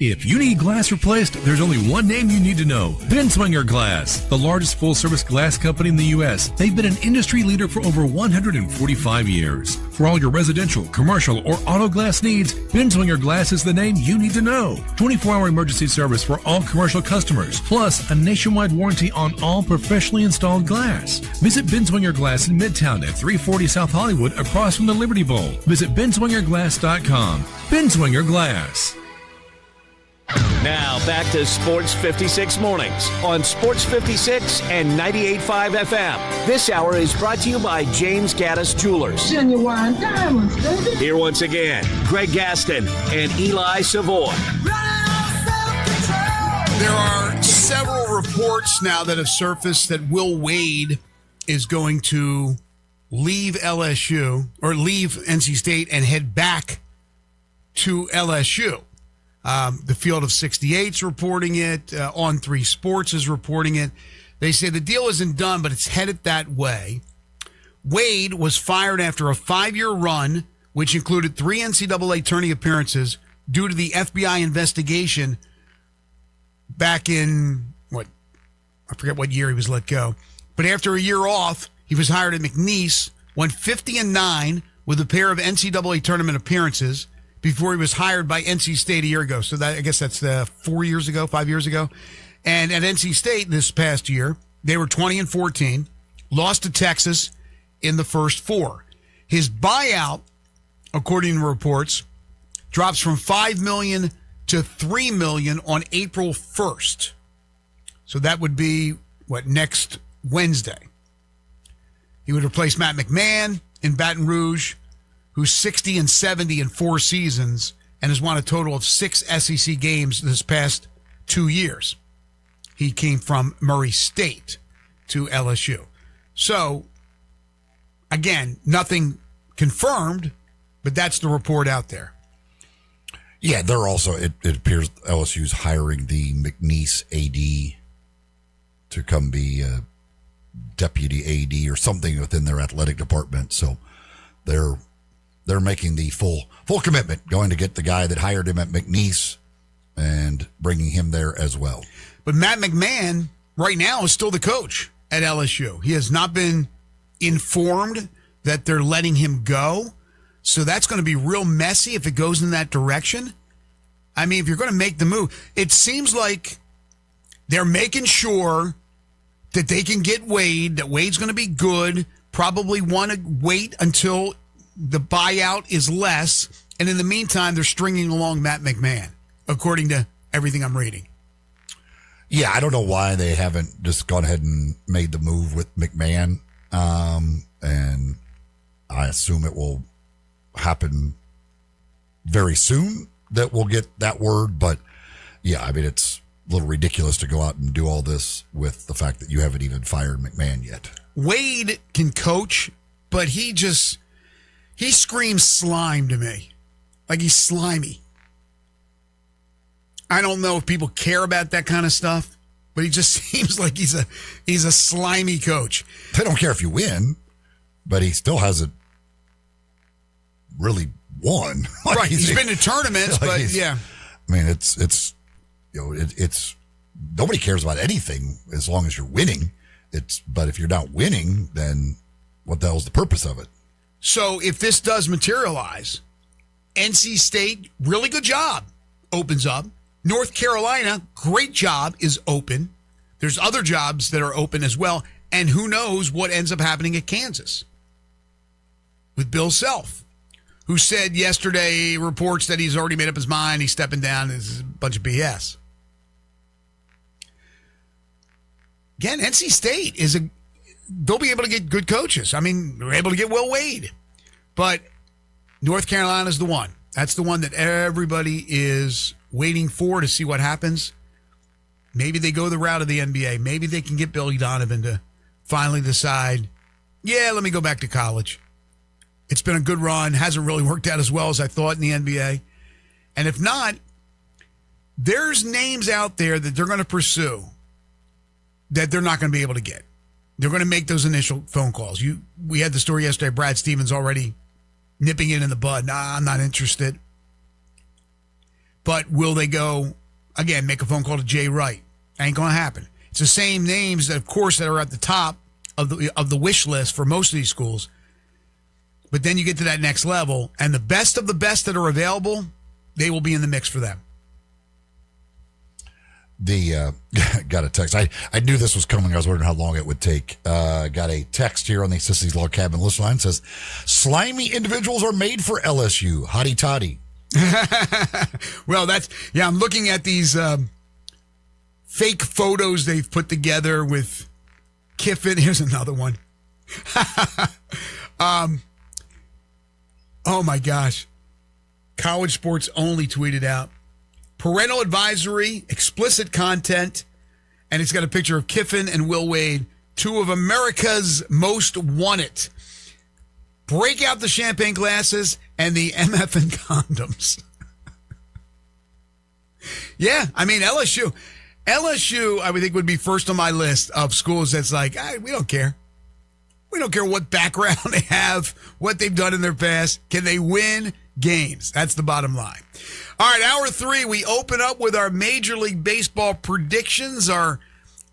If you need glass replaced, there's only one name you need to know. Binswanger Glass, the largest full-service glass company in the U.S. They've been an industry leader for over 145 years. For all your residential, commercial, or auto glass needs, Binswanger Glass is the name you need to know. 24-hour emergency service for all commercial customers, plus a nationwide warranty on all professionally installed glass. Visit Binswanger Glass in Midtown at 340 South Hollywood across from the Liberty Bowl. Visit binswingerglass.com. Binswanger Glass. Now back to Sports 56 Mornings on Sports 56 and 98.5 FM. This hour is brought to you by James Gaddis Jewelers. Genuine diamonds, baby. Here once again, Greg Gaston and Eli Savoy. There are several reports now that have surfaced that Will Wade is going to leave LSU or leave NC State and head back to LSU. The Field of 68's reporting it. On3 Sports is reporting it. They say the deal isn't done, but it's headed that way. Wade was fired after a 5-year run, which included 3 NCAA tourney appearances, due to the FBI investigation back in, I forget what year he was let go. But after a year off, he was hired at McNeese, went 50-9 with a pair of NCAA tournament appearances before he was hired by NC State a year ago. So that, I guess that's 5 years ago. And at NC State this past year, they were 20-14, lost to Texas in the first 4. His buyout, according to reports, drops from $5 million to $3 million on April 1st. So that would be, next Wednesday. He would replace Matt McMahon in Baton Rouge, who's 60-70 in 4 seasons and has won a total of 6 SEC games this past 2 years. He came from Murray State to LSU. So, again, nothing confirmed, but that's the report out there. Yeah, they're also, it appears LSU's hiring the McNeese AD to come be a deputy AD or something within their athletic department. So they're making the full commitment, going to get the guy that hired him at McNeese and bringing him there as well. But Matt McMahon right now is still the coach at LSU. He has not been informed that they're letting him go. So that's going to be real messy if it goes in that direction. I mean, if you're going to make the move, it seems like they're making sure that they can get Wade, that Wade's going to be good, probably want to wait until the buyout is less. And in the meantime, they're stringing along Matt McMahon, according to everything I'm reading. Yeah, I don't know why they haven't just gone ahead and made the move with McMahon. And I assume it will happen very soon that we'll get that word. But yeah, I mean, it's a little ridiculous to go out and do all this with the fact that you haven't even fired McMahon yet. Wade can coach, but he screams slime to me. Like he's slimy. I don't know if people care about that kind of stuff, but he just seems like he's a slimy coach. They don't care if you win, but he still hasn't really won. Right. He's been to tournaments, but yeah. I mean, it's nobody cares about anything as long as you're winning. But if you're not winning, then what the hell's the purpose of it? So if this does materialize, NC State, really good job, opens up. North Carolina, great job, is open. There's other jobs that are open as well. And who knows what ends up happening at Kansas with Bill Self, who said yesterday, reports that he's already made up his mind. He's stepping down. This is a bunch of BS. Again, NC State they'll be able to get good coaches. I mean, they're able to get Will Wade. But North Carolina's the one. That's the one that everybody is waiting for to see what happens. Maybe they go the route of the NBA. Maybe they can get Billy Donovan to finally decide, yeah, let me go back to college. It's been a good run. Hasn't really worked out as well as I thought in the NBA. And if not, there's names out there that they're going to pursue that they're not going to be able to get. They're going to make those initial phone calls. We had the story yesterday. Brad Stevens already nipping it in the bud. Nah, I'm not interested. But will they go, again, make a phone call to Jay Wright? Ain't going to happen. It's the same names, that, of course, that are at the top of the wish list for most of these schools. But then you get to that next level, and the best of the best that are available, they will be in the mix for them. Got a text. I knew this was coming. I was wondering how long it would take. Got a text here on the Sissy's Log Cabin list line. Says, slimy individuals are made for LSU. Hotty toddy. Well, I'm looking at these fake photos they've put together with Kiffin. Here's another one. Oh my gosh. College Sports Only tweeted out, parental advisory, explicit content, and it's got a picture of Kiffin and Will Wade, two of America's most wanted. Break out the champagne glasses and the MFN condoms. Yeah, I mean, LSU, I would think, would be first on my list of schools that's like, we don't care. We don't care what background they have, what they've done in their past. Can they win games? That's the bottom line. All right, hour 3, we open up with our Major League Baseball predictions, our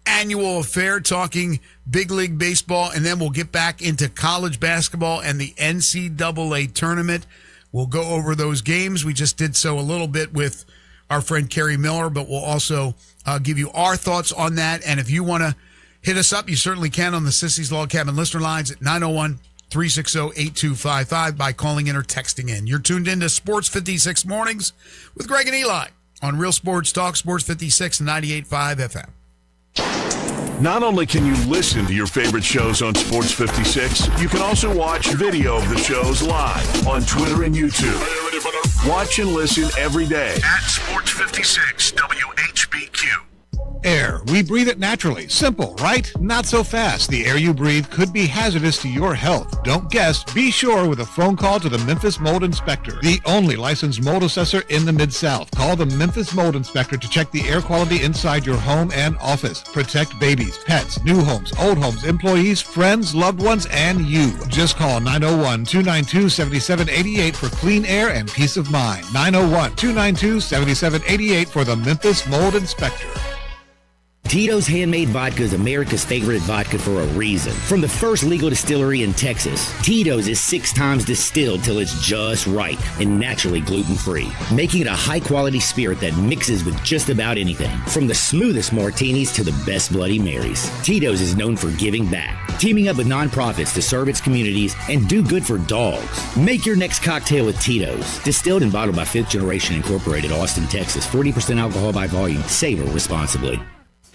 annual affair, talking Big League Baseball, and then we'll get back into college basketball and the NCAA tournament. We'll go over those games. We just did so a little bit with our friend Kerry Miller, but we'll also give you our thoughts on that. And if you want to hit us up, you certainly can on the Sissy's Log Cabin listener lines at 901-360-8255 by calling in or texting in. You're tuned in to Sports 56 Mornings with Greg and Eli on Real Sports Talk, Sports 56 and 98.5 FM. Not only can you listen to your favorite shows on Sports 56, you can also watch video of the shows live on Twitter and YouTube. Watch and listen every day at Sports 56 WHBQ. Air. We breathe it naturally. Simple, right? Not so fast. The air you breathe could be hazardous to your health. Don't guess. Be sure with a phone call to the Memphis Mold Inspector, the only licensed mold assessor in the Mid-South. Call the Memphis Mold Inspector to check the air quality inside your home and office. Protect babies, pets, new homes, old homes, employees, friends, loved ones, and you. Just call 901-292-7788 for clean air and peace of mind. 901-292-7788 for the Memphis Mold Inspector. Tito's Handmade Vodka is America's favorite vodka for a reason. From the first legal distillery in Texas, Tito's is 6 times distilled till it's just right and naturally gluten-free, making it a high-quality spirit that mixes with just about anything. From the smoothest martinis to the best Bloody Marys, Tito's is known for giving back, teaming up with nonprofits to serve its communities and do good for dogs. Make your next cocktail with Tito's. Distilled and bottled by 5th Generation Incorporated, Austin, Texas. 40% alcohol by volume. Savor responsibly.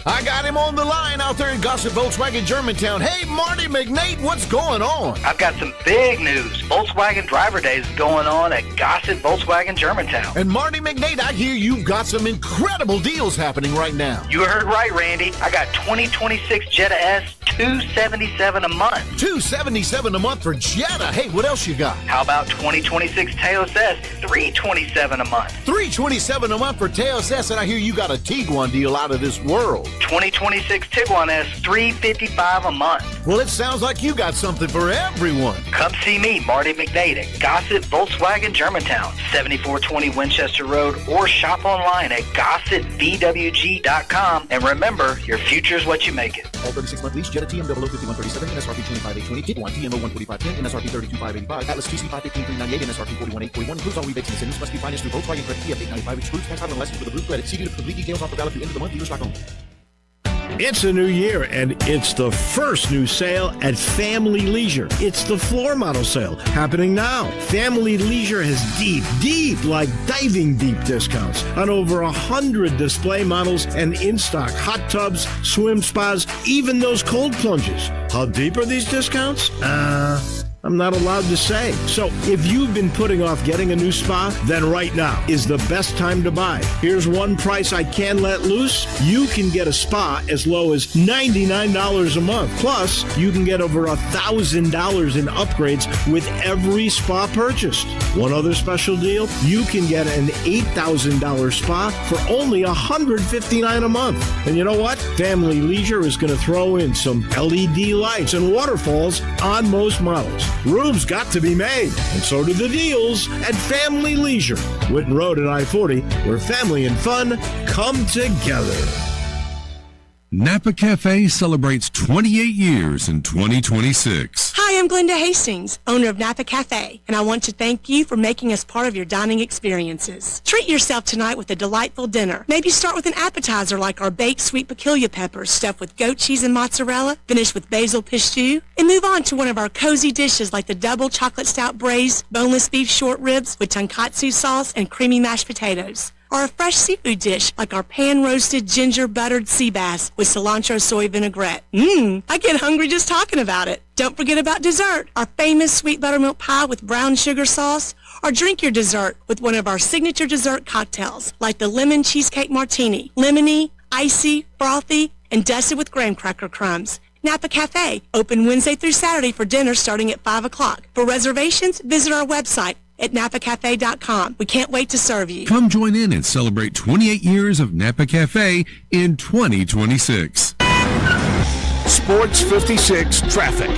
I got him on the line out there in Gossett Volkswagen Germantown. Hey, Marty McNate, what's going on? I've got some big news. Volkswagen Driver Days is going on at Gossett Volkswagen Germantown. And Marty McNate, I hear you've got some incredible deals happening right now. You heard right, Randy. I got 2026 Jetta S, $277 a month. $277 a month for Jetta. Hey, what else you got? How about 2026 Taos S, $327 a month. $327 a month for Taos S, and I hear you got a Tiguan deal out of this world. 2026 Tiguan S, $355 a month. Well, it sounds like you got something for everyone. Come see me, Marty McNate, at Gossett Volkswagen Germantown, 7420 Winchester Road, or shop online at GossettVWG.com. And remember, your future is what you make it. All 36-month lease, Jetta TMW 5137, MSRP 25820, Tiguan TMO 14510, MSRP 32585, Atlas GC 515398, MSRP 41841. Includes all rebates and incentives. Must be financed through Volkswagen Credit TF 895. Excludes tax title and license with a blue credit. See dealer for complete details. Offer valid through end of the month. Dealer stock only. It's a new year, and it's the first new sale at Family Leisure. It's the floor model sale happening now. Family Leisure has deep, like diving deep discounts on over 100 display models and in-stock hot tubs, swim spas, even those cold plunges. How deep are these discounts? I'm not allowed to say. So if you've been putting off getting a new spa, then right now is the best time to buy. Here's one price I can let loose. You can get a spa as low as $99 a month. Plus, you can get over $1,000 in upgrades with every spa purchased. One other special deal, you can get an $8,000 spa for only $159 a month. And you know what? Family Leisure is going to throw in some LED lights and waterfalls on most models. Room's got to be made, and so do the deals at Family Leisure, Whitten Road at I-40, where family and fun come together. Napa Cafe celebrates 28 years in 2026. Hi, I'm Glenda Hastings, owner of Napa Cafe, and I want to thank you for making us part of your dining experiences. Treat yourself tonight with a delightful dinner. Maybe start with an appetizer like our baked sweet peculiar peppers stuffed with goat cheese and mozzarella, finish with basil pistou, and move on to one of our cozy dishes like the double chocolate stout braised boneless beef short ribs with tonkatsu sauce and creamy mashed potatoes. Or a fresh seafood dish like our pan-roasted ginger-buttered sea bass with cilantro soy vinaigrette. I get hungry just talking about it. Don't forget about dessert, our famous sweet buttermilk pie with brown sugar sauce, or drink your dessert with one of our signature dessert cocktails like the lemon cheesecake martini, lemony, icy, frothy, and dusted with graham cracker crumbs. Napa Cafe, open Wednesday through Saturday for dinner starting at 5 o'clock. For reservations, visit our website at napacafe.com. We can't wait to serve you. Come join in and celebrate 28 years of Napa Cafe in 2026. Sports 56 traffic.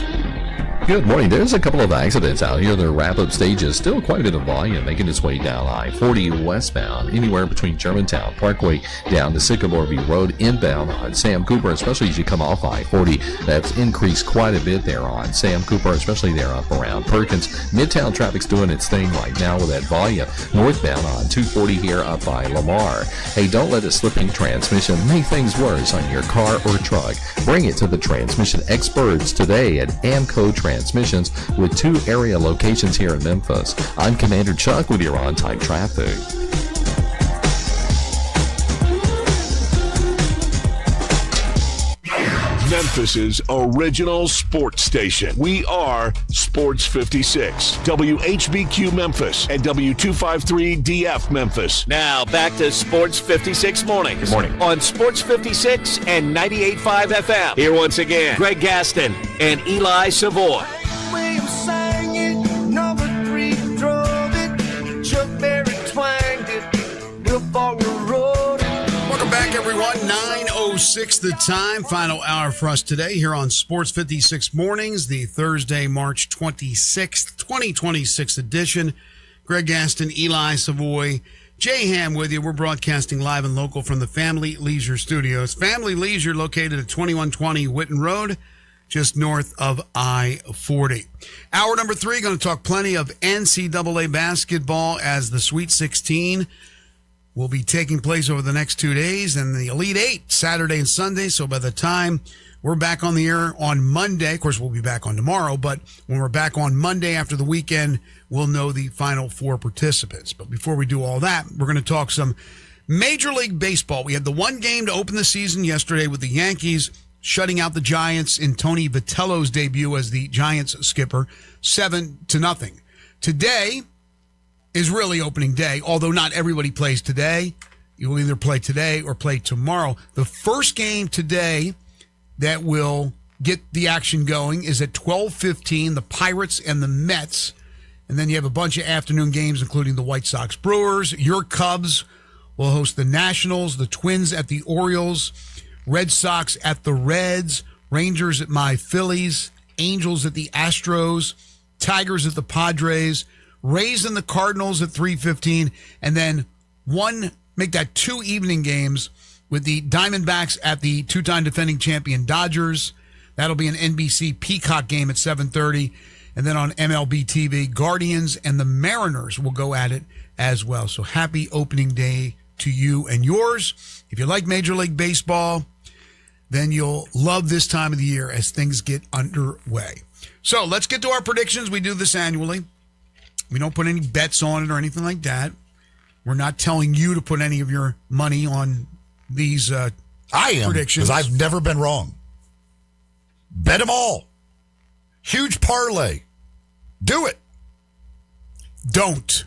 Good morning. There's a couple of accidents out here. They're wrap-up stages. Still quite a bit of volume making its way down I-40 westbound, anywhere between Germantown Parkway down to Sycamore View Road inbound on Sam Cooper, especially as you come off I-40. That's increased quite a bit there on Sam Cooper, especially there up around Perkins. Midtown traffic's doing its thing right now with that volume. Northbound on 240 here up by Lamar. Hey, don't let a slipping transmission make things worse on your car or truck. Bring it to the transmission experts today at Amco Transmissions with 2 area locations here in Memphis. I'm Commander Chuck with your on-time traffic. Memphis's original sports station. We are Sports 56, WHBQ Memphis and W253DF Memphis. Now back to Sports 56 mornings. Good morning. On Sports 56 and 98.5 FM. Here once again, Greg Gaston and Eli Savoy. Welcome back, everyone. 9:06 the time. Final hour for us today here on Sports 56 Mornings, the Thursday, March 26th, 2026 edition. Greg Gaston, Eli Savoy, Jay Ham with you. We're broadcasting live and local from the Family Leisure Studios. Family Leisure located at 2120 Whitten Road, just north of I-40. Hour number 3, going to talk plenty of NCAA basketball as the Sweet 16 will be taking place over the next 2 days, and the Elite 8, Saturday and Sunday. So by the time we're back on the air on Monday, of course, we'll be back on tomorrow, but when we're back on Monday after the weekend, we'll know the final 4 participants. But before we do all that, we're going to talk some Major League Baseball. We had the one game to open the season yesterday with the Yankees shutting out the Giants in Tony Vitello's debut as the Giants skipper, 7-0. Today is really opening day, although not everybody plays today. You will either play today or play tomorrow. The first game today that will get the action going is at 12:15, the Pirates and the Mets. And then you have a bunch of afternoon games, including the White Sox Brewers. Your Cubs will host the Nationals, the Twins at the Orioles, Red Sox at the Reds, Rangers at my Phillies, Angels at the Astros, Tigers at the Padres, Rays and the Cardinals at 3:15, and then make that 2 evening games with the Diamondbacks at the 2-time defending champion Dodgers. That'll be an NBC Peacock game at 7:30. And then on MLB TV, Guardians and the Mariners will go at it as well. So happy opening day to you and yours. If you like Major League Baseball, then you'll love this time of the year as things get underway. So let's get to our predictions. We do this annually. We don't put any bets on it or anything like that. We're not telling you to put any of your money on these I am, predictions. because I've never been wrong. Bet them all. Huge parlay. Do it. Don't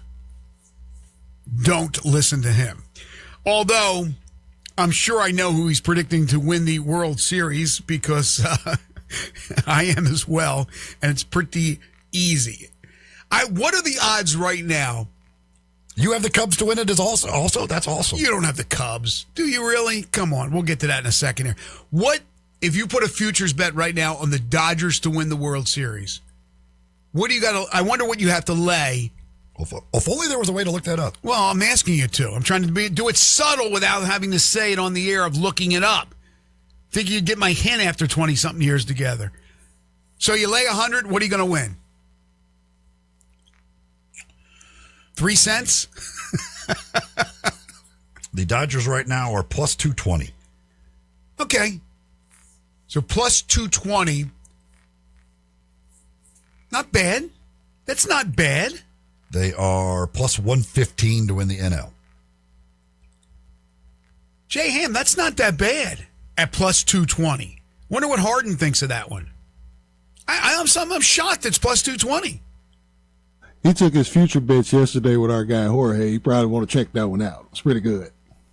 listen to him. Although, I'm sure I know who he's predicting to win the World Series because I am as well, and it's pretty easy. What are the odds right now? You have the Cubs to win it also? That's awesome. You don't have the Cubs. Do you really? Come on. We'll get to that in a second here. What, if you put a futures bet right now on the Dodgers to win the World Series, What do you got to, I wonder what you have to lay. If only there was a way to look that up. Well, I'm asking you to. I'm trying to do it subtle without having to say it on the air of looking it up. Think you'd get my hint after 20-something years together. So you lay 100, what are you going to win? 3 cents? The Dodgers right now are plus 220. Okay. So plus 220. Not bad. That's not bad. They are plus 115 to win the NL. Jay Ham, that's not that bad at plus 220. Wonder what Harden thinks of that one. I'm shocked it's plus 220. He took his future bets yesterday with our guy Jorge. He probably want to check that one out. It's pretty good.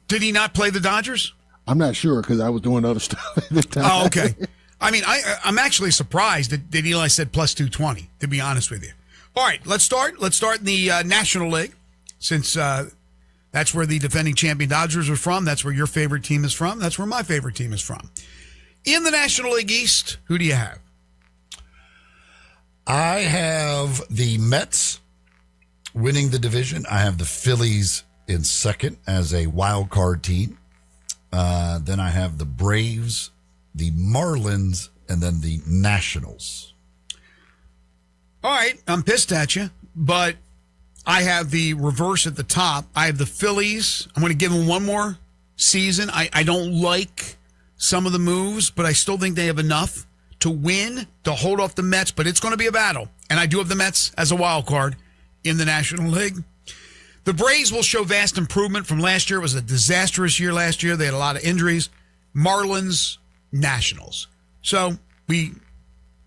Did he not play the Dodgers? I'm not sure because I was doing other stuff at the time. Oh, okay. I mean, I'm actually surprised that Eli said plus 220, to be honest with you. All right, let's start. Let's start in the National League, since that's where the defending champion Dodgers are from. That's where your favorite team is from. That's where my favorite team is from. In the National League East, who do you have? I have the Mets winning the division. I have the Phillies in second as a wild card team. Then I have the Braves, the Marlins, and then the Nationals. All right, I'm pissed at you, but I have the reverse at the top. I have the Phillies. I'm going to give them one more season. I don't like some of the moves, but I still think they have enough to win, to hold off the Mets, but it's going to be a battle. And I do have the Mets as a wild card in the National League. The Braves will show vast improvement from last year. It was a disastrous year last year. They had a lot of injuries. Marlins, Nationals. So we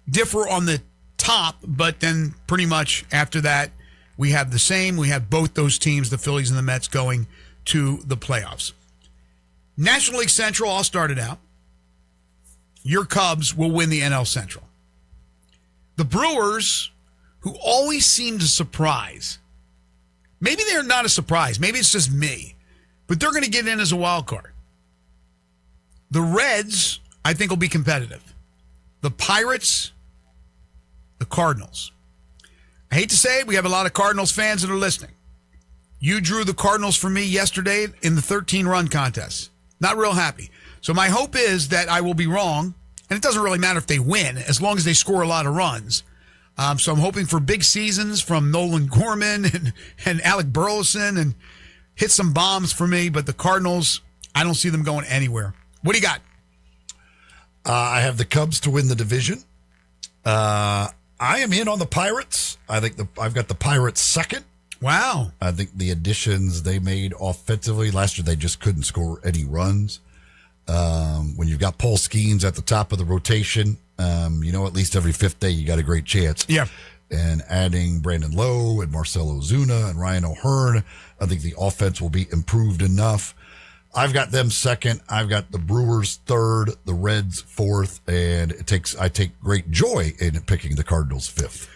differ on the top, but then pretty much after that, we have the same. We have both those teams, the Phillies and the Mets, going to the playoffs. National League Central, I'll start it out. Your Cubs will win the NL Central. The Brewers, who always seem to surprise, maybe they're not a surprise. Maybe it's just me, but they're going to get in as a wild card. The Reds, I think, will be competitive. The Pirates, the Cardinals. I hate to say it, we have a lot of Cardinals fans that are listening. You drew the Cardinals for me yesterday in the 13-run contest. Not real happy. So my hope is that I will be wrong, and it doesn't really matter if they win, as long as they score a lot of runs. So I'm hoping for big seasons from Nolan Gorman and Alec Burleson and hit some bombs for me, but the Cardinals, I don't see them going anywhere. What do you got? I have the Cubs to win the division. I am in on the Pirates. I've got the Pirates second. Wow. I think the additions they made offensively last year, they just couldn't score any runs. When you've got Paul Skeens at the top of the rotation, at least every fifth day you got a great chance. Yeah. And adding Brandon Lowe and Marcell Ozuna and Ryan O'Hearn, I think the offense will be improved enough. I've got them second. I've got the Brewers third, the Reds fourth, and I take great joy in picking the Cardinals fifth.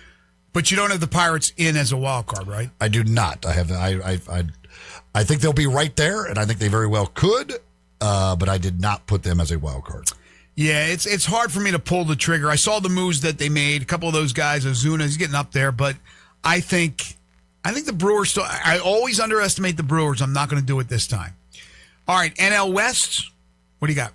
But you don't have the Pirates in as a wild card, right? I do not. I think they'll be right there, and I think they very well could, but I did not put them as a wild card. Yeah, it's hard for me to pull the trigger. I saw the moves that they made. A couple of those guys, Ozuna, he's getting up there, but I think the Brewers still. I always underestimate the Brewers. I'm not going to do it this time. All right, NL West. What do you got?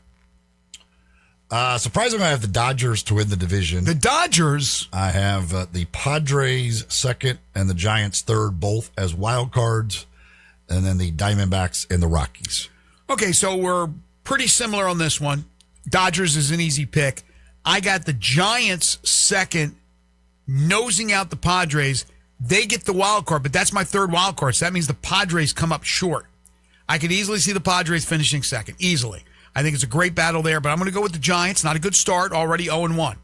Surprisingly, I have the Dodgers to win the division. The Dodgers? I have the Padres second and the Giants third, both as wild cards, and then the Diamondbacks and the Rockies. Okay, so we're pretty similar on this one. Dodgers is an easy pick. I got the Giants second, nosing out the Padres. They get the wild card, but that's my third wild card, so that means the Padres come up short. I could easily see the Padres finishing second, easily. I think it's a great battle there, but I'm going to go with the Giants. Not a good start, already 0-1.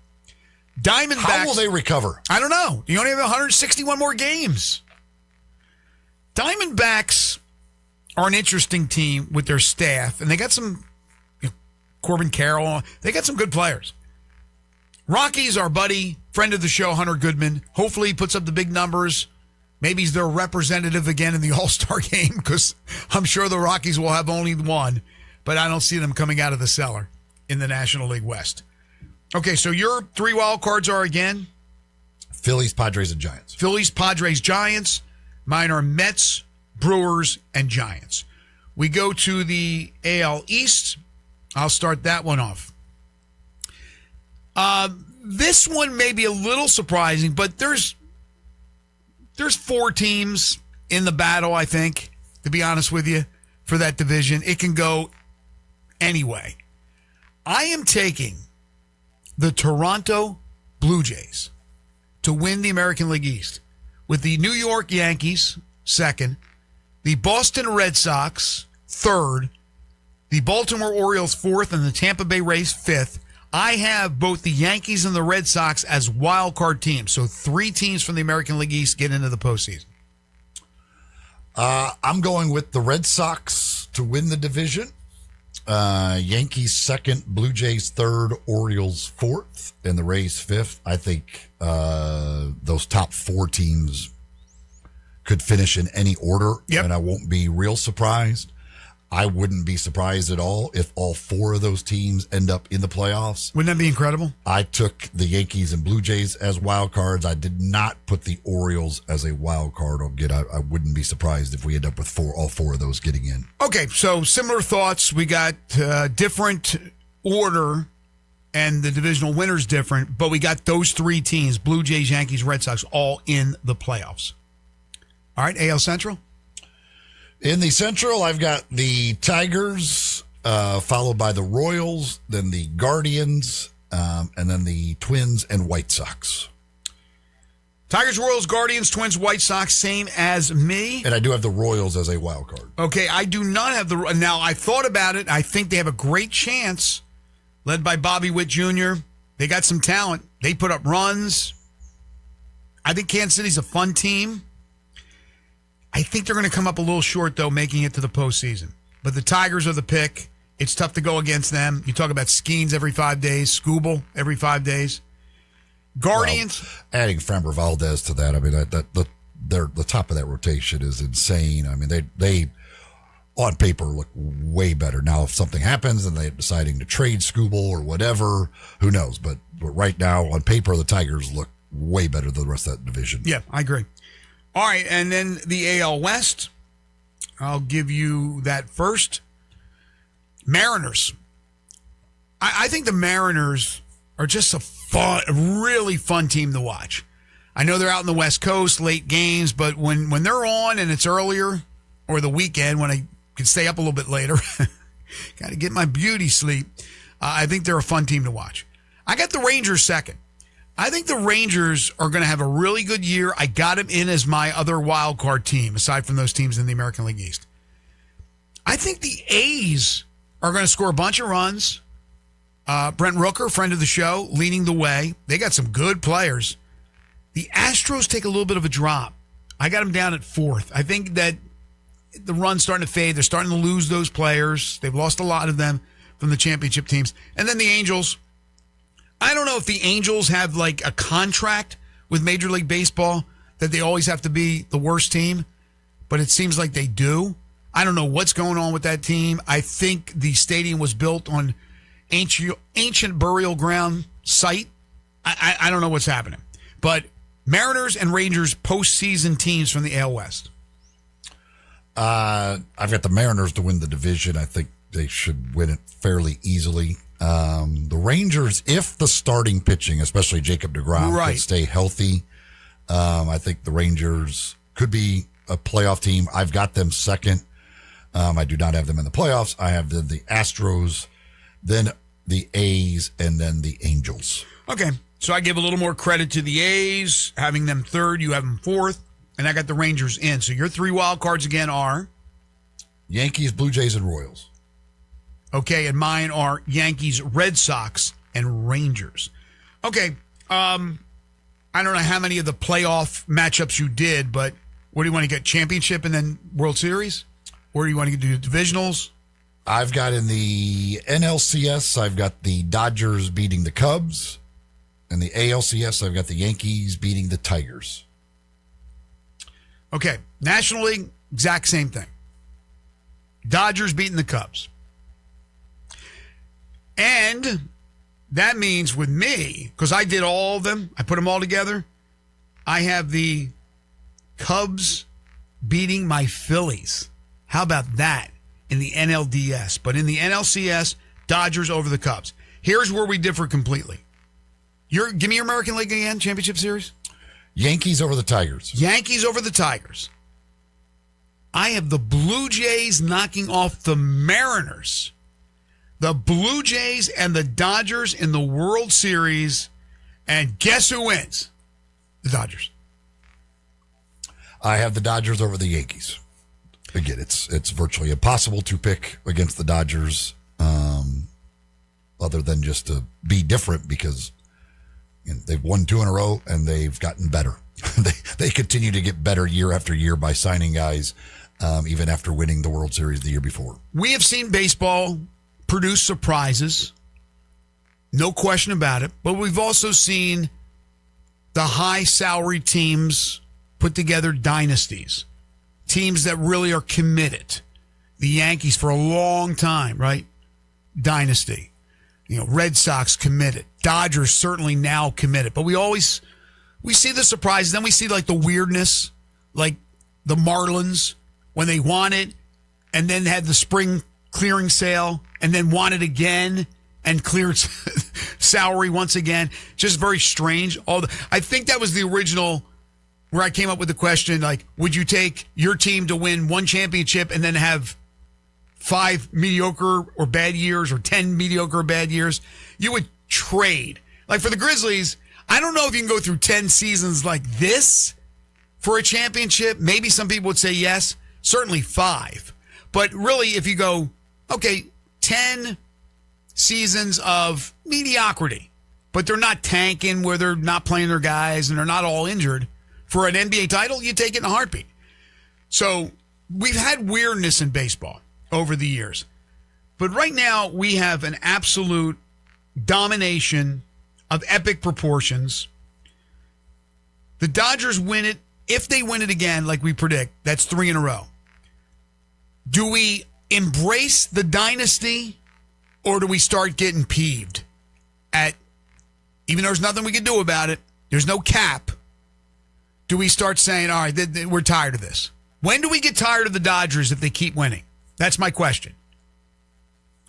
Diamondbacks. How will they recover? I don't know. You only have 161 more games. Diamondbacks are an interesting team with their staff, and they got some Corbin Carroll. They got some good players. Rockies, our buddy, friend of the show, Hunter Goodman. Hopefully he puts up the big numbers. Maybe he's their representative again in the All-Star game, because I'm sure the Rockies will have only one, but I don't see them coming out of the cellar in the National League West. Okay, so your three wild cards are again Phillies, Padres, and Giants. Phillies, Padres, Giants. Mine are Mets, Brewers, and Giants. We go to the AL East. I'll start that one off. This one may be a little surprising, but there's 4 teams in the battle, I think, to be honest with you, for that division. It can go anyway. I am taking the Toronto Blue Jays to win the American League East, with the New York Yankees second, the Boston Red Sox third, the Baltimore Orioles fourth, and the Tampa Bay Rays fifth. I have both the Yankees and the Red Sox as wild card teams. So 3 teams from the American League East get into the postseason. I'm going with the Red Sox to win the division. Yankees second, Blue Jays third, Orioles fourth, and the Rays fifth. I think those top 4 teams could finish in any order, and I won't be real surprised. I wouldn't be surprised at all if all 4 of those teams end up in the playoffs. Wouldn't that be incredible? I took the Yankees and Blue Jays as wild cards. I did not put the Orioles as a wild card. I wouldn't be surprised if we end up with all 4 of those getting in. Okay, so similar thoughts. We got different order, and the divisional winner's different, but we got those 3 teams, Blue Jays, Yankees, Red Sox, all in the playoffs. All right, AL Central? In the Central, I've got the Tigers, followed by the Royals, then the Guardians, and then the Twins and White Sox. Tigers, Royals, Guardians, Twins, White Sox, same as me. And I do have the Royals as a wild card. Okay, I do not have the... Now, I thought about it. I think they have a great chance, led by Bobby Witt Jr. They got some talent. They put up runs. I think Kansas City's a fun team. I think they're going to come up a little short, though, making it to the postseason. But the Tigers are the pick. It's tough to go against them. You talk about Skeens every 5 days, Skubal every 5 days. Guardians. Well, adding Framber Valdez to that, I mean, the top of that rotation is insane. I mean, they on paper look way better. Now, if something happens and they're deciding to trade Skubal or whatever, who knows? But right now, on paper, the Tigers look way better than the rest of that division. Yeah, I agree. All right, and then the AL West. I'll give you that first. Mariners. I think the Mariners are just a really fun team to watch. I know they're out in the West Coast, late games, but when they're on and it's earlier, or the weekend when I can stay up a little bit later, got to get my beauty sleep, I think they're a fun team to watch. I got the Rangers second. I think the Rangers are going to have a really good year. I got them in as my other wild card team, aside from those teams in the American League East. I think the A's are going to score a bunch of runs. Brent Rooker, friend of the show, leading the way. They got some good players. The Astros take a little bit of a drop. I got them down at 4th. I think that the run's starting to fade. They're starting to lose those players. They've lost a lot of them from the championship teams. And then the Angels. I don't know if the Angels have like a contract with Major League Baseball that they always have to be the worst team, but it seems like they do. I don't know what's going on with that team. I think the stadium was built on ancient burial ground site. I don't know what's happening. But Mariners and Rangers postseason teams from the AL West. I've got the Mariners to win the division. I think they should win it fairly easily. The Rangers, if the starting pitching, especially Jacob deGrom, can stay healthy, I think the Rangers could be a playoff team. I've got them second. I do not have them in the playoffs. I have the Astros, then the A's, and then the Angels. Okay, so I give a little more credit to the A's, having them third. You have them 4th, and I got the Rangers in. So your 3 wild cards again are? Yankees, Blue Jays, and Royals. Okay, and mine are Yankees, Red Sox, and Rangers. Okay, I don't know how many of the playoff matchups you did, but what do you want to get, championship and then World Series? Or do you want to do divisionals? I've got in the NLCS, I've got the Dodgers beating the Cubs. In the ALCS, I've got the Yankees beating the Tigers. Okay, National League, exact same thing. Dodgers beating the Cubs. And that means with me, because I did all of them, I put them all together, I have the Cubs beating my Phillies. How about that in the NLDS? But in the NLCS, Dodgers over the Cubs. Here's where we differ completely. Give me your American League again, Championship Series. Yankees over the Tigers. Yankees over the Tigers. I have the Blue Jays knocking off the Mariners. The Blue Jays and the Dodgers in the World Series. And guess who wins? The Dodgers. I have the Dodgers over the Yankees. Again, it's virtually impossible to pick against the Dodgers, other than just to be different, because they've won 2 in a row and they've gotten better. they continue to get better year after year by signing guys, even after winning the World Series the year before. We have seen baseball produce surprises, no question about it, but we've also seen the high salary teams put together dynasties, teams that really are committed. The Yankees for a long time, right? Dynasty. Red Sox committed. Dodgers certainly now committed. But we see the surprises. Then we see like the weirdness, like the Marlins when they won it and then had the spring clearing sale and then won it again and cleared salary once again. Just very strange. I think that was the original where I came up with the question, like, would you take your team to win 1 championship and then have 5 mediocre or bad years or 10 mediocre or bad years? You would trade. Like for the Grizzlies, I don't know if you can go through 10 seasons like this for a championship. Maybe some people would say yes, certainly 5. But really, if you go, okay, 10 seasons of mediocrity, but they're not tanking where they're not playing their guys and they're not all injured, for an NBA title, you take it in a heartbeat. So we've had weirdness in baseball over the years. But right now, we have an absolute domination of epic proportions. The Dodgers win it. If they win it again, like we predict, that's 3 in a row. Do we embrace the dynasty, or do we start getting peeved at, even though there's nothing we can do about it, there's no cap, do we start saying, all right, we're tired of this? When do we get tired of the Dodgers if they keep winning? That's my question.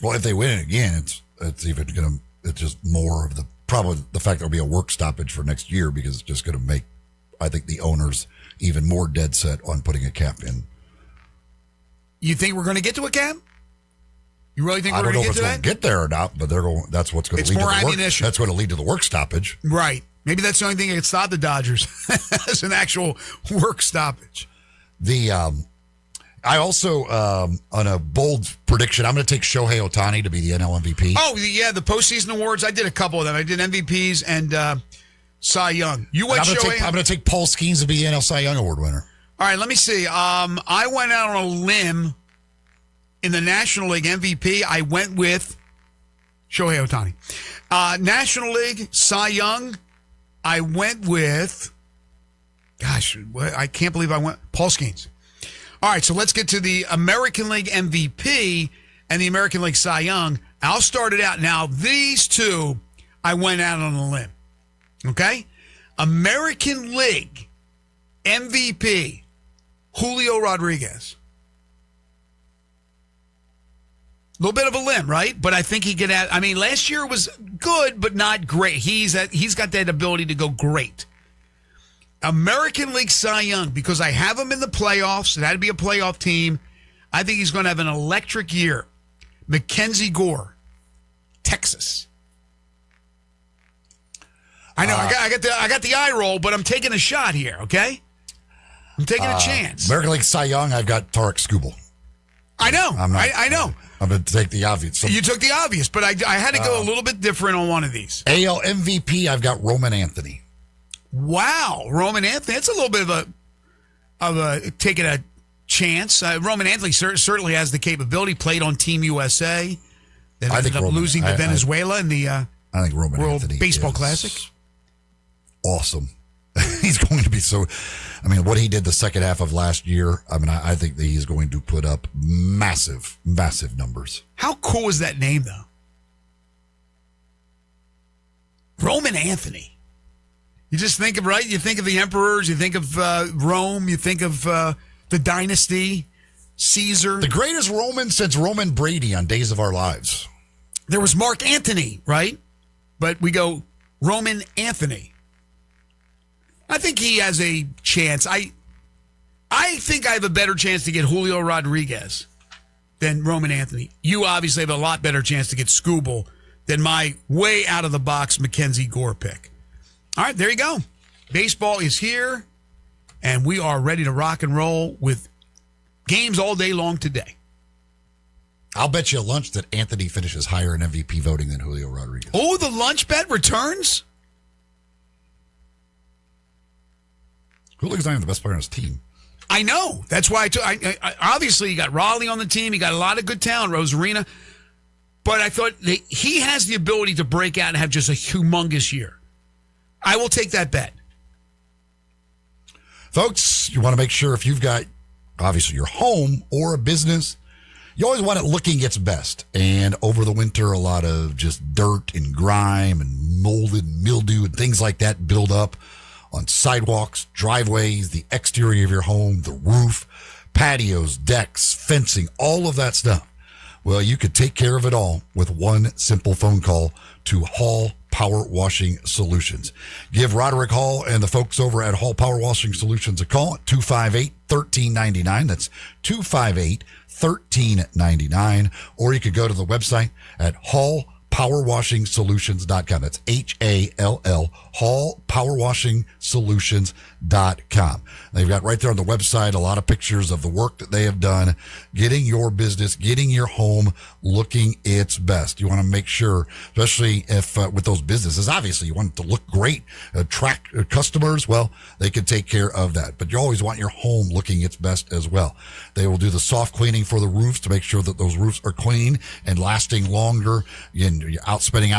Well, if they win it again, it's even going to, it's just more of probably the fact there'll be a work stoppage for next year, because it's just going to make, I think, the owners even more dead set on putting a cap in. You think we're going to get to a cap? You really think we're going to get to that? I don't know if it's going to get there or not, but they're going. That's what's going to lead to the work. That's going to lead to the work stoppage. Right. Maybe that's the only thing that can stop the Dodgers as an actual work stoppage. I also, on a bold prediction, I'm going to take Shohei Ohtani to be the NL MVP. Oh, yeah, the postseason awards. I did a couple of them. I did MVPs and Cy Young. You went Shohei? I'm going to take Paul Skeens to be the NL Cy Young Award winner. All right, let me see. I went out on a limb in the National League MVP. I went with Shohei Ohtani. National League Cy Young, I went with, gosh, I can't believe I went, Paul Skeens. All right, so let's get to the American League MVP and the American League Cy Young. I'll start it out. Now, these two, I went out on a limb. Okay? American League MVP, Julio Rodriguez. A little bit of a limb, right? But I think he could add. I mean, last year was good, but not great. He's got that ability to go great. American League Cy Young, because I have him in the playoffs. It had to be a playoff team. I think he's going to have an electric year. Mackenzie Gore, Texas. I know I got the eye roll, but I'm taking a shot here. Okay, I'm taking a chance. American League Cy Young, I've got Tarek Skubal. I know. I know. I'm going to take the obvious. So, you took the obvious, but I had to go a little bit different on one of these. AL MVP, I've got Roman Anthony. Wow, Roman Anthony. That's a little bit of a taking a chance. Roman Anthony certainly has the capability. Played on Team USA. Then ended up losing to Venezuela in the I think Roman World Anthony Baseball Classic. Awesome. He's going to be so. I mean, what he did the second half of last year. I mean, I think that he's going to put up massive, massive numbers. How cool is that name, though? Roman Anthony. You just think of, right? You think of the emperors, you think of Rome, you think of the dynasty, Caesar. The greatest Roman since Roman Brady on Days of Our Lives. There was Mark Antony, right? But we go Roman Anthony. I think he has a chance. I think I have a better chance to get Julio Rodriguez than Roman Anthony. You obviously have a lot better chance to get Scooble than my way out of the box Mackenzie Gore pick. All right, there you go. Baseball is here, and we are ready to rock and roll with games all day long today. I'll bet you a lunch that Anthony finishes higher in MVP voting than Julio Rodriguez. Oh, the lunch bet returns? Julio's not even the best player on his team. I know. That's why I obviously you got Raleigh on the team. You got a lot of good talent, Rosarina. But I thought he has the ability to break out and have just a humongous year. I will take that bet. Folks, you want to make sure if you've got, obviously, your home or a business, you always want it looking its best. And over the winter, a lot of just dirt and grime and molded mildew and things like that build up on sidewalks, driveways, the exterior of your home, the roof, patios, decks, fencing, all of that stuff. Well, you could take care of it all with one simple phone call to Hall Power Washing Solutions. Give Roderick Hall and the folks over at Hall Power Washing Solutions a call at 258-1399. That's 258-1399. Or you could go to the website at hallpowerwashingsolutions.com. That's HALL, hallpowerwashingsolutions.com. They've got right there on the website a lot of pictures of the work that they have done, getting your business, getting your home looking its best. You want to make sure, especially if with those businesses, obviously you want it to look great, attract customers. Well, they can take care of that. But you always want your home looking its best as well. They will do the soft cleaning for the roofs to make sure that those roofs are clean and lasting longer. You're out spending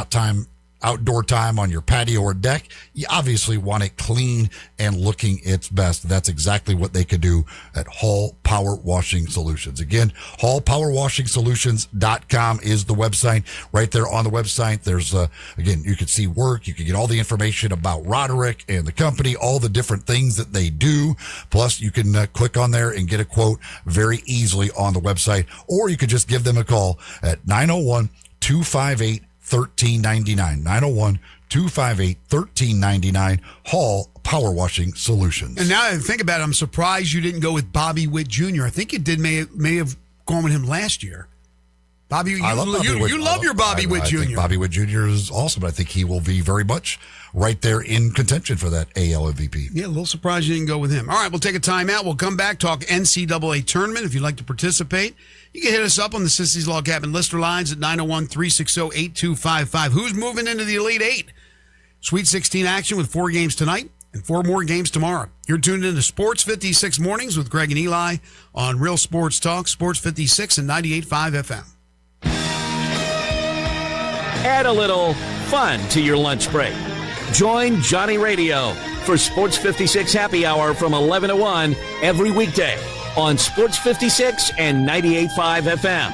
outdoor time on your patio or deck, you obviously want it clean and looking its best. That's exactly what they could do at Hall Power Washing Solutions. Again, hallpowerwashingsolutions.com is the website. Right there on the website, there's, again, you can see work. You can get all the information about Roderick and the company, all the different things that they do. Plus, you can click on there and get a quote very easily on the website, or you could just give them a call at 901-258-1399. 901-258-1399, Hall Power Washing Solutions. And now that I think about it, I'm surprised you didn't go with Bobby Witt Jr. I think you did may have gone with him last year. Bobby, you love your Bobby Witt Jr. I think Bobby Witt Jr. is awesome. But I think he will be very much right there in contention for that AL MVP. Yeah, a little surprised you didn't go with him. All right, we'll take a timeout. We'll come back, talk NCAA tournament. If you'd like to participate, you can hit us up on the Sissy's Log Cabin listener lines at 901-360-8255. Who's moving into the Elite Eight? Sweet 16 action with 4 games tonight and 4 more games tomorrow. You're tuned into Sports 56 Mornings with Greg and Eli on Real Sports Talk, Sports 56 and 98.5 FM. Add a little fun to your lunch break. Join Johnny Radio for Sports 56 Happy Hour from 11 to 1 every weekday on Sports 56 and 98.5 FM.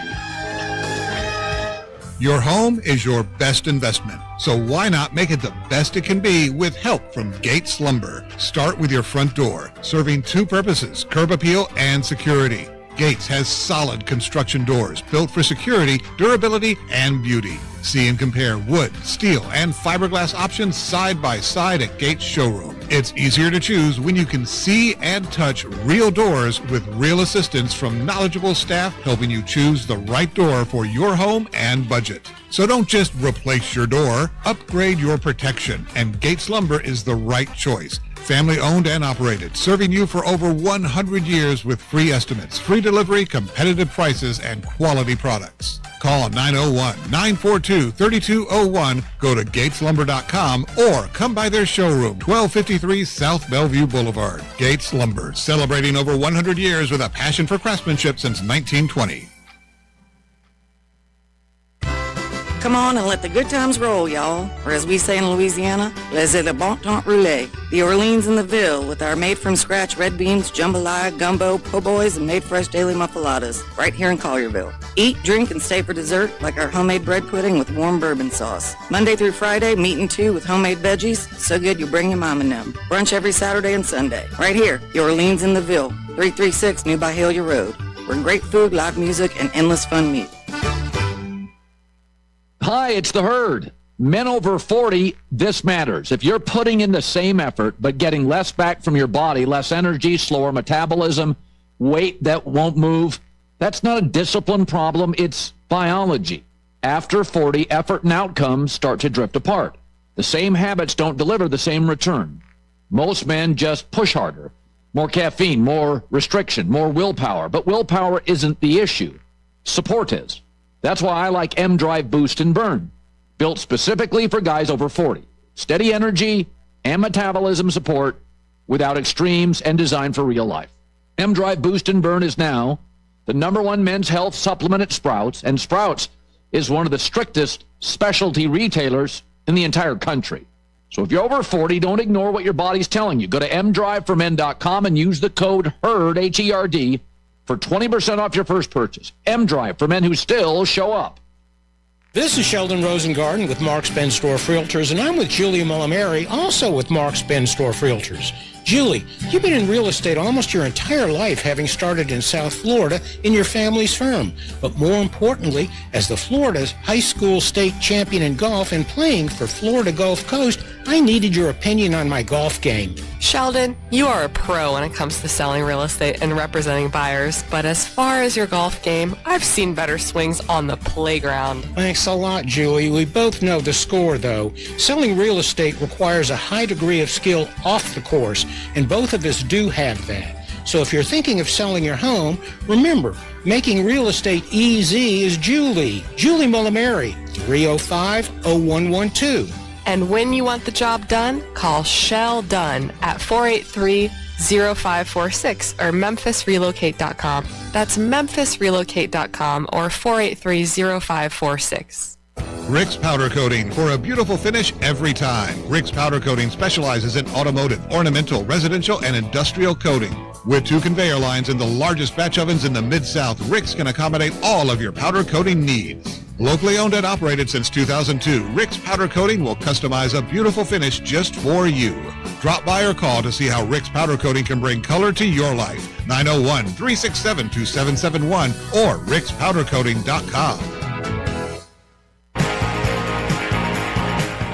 Your home is your best investment, so why not make it the best it can be with help from Gates Lumber? Start with your front door, serving 2 purposes, curb appeal and security. Gates has solid construction doors built for security, durability, and beauty. See and compare wood, steel, and fiberglass options side by side at Gates Showroom. It's easier to choose when you can see and touch real doors with real assistance from knowledgeable staff helping you choose the right door for your home and budget. So don't just replace your door, upgrade your protection, and Gates Lumber is the right choice. Family owned and operated, serving you for over 100 years with free estimates, free delivery, competitive prices, and quality products. Call 901-942-3201, go to gateslumber.com, or come by their showroom, 1253 South Bellevue Boulevard. Gates Lumber, celebrating over 100 years with a passion for craftsmanship since 1920. Come on and let the good times roll, y'all. Or as we say in Louisiana, laissez le bon temps rouler. The Orleans in the Ville with our made-from-scratch red beans, jambalaya, gumbo, po' boys, and made-fresh daily muffaladas right here in Collierville. Eat, drink, and stay for dessert like our homemade bread pudding with warm bourbon sauce. Monday through Friday, meat and two with homemade veggies, so good you'll bring your mom and them. Brunch every Saturday and Sunday. Right here, the Orleans in the Ville, 336 New Byhalia Road. Where great food, live music, and endless fun meet. Hi, it's the Herd. Men over 40, this matters. If you're putting in the same effort but getting less back from your body, less energy, slower metabolism, weight that won't move, that's not a discipline problem, it's biology. After 40, effort and outcomes start to drift apart. The same habits don't deliver the same return. Most men just push harder. More caffeine, more restriction, more willpower. But willpower isn't the issue. Support is. That's why I like M-Drive Boost and Burn, built specifically for guys over 40. Steady energy and metabolism support without extremes and designed for real life. M-Drive Boost and Burn is now the #1 men's health supplement at Sprouts, and Sprouts is one of the strictest specialty retailers in the entire country. So if you're over 40, don't ignore what your body's telling you. Go to mdriveformen.com and use the code HERD, H-E-R-D, for 20% off your first purchase. M-Drive for men who still show up. This is Sheldon Rosengarten with Mark's Ben Storff Realtors, and I'm with Julie Mullamary, also with Mark's Ben Storff Realtors. Julie, you've been in real estate almost your entire life, having started in South Florida in your family's firm. But more importantly, as the Florida's high school state champion in golf and playing for Florida Gulf Coast, I needed your opinion on my golf game. Sheldon, you are a pro when it comes to selling real estate and representing buyers, but as far as your golf game, I've seen better swings on the playground. Thanks a lot, Julie. We both know the score, though. Selling real estate requires a high degree of skill off the course, and both of us do have that. So if you're thinking of selling your home, remember, making real estate easy is Julie. Julie Mullamary, 305-0112. And when you want the job done, call Shell Dunn at 483-0546 or memphisrelocate.com. That's memphisrelocate.com or 483-0546. Rick's Powder Coating for a beautiful finish every time. Rick's Powder Coating specializes in automotive, ornamental, residential, and industrial coating. With 2 conveyor lines and the largest batch ovens in the Mid-South, Rick's can accommodate all of your powder coating needs. Locally owned and operated since 2002, Rick's Powder Coating will customize a beautiful finish just for you. Drop by or call to see how Rick's Powder Coating can bring color to your life. 901-367-2771 or rickspowdercoating.com.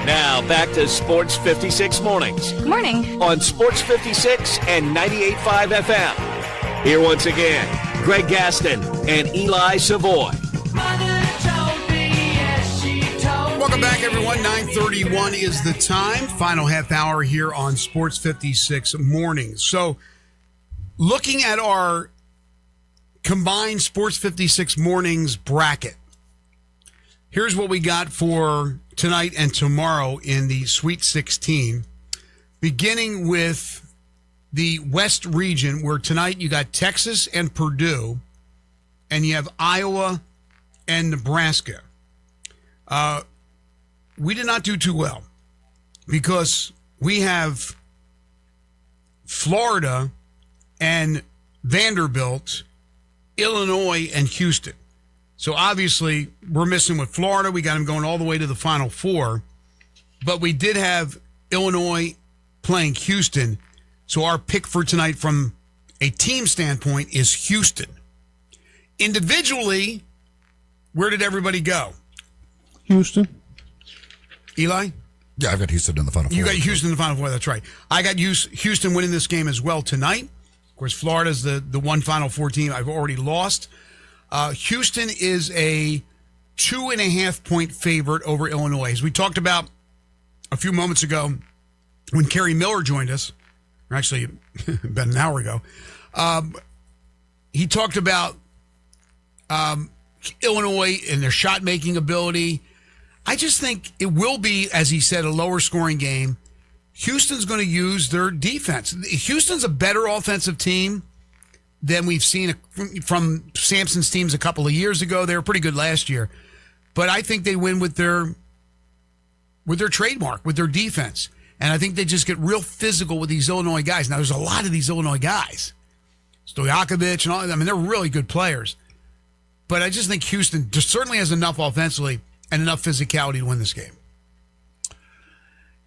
Now back to Sports 56 Mornings. Good morning. On Sports 56 and 98.5 FM. Here once again, Greg Gaston and Eli Savoy. Welcome back, everyone. 9:31 is the time. Final half hour here on Sports 56 Mornings. So, looking at our combined Sports 56 Mornings bracket, here's what we got for tonight and tomorrow in the Sweet 16. Beginning with the West region, where tonight you got Texas and Purdue, and you have Iowa and Nebraska. We did not do too well because we have Florida and Vanderbilt, Illinois, and Houston. So obviously we're missing with Florida. We got them going all the way to the Final Four. But we did have Illinois playing Houston. So our pick for tonight from a team standpoint is Houston. Individually, where did everybody go? Houston. Eli? Yeah, I've got Houston in the Final Four. You got Houston in the Final Four, that's right. I got Houston winning this game as well tonight. Of course, Florida's the one Final Four team I've already lost. Houston is a 2.5-point favorite over Illinois. As we talked about a few moments ago when Kerry Miller joined us, or actually about an hour ago, he talked about Illinois and their shot-making ability. I just think it will be, as he said, a lower-scoring game. Houston's going to use their defense. Houston's a better offensive team than we've seen from Sampson's teams a couple of years ago. They were pretty good last year. but I think they win with their trademark, with their defense. And I think they just get real physical with these Illinois guys. Now, there's a lot of these Illinois guys. Stojakovic and all. I mean, they're really good players. But I just think Houston just certainly has enough offensively and enough physicality to win this game.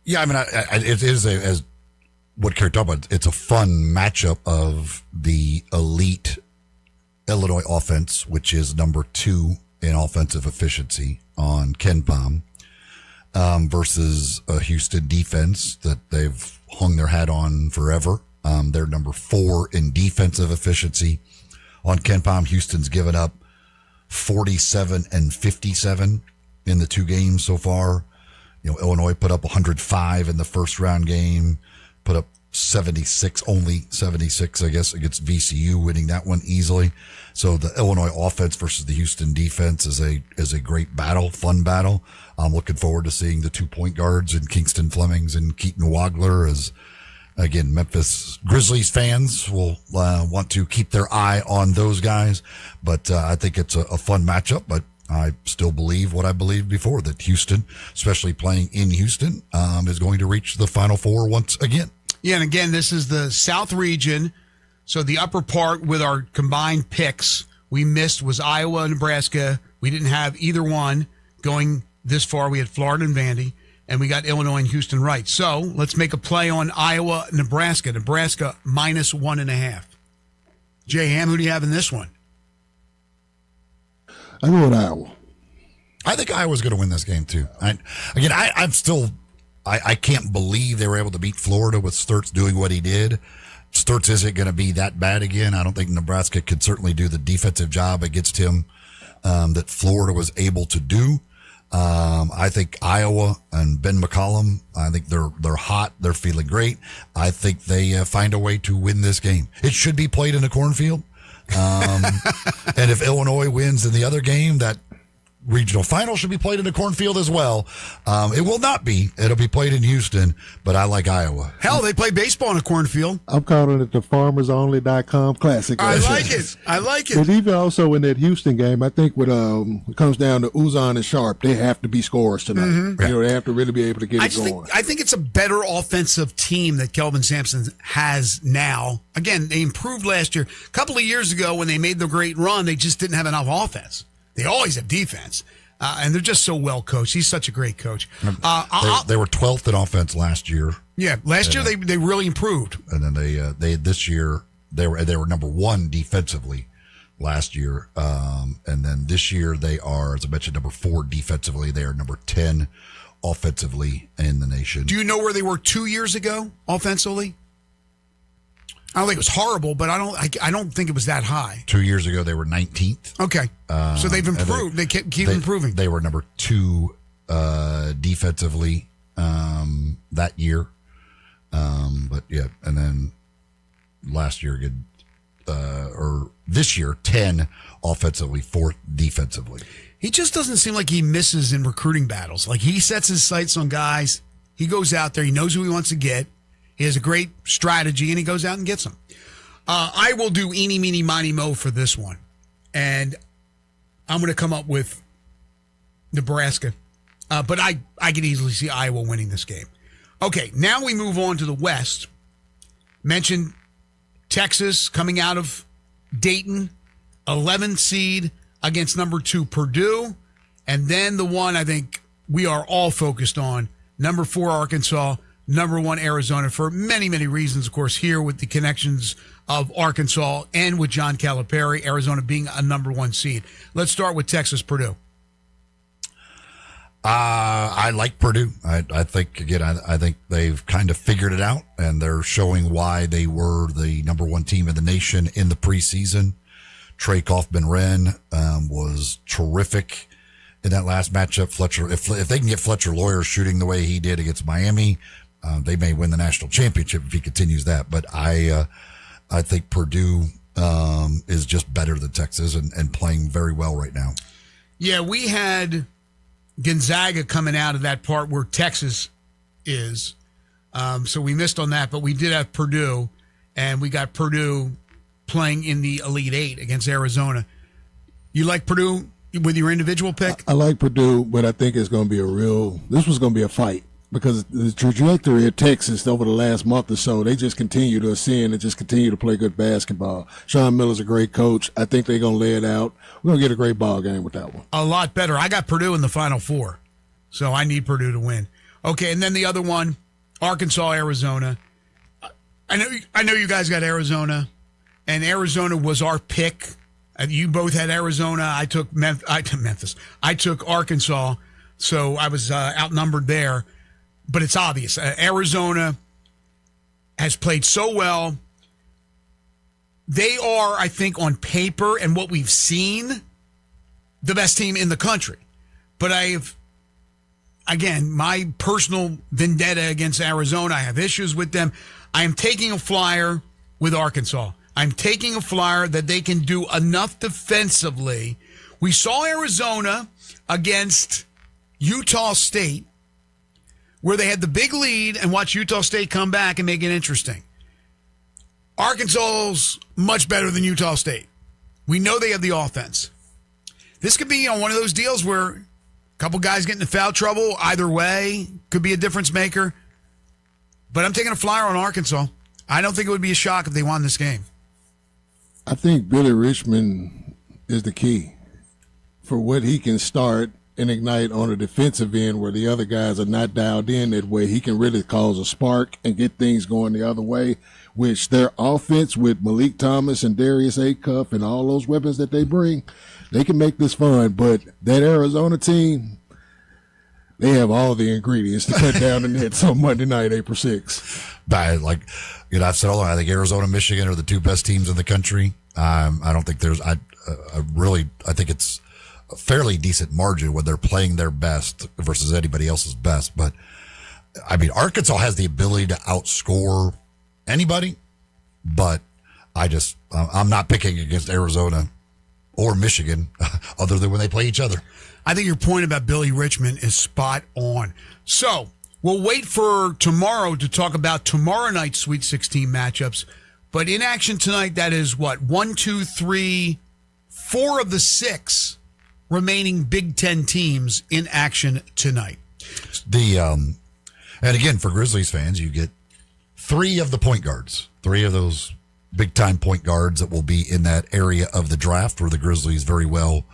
Yeah, I mean, it is as what Kerry talked about. It's a fun matchup of the elite Illinois offense, which is number 2 in offensive efficiency on KenPom, versus a Houston defense that they've hung their hat on forever. They're number 4 in defensive efficiency on KenPom. Houston's given up 47 and 57 in the 2 games so far. Illinois put up 105 in the first round game, put up 76, only 76, I guess, against VCU, winning that one easily. So the Illinois offense versus the Houston defense is a great battle, fun battle. I'm looking forward to seeing the 2 point guards in Kingston Flemings and Keaton Wagler, as again, Memphis Grizzlies fans will want to keep their eye on those guys. But I think it's a fun matchup, but I still believe what I believed before, that Houston, especially playing in Houston, is going to reach the Final Four once again. Yeah, and again, this is the South region. So the upper part with our combined picks we missed was Iowa and Nebraska. We didn't have either one going this far. We had Florida and Vandy, and we got Illinois and Houston right. So let's make a play on Iowa, Nebraska. Nebraska minus 1.5. Jay Ham, who do you have in this one? I go with Iowa. I think Iowa's going to win this game too. I can't believe they were able to beat Florida with Sturtz doing what he did. Sturtz isn't going to be that bad again. I don't think Nebraska could certainly do the defensive job against him that Florida was able to do. I think Iowa and Ben McCollum, I think they're hot. They're feeling great. I think they find a way to win this game. It should be played in a cornfield. And if Illinois wins in the other game, that regional final should be played in a cornfield as well. It will not be. It'll be played in Houston, but I like Iowa. Hell, they play baseball in a cornfield. I'm calling it the FarmersOnly.com Classic. I like it. I like it. But even also in that Houston game, I think when it comes down to Uzan and Sharp, they have to be scorers tonight. Mm-hmm. They have to really be able to get it going. I think it's a better offensive team that Kelvin Sampson has now. Again, they improved last year. A couple of years ago when they made the great run, they just didn't have enough offense. They always have defense, and they're just so well coached. He's such a great coach. They were 12th in offense last year. Yeah, last year they really improved. And then they this year they were number 1 defensively last year, and then this year they are, as I mentioned, number 4 defensively. They are number 10 offensively in the nation. Do you know where they were 2 years ago offensively? I don't think it was horrible, but I don't think it was that high. 2 years ago, they were 19th. Okay, so they've improved. They keep improving. They were number 2 defensively that year, but yeah, and then last year, or this year, 10 offensively, 4th defensively. He just doesn't seem like he misses in recruiting battles. Like, he sets his sights on guys. He goes out there. He knows who he wants to get. He has a great strategy, and he goes out and gets them. I will do eeny, meeny, miny, mo for this one. And I'm going to come up with Nebraska. But I could easily see Iowa winning this game. Okay, now we move on to the West. Mentioned Texas coming out of Dayton, 11th seed against number 2 Purdue. And then the one I think we are all focused on, number 4 Arkansas, number 1 Arizona, for many, many reasons, of course, here with the connections of Arkansas and with John Calipari, Arizona being a number 1 seed. Let's start with Texas Purdue. I like Purdue. I think, again, I think they've kind of figured it out, and they're showing why they were the number 1 team in the nation in the preseason. Trey Kaufman-Renn was terrific in that last matchup. Fletcher, if they can get Fletcher Loyer shooting the way he did against Miami, they may win the national championship if he continues that. But I think Purdue is just better than Texas and playing very well right now. Yeah, we had Gonzaga coming out of that part where Texas is. So we missed on that, but we did have Purdue, and we got Purdue playing in the Elite Eight against Arizona. You like Purdue, with your individual pick? I like Purdue, but I think it's going to be this was going to be a fight because the trajectory of Texas over the last month or so, they just continue to ascend and just continue to play good basketball. Sean Miller's a great coach. I think they're going to lay it out. We're going to get a great ball game with that one. A lot better. I got Purdue in the Final Four, so I need Purdue to win. Okay, and then the other one, Arkansas, Arizona. I know you guys got Arizona, and Arizona was our pick. You both had Arizona. I took Memphis. I took Arkansas, so I was outnumbered there. But it's obvious. Arizona has played so well. They are, I think, on paper and what we've seen, the best team in the country. But again, my personal vendetta against Arizona, I have issues with them. I am taking a flyer with Arkansas. I'm taking a flyer that they can do enough defensively. We saw Arizona against Utah State, where they had the big lead and watch Utah State come back and make it interesting. Arkansas's much better than Utah State. We know they have the offense. This could be one of those deals where a couple guys get into foul trouble. Either way, could be a difference maker. But I'm taking a flyer on Arkansas. I don't think it would be a shock if they won this game. I think Billy Richmond is the key for what he can start and ignite on a defensive end where the other guys are not dialed in that way. He can really cause a spark and get things going the other way, which their offense with Malik Thomas and Darius Acuff and all those weapons that they bring, they can make this fun. But that Arizona team, they have all the ingredients to cut down the nets on Monday night, April 6th. I've said all along, I think Arizona and Michigan are the two best teams in the country. I don't think I think it's a fairly decent margin when they're playing their best versus anybody else's best. But I mean, Arkansas has the ability to outscore anybody, but I'm not picking against Arizona or Michigan other than when they play each other. I think your point about Billy Richmond is spot on. So we'll wait for tomorrow to talk about tomorrow night's Sweet 16 matchups. But in action tonight, that is what? 1, 2, 3, 4 of the 6 remaining Big Ten teams in action tonight. And again, for Grizzlies fans, you get 3 of the point guards, 3 of those big-time point guards that will be in that area of the draft where the Grizzlies very well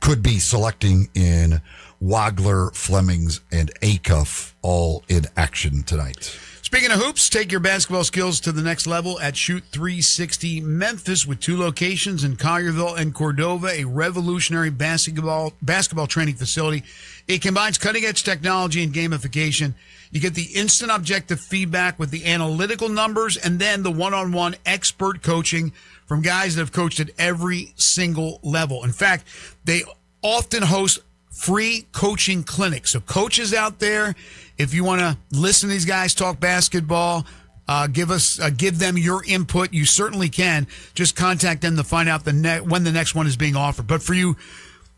could be selecting in Wagler, Flemings, and Acuff, all in action tonight. Speaking of hoops, take your basketball skills to the next level at Shoot 360 Memphis with 2 locations in Collierville and Cordova, a revolutionary basketball training facility. It combines cutting-edge technology and gamification. You get the instant objective feedback with the analytical numbers and then the one-on-one expert coaching from guys that have coached at every single level. In fact, they often host free coaching clinics. So coaches out there, if you want to listen to these guys talk basketball, give them your input, you certainly can. Just contact them to find out when the next one is being offered. But for you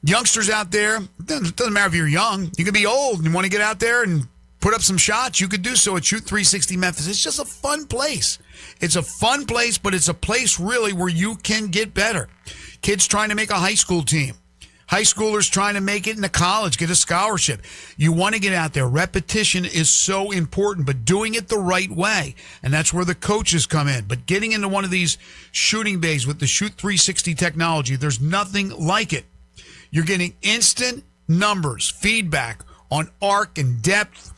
youngsters out there, it doesn't matter if you're young. You could be old and you want to get out there and put up some shots. You could do so at Shoot 360 Memphis. It's just a fun place. It's a fun place, but it's a place really where you can get better. Kids trying to make a high school team. High schoolers trying to make it into college, get a scholarship. You want to get out there. Repetition is so important, but doing it the right way. And that's where the coaches come in. But getting into one of these shooting bays with the Shoot 360 technology, there's nothing like it. You're getting instant numbers, feedback on arc and depth,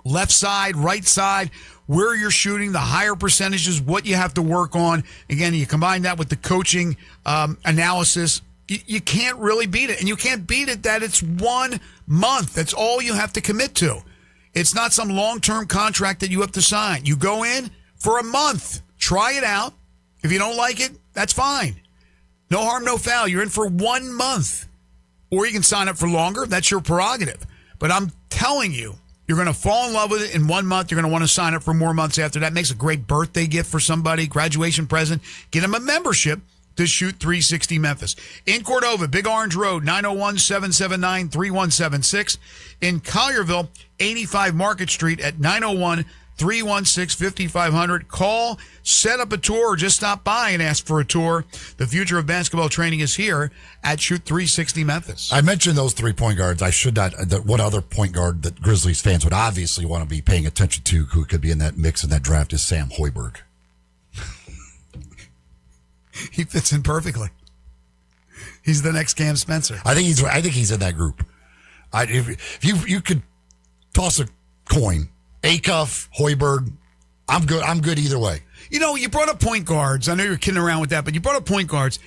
left side, right side, where you're shooting, the higher percentages, what you have to work on. Again, you combine that with the coaching analysis. You can't really beat it. And you can't beat it that it's 1 month. That's all you have to commit to. It's not some long-term contract that you have to sign. You go in for a month. Try it out. If you don't like it, that's fine. No harm, no foul. You're in for 1 month. Or you can sign up for longer. That's your prerogative. But I'm telling you, you're going to fall in love with it in 1 month. You're going to want to sign up for more months after that. Makes a great birthday gift for somebody, graduation present. Get them a membership to Shoot 360 Memphis. In Cordova, Big Orange Road, 901-779-3176. In Collierville, 85 Market Street at 901 316-5500. Call, set up a tour, or just stop by and ask for a tour. The future of basketball training is here at Shoot 360 Memphis. I mentioned those 3 point guards. I should not. What other point guard that Grizzlies fans would obviously want to be paying attention to, who could be in that mix in that draft, is Sam Hoiberg. He fits in perfectly. He's the next Cam Spencer. I think he's in that group. If you could toss a coin, Acuff, Hoiberg, I'm good. I'm good either way. You know, you brought up point guards. I know you're kidding around with that, but you brought up point guards,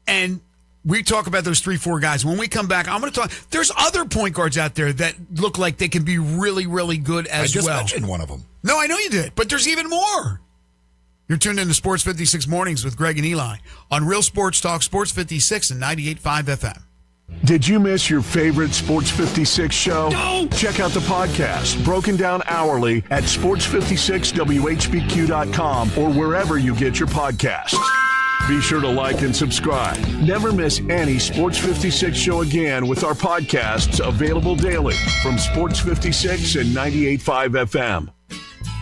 and we talk about those 3-4 guys. When we come back, I'm going to talk. There's other point guards out there that look like they can be really, really good as well. I just mentioned one of them. No, I know you did, but there's even more. You're tuned into Sports 56 Mornings with Greg and Eli on Real Sports Talk, Sports 56 and 98.5 FM. Did you miss your favorite Sports 56 show? No! Check out the podcast, broken down hourly at sports56whbq.com or wherever you get your podcasts. Be sure to like and subscribe. Never miss any Sports 56 show again with our podcasts available daily from Sports 56 and 98.5 FM.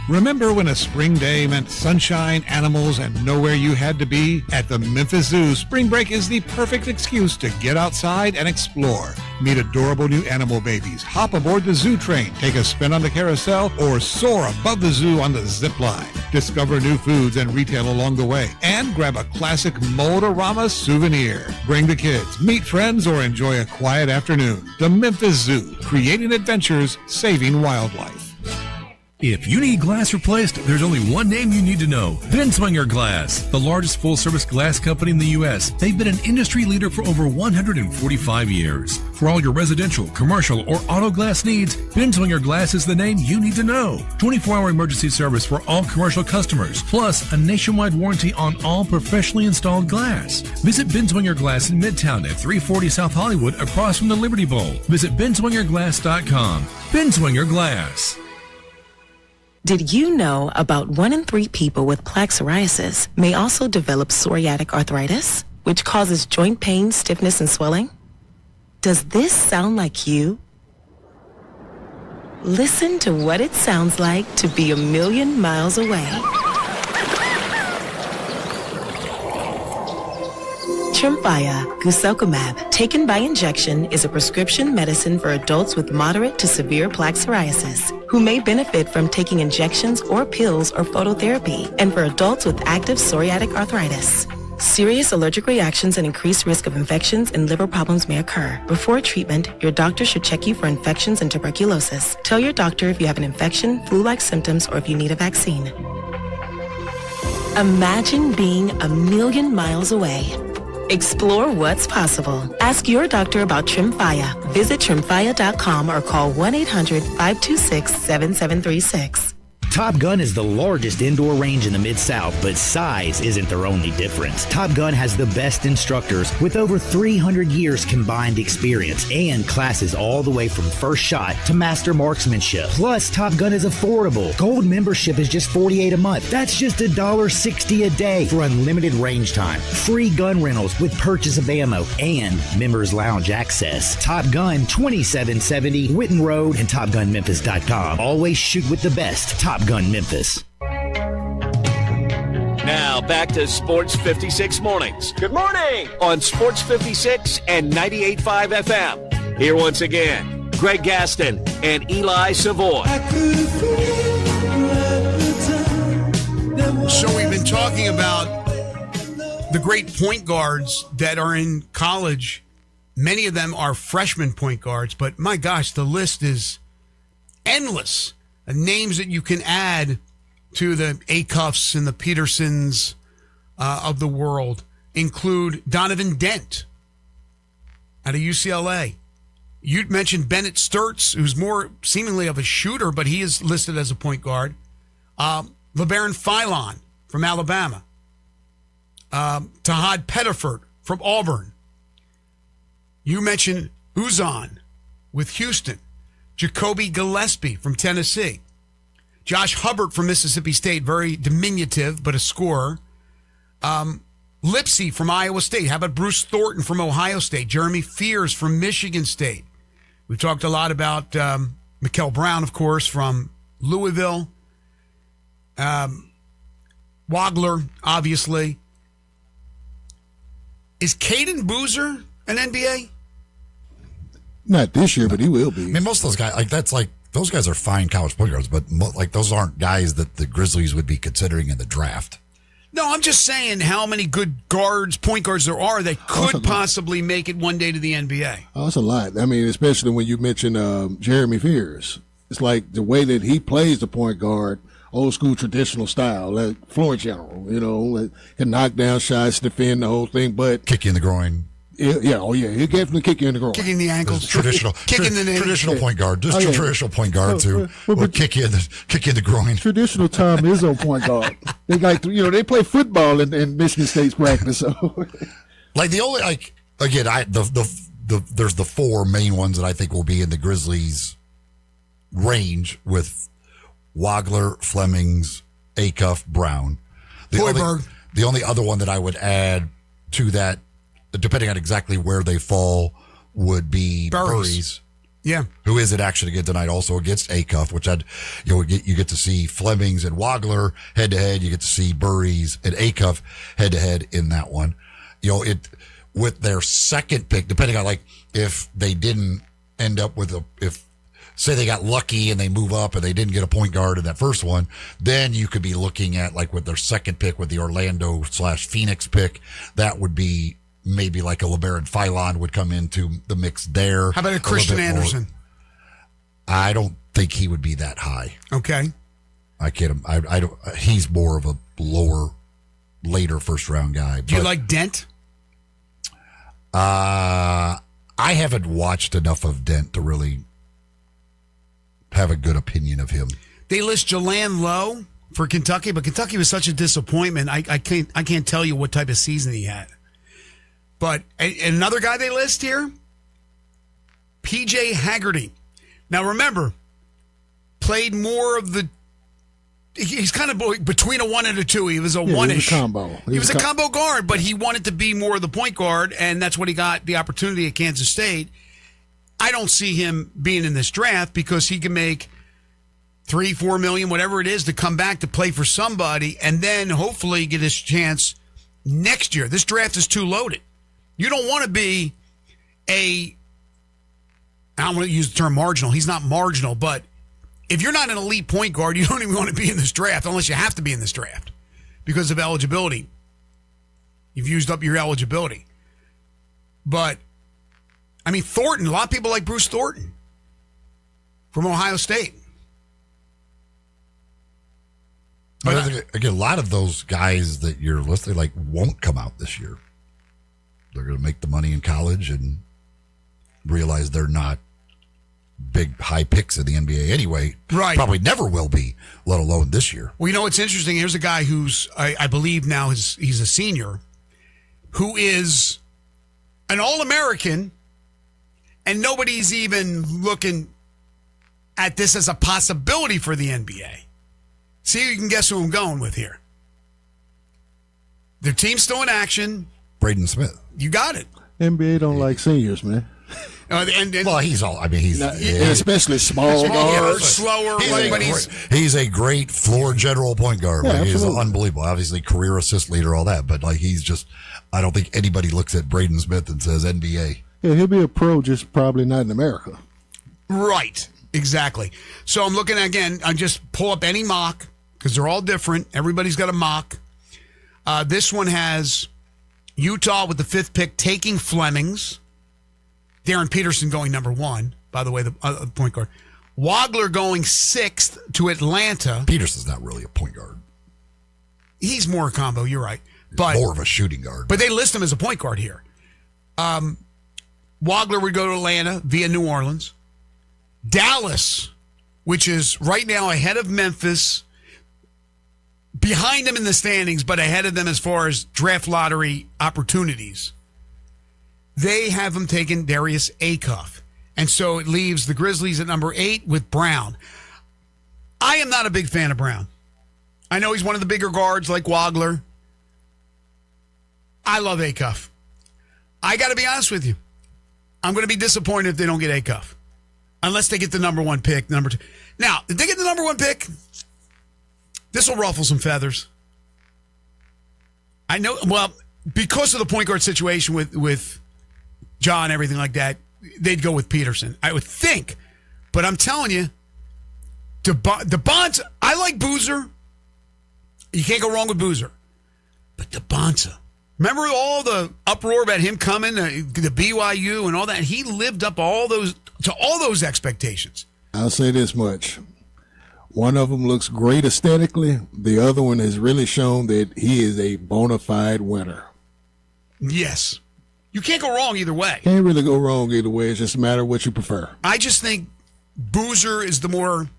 Remember when a spring day meant sunshine, animals, and nowhere you had to be? At the Memphis Zoo, spring break is the perfect excuse to get outside and explore. Meet adorable new animal babies, hop aboard the zoo train, take a spin on the carousel, or soar above the zoo on the zip line. Discover new foods and retail along the way, and grab a classic Motorama souvenir. Bring the kids, meet friends, or enjoy a quiet afternoon. The Memphis Zoo, creating adventures, saving wildlife. If you need glass replaced, there's only one name you need to know. Binswanger Glass, the largest full-service glass company in the U.S. They've been an industry leader for over 145 years. For all your residential, commercial, or auto glass needs, Binswanger Glass is the name you need to know. 24-hour emergency service for all commercial customers, plus a nationwide warranty on all professionally installed glass. Visit Binswanger Glass in Midtown at 340 South Hollywood across from the Liberty Bowl. Visit binswingerglass.com. Binswanger Glass. Did you know about 1 in 3 people with plaque psoriasis may also develop psoriatic arthritis, which causes joint pain, stiffness, and swelling? Does this sound like you? Listen to what it sounds like to be a million miles away. Tremfya guselkumab, taken by injection, is a prescription medicine for adults with moderate to severe plaque psoriasis who may benefit from taking injections or pills or phototherapy, and for adults with active psoriatic arthritis. Serious allergic reactions and increased risk of infections and liver problems may occur. Before treatment, your doctor should check you for infections and tuberculosis. Tell your doctor if you have an infection, flu-like symptoms, or if you need a vaccine. Imagine being a million miles away. Explore what's possible. Ask your doctor about Tremfya. Visit Tremfya.com or call 1-800-526-7736. Top Gun is the largest indoor range in the Mid-South, but size isn't their only difference. Top Gun has the best instructors with over 300 years combined experience and classes all the way from first shot to master marksmanship. Plus, Top Gun is affordable. Gold membership is just $48 a month. That's just $1.60 a day for unlimited range time, free gun rentals with purchase of ammo, and members lounge access. Top Gun, 2770 Witten Road and TopGunMemphis.com. Always shoot with the best. Top Gun Memphis. Now back to Sports 56 Mornings. Good morning! On Sports 56 and 98.5 FM. Here once again, Greg Gaston and Eli Savoy. So we've been talking about the great point guards that are in college. Many of them are freshman point guards, but my gosh, the list is endless. Names that you can add to the Acuffs and the Petersons of the world include Donovan Dent out of UCLA. You mentioned Bennett Sturtz, who's more seemingly of a shooter, but he is listed as a point guard. LeBaron Philon from Alabama. Tahad Pettiford from Auburn. You mentioned Uzan with Houston. Jacoby Gillespie from Tennessee. Josh Hubbard from Mississippi State, very diminutive, but a scorer. Lipsey from Iowa State. How about Bruce Thornton from Ohio State? Jeremy Fears from Michigan State. We've talked a lot about Mikel Brown, of course, from Louisville. Wagler, obviously. Is Caden Boozer an NBA? Not this year, but he will be. I mean, most of those guys, those guys are fine college point guards, but those aren't guys that the Grizzlies would be considering in the draft. No, I'm just saying how many good point guards there are that could possibly make it one day to the NBA. Oh, that's a lot. I mean, especially when you mention Jeremy Fears. It's like the way that he plays the point guard, old school traditional style, like floor general, like can knock down shots, defend the whole thing, but kick you in the groin. Yeah, he'll definitely kick you in the groin. Kicking the ankles. Traditional point guard. Just traditional point guards who will kick you in the groin. Traditional Tom Izzo point guard. They they play football in Michigan State's practice. So. Like the only there's the four main ones that I think will be in the Grizzlies range with Wagler, Flemings, Acuff, Brown. The only other one that I would add to that, depending on exactly where they fall, would be Burries. Yeah. Who is in action again tonight also against Acuff, which you get to see Flemings and Wagler head to head. You get to see Burries and Acuff head to head in that one. With their second pick, depending on if they didn't end up with say they got lucky and they move up and they didn't get a point guard in that first one, then you could be looking at with their second pick with the Orlando/Phoenix pick, that would be maybe like a LeBaron Philon would come into the mix there. How about a Christian Anderson? I don't think he would be that high. Okay. I can't. I don't. He's more of a later first round guy. Do you like Dent? I haven't watched enough of Dent to really have a good opinion of him. They list Jalan Lowe for Kentucky, but Kentucky was such a disappointment. I can't tell you what type of season he had. But another guy they list here, PJ Haggerty. Now remember, played more of the. He's kind of between a 1 and a 2. He was a one-ish. He was a combo. He was a combo guard, but he wanted to be more of the point guard, and that's what he got the opportunity at Kansas State. I don't see him being in this draft because he can make $3-4 million, whatever it is, to come back to play for somebody, and then hopefully get his chance next year. This draft is too loaded. You don't want to be I don't want to use the term marginal. He's not marginal, but if you're not an elite point guard, you don't even want to be in this draft unless you have to be in this draft because of eligibility. You've used up your eligibility. But, I mean, Thornton, a lot of people like Bruce Thornton from Ohio State. But again, a lot of those guys that you're listing won't come out this year. They're going to make the money in college and realize they're not big high picks in the NBA anyway. Right. Probably never will be, let alone this year. Well, you know what's interesting? Here's a guy who's, I believe now he's a senior, who is an All-American, and nobody's even looking at this as a possibility for the NBA. See, you can guess who I'm going with here. Their team's still in action. Braden Smith. You got it. NBA don't like seniors, man. Well, he's all. I mean, he's especially small guards, slower. He's a great floor general point guard. Yeah, he's absolutely. unbelievable. Obviously, career assist leader, all that. But he's just. I don't think anybody looks at Braden Smith and says NBA. Yeah, he'll be a pro, just probably not in America. Right. Exactly. So I'm looking again. I just pull up any mock because they're all different. Everybody's got a mock. This one has Utah with the 5th pick taking Flemings. Darren Peterson going number 1, by the way, the point guard. Wagler going 6th to Atlanta. Peterson's not really a point guard. He's more a combo, you're right. But more of a shooting guard. But they list him as a point guard here. Wagler would go to Atlanta via New Orleans. Dallas, which is right now ahead of Memphis, behind them in the standings, but ahead of them as far as draft lottery opportunities. They have him taking Darius Acuff. And so it leaves the Grizzlies at number 8 with Brown. I am not a big fan of Brown. I know he's one of the bigger guards like Wagler. I love Acuff. I got to be honest with you. I'm going to be disappointed if they don't get Acuff. Unless they get the number 1 pick, number 2. Now, if they get the number 1 pick, This will ruffle some feathers. I know, well, because of the point guard situation with John, everything like that, they'd go with Peterson, I would think. But I'm telling you, DeBonta, I like Boozer. You can't go wrong with Boozer. But DeBonta, remember all the uproar about him coming, the BYU and all that? He lived up to all those expectations. I'll say this much. One of them looks great aesthetically. The other one has really shown that he is a bona fide winner. Yes. You can't go wrong either way. Can't really go wrong either way. It's just a matter of what you prefer. I just think Boozer is the more,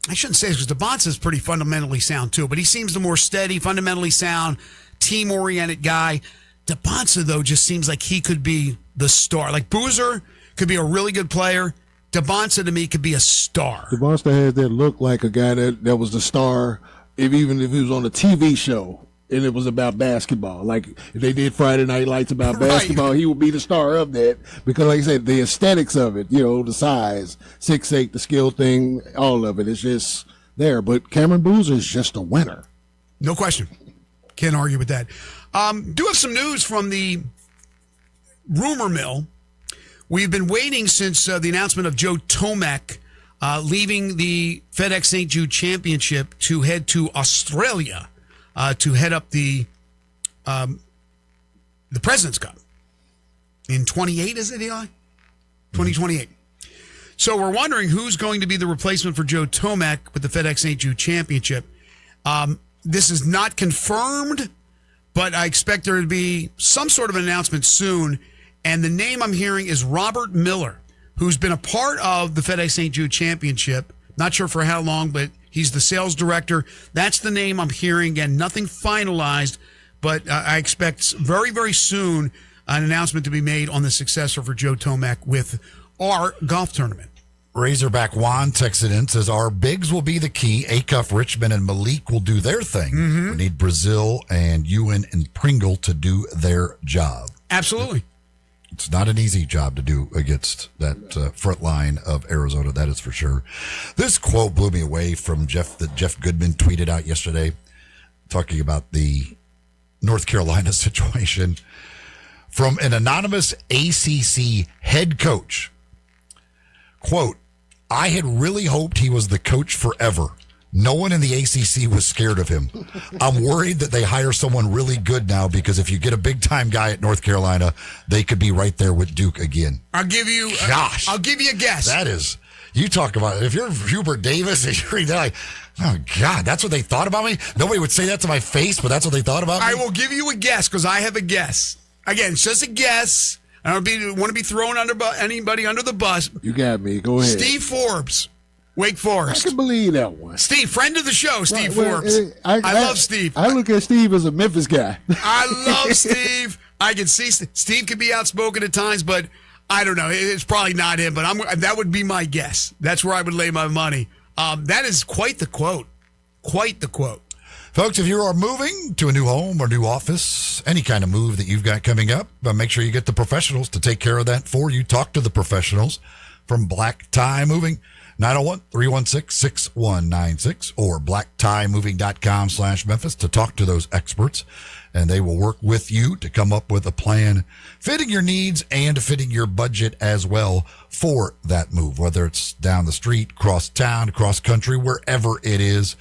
I shouldn't say this because DeBonta is pretty fundamentally sound too, but he seems the more steady, fundamentally sound, team-oriented guy. DeBonta, though, just seems like he could be the star. Like Boozer could be a really good player. DeBonta, to me, could be a star. DeBonta has that look like a guy that was the star, even if he was on a TV show and it was about basketball. Like if they did Friday Night Lights about basketball, he would be the star of that because, like I said, the aesthetics of it, the size, 6'8", the skill thing, all of it is just there. But Cameron Boozer is just a winner. No question. Can't argue with that. Do have some news from the rumor mill. We've been waiting since the announcement of Joe Tomac leaving the FedEx St. Jude Championship to head to Australia to head up the President's Cup in 28, is it, Eli? 2028. So we're wondering who's going to be the replacement for Joe Tomac with the FedEx St. Jude Championship. This is not confirmed, but I expect there to be some sort of an announcement soon. And the name I'm hearing is Robert Miller, who's been a part of the FedEx St. Jude Championship. Not sure for how long, but he's the sales director. That's the name I'm hearing. Again, nothing finalized, but I expect very, very soon an announcement to be made on the successor for Joe Tomac with our golf tournament. Razorback Juan texted in, says, our bigs will be the key. Acuff, Richmond, and Malik will do their thing. We need Brazil and Ewan and Pringle to do their job. Absolutely. It's not an easy job to do against that front line of Arizona, that is for sure. This quote blew me away from Jeff that Jeff Goodman tweeted out yesterday, talking about the North Carolina situation. From an anonymous ACC head coach, quote, I had really hoped he was the coach forever. No one in the ACC was scared of him. I'm worried that they hire someone really good now because if you get a big-time guy at North Carolina, they could be right there with Duke again. I'll give you Gosh. I'll give you a guess. That is, you talk about, if you're Hubert Davis and you're like, oh, God, that's what they thought about me? Nobody would say that to my face, but that's what they thought about me? I will give you a guess because I have a guess. Again, it's just a guess. I don't want to be throwing anybody under the bus. You got me. Go ahead. Steve Forbes. Wake Forest. I can believe that one. Steve, friend of the show, Steve Forbes. I love Steve. I look at Steve as a Memphis guy. I love Steve. I can see Steve can be outspoken at times, but I don't know. It's probably not him, but that would be my guess. That's where I would lay my money. That is quite the quote. Quite the quote. Folks, if you are moving to a new home or new office, any kind of move that you've got coming up, make sure you get the professionals to take care of that for you. Talk to the professionals from Black Tie Moving. 901-316-6196 or blacktiemoving.com/Memphis to talk to those experts, and they will work with you to come up with a plan fitting your needs and fitting your budget as well for that move, whether it's down the street, cross town, cross country, wherever it is.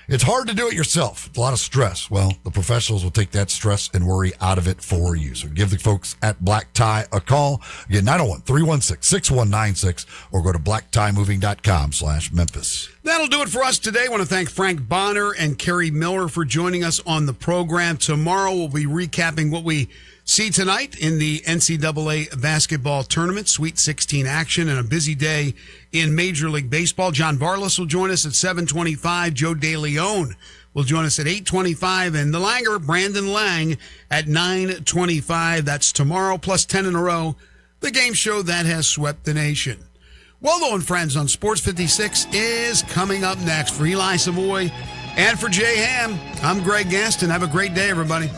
It's hard to do it yourself. It's a lot of stress. Well, the professionals will take that stress and worry out of it for you. So give the folks at Black Tie a call. Again, 901-316-6196 or go to blacktiemoving.com/Memphis. That'll do it for us today. I want to thank Frank Bonner and Kerry Miller for joining us on the program. Tomorrow we'll be recapping what we see tonight in the NCAA basketball tournament, Sweet 16 action, and a busy day in Major League Baseball. John Varlas will join us at 7:25. Joe DeLeon will join us at 8:25. And the Langer, Brandon Lang, at 9:25. That's tomorrow, plus 10 in a row, the game show that has swept the nation. Waldo and Friends on Sports 56 is coming up next. For Eli Savoy and for Jay Ham, I'm Greg Gaston. Have a great day, everybody.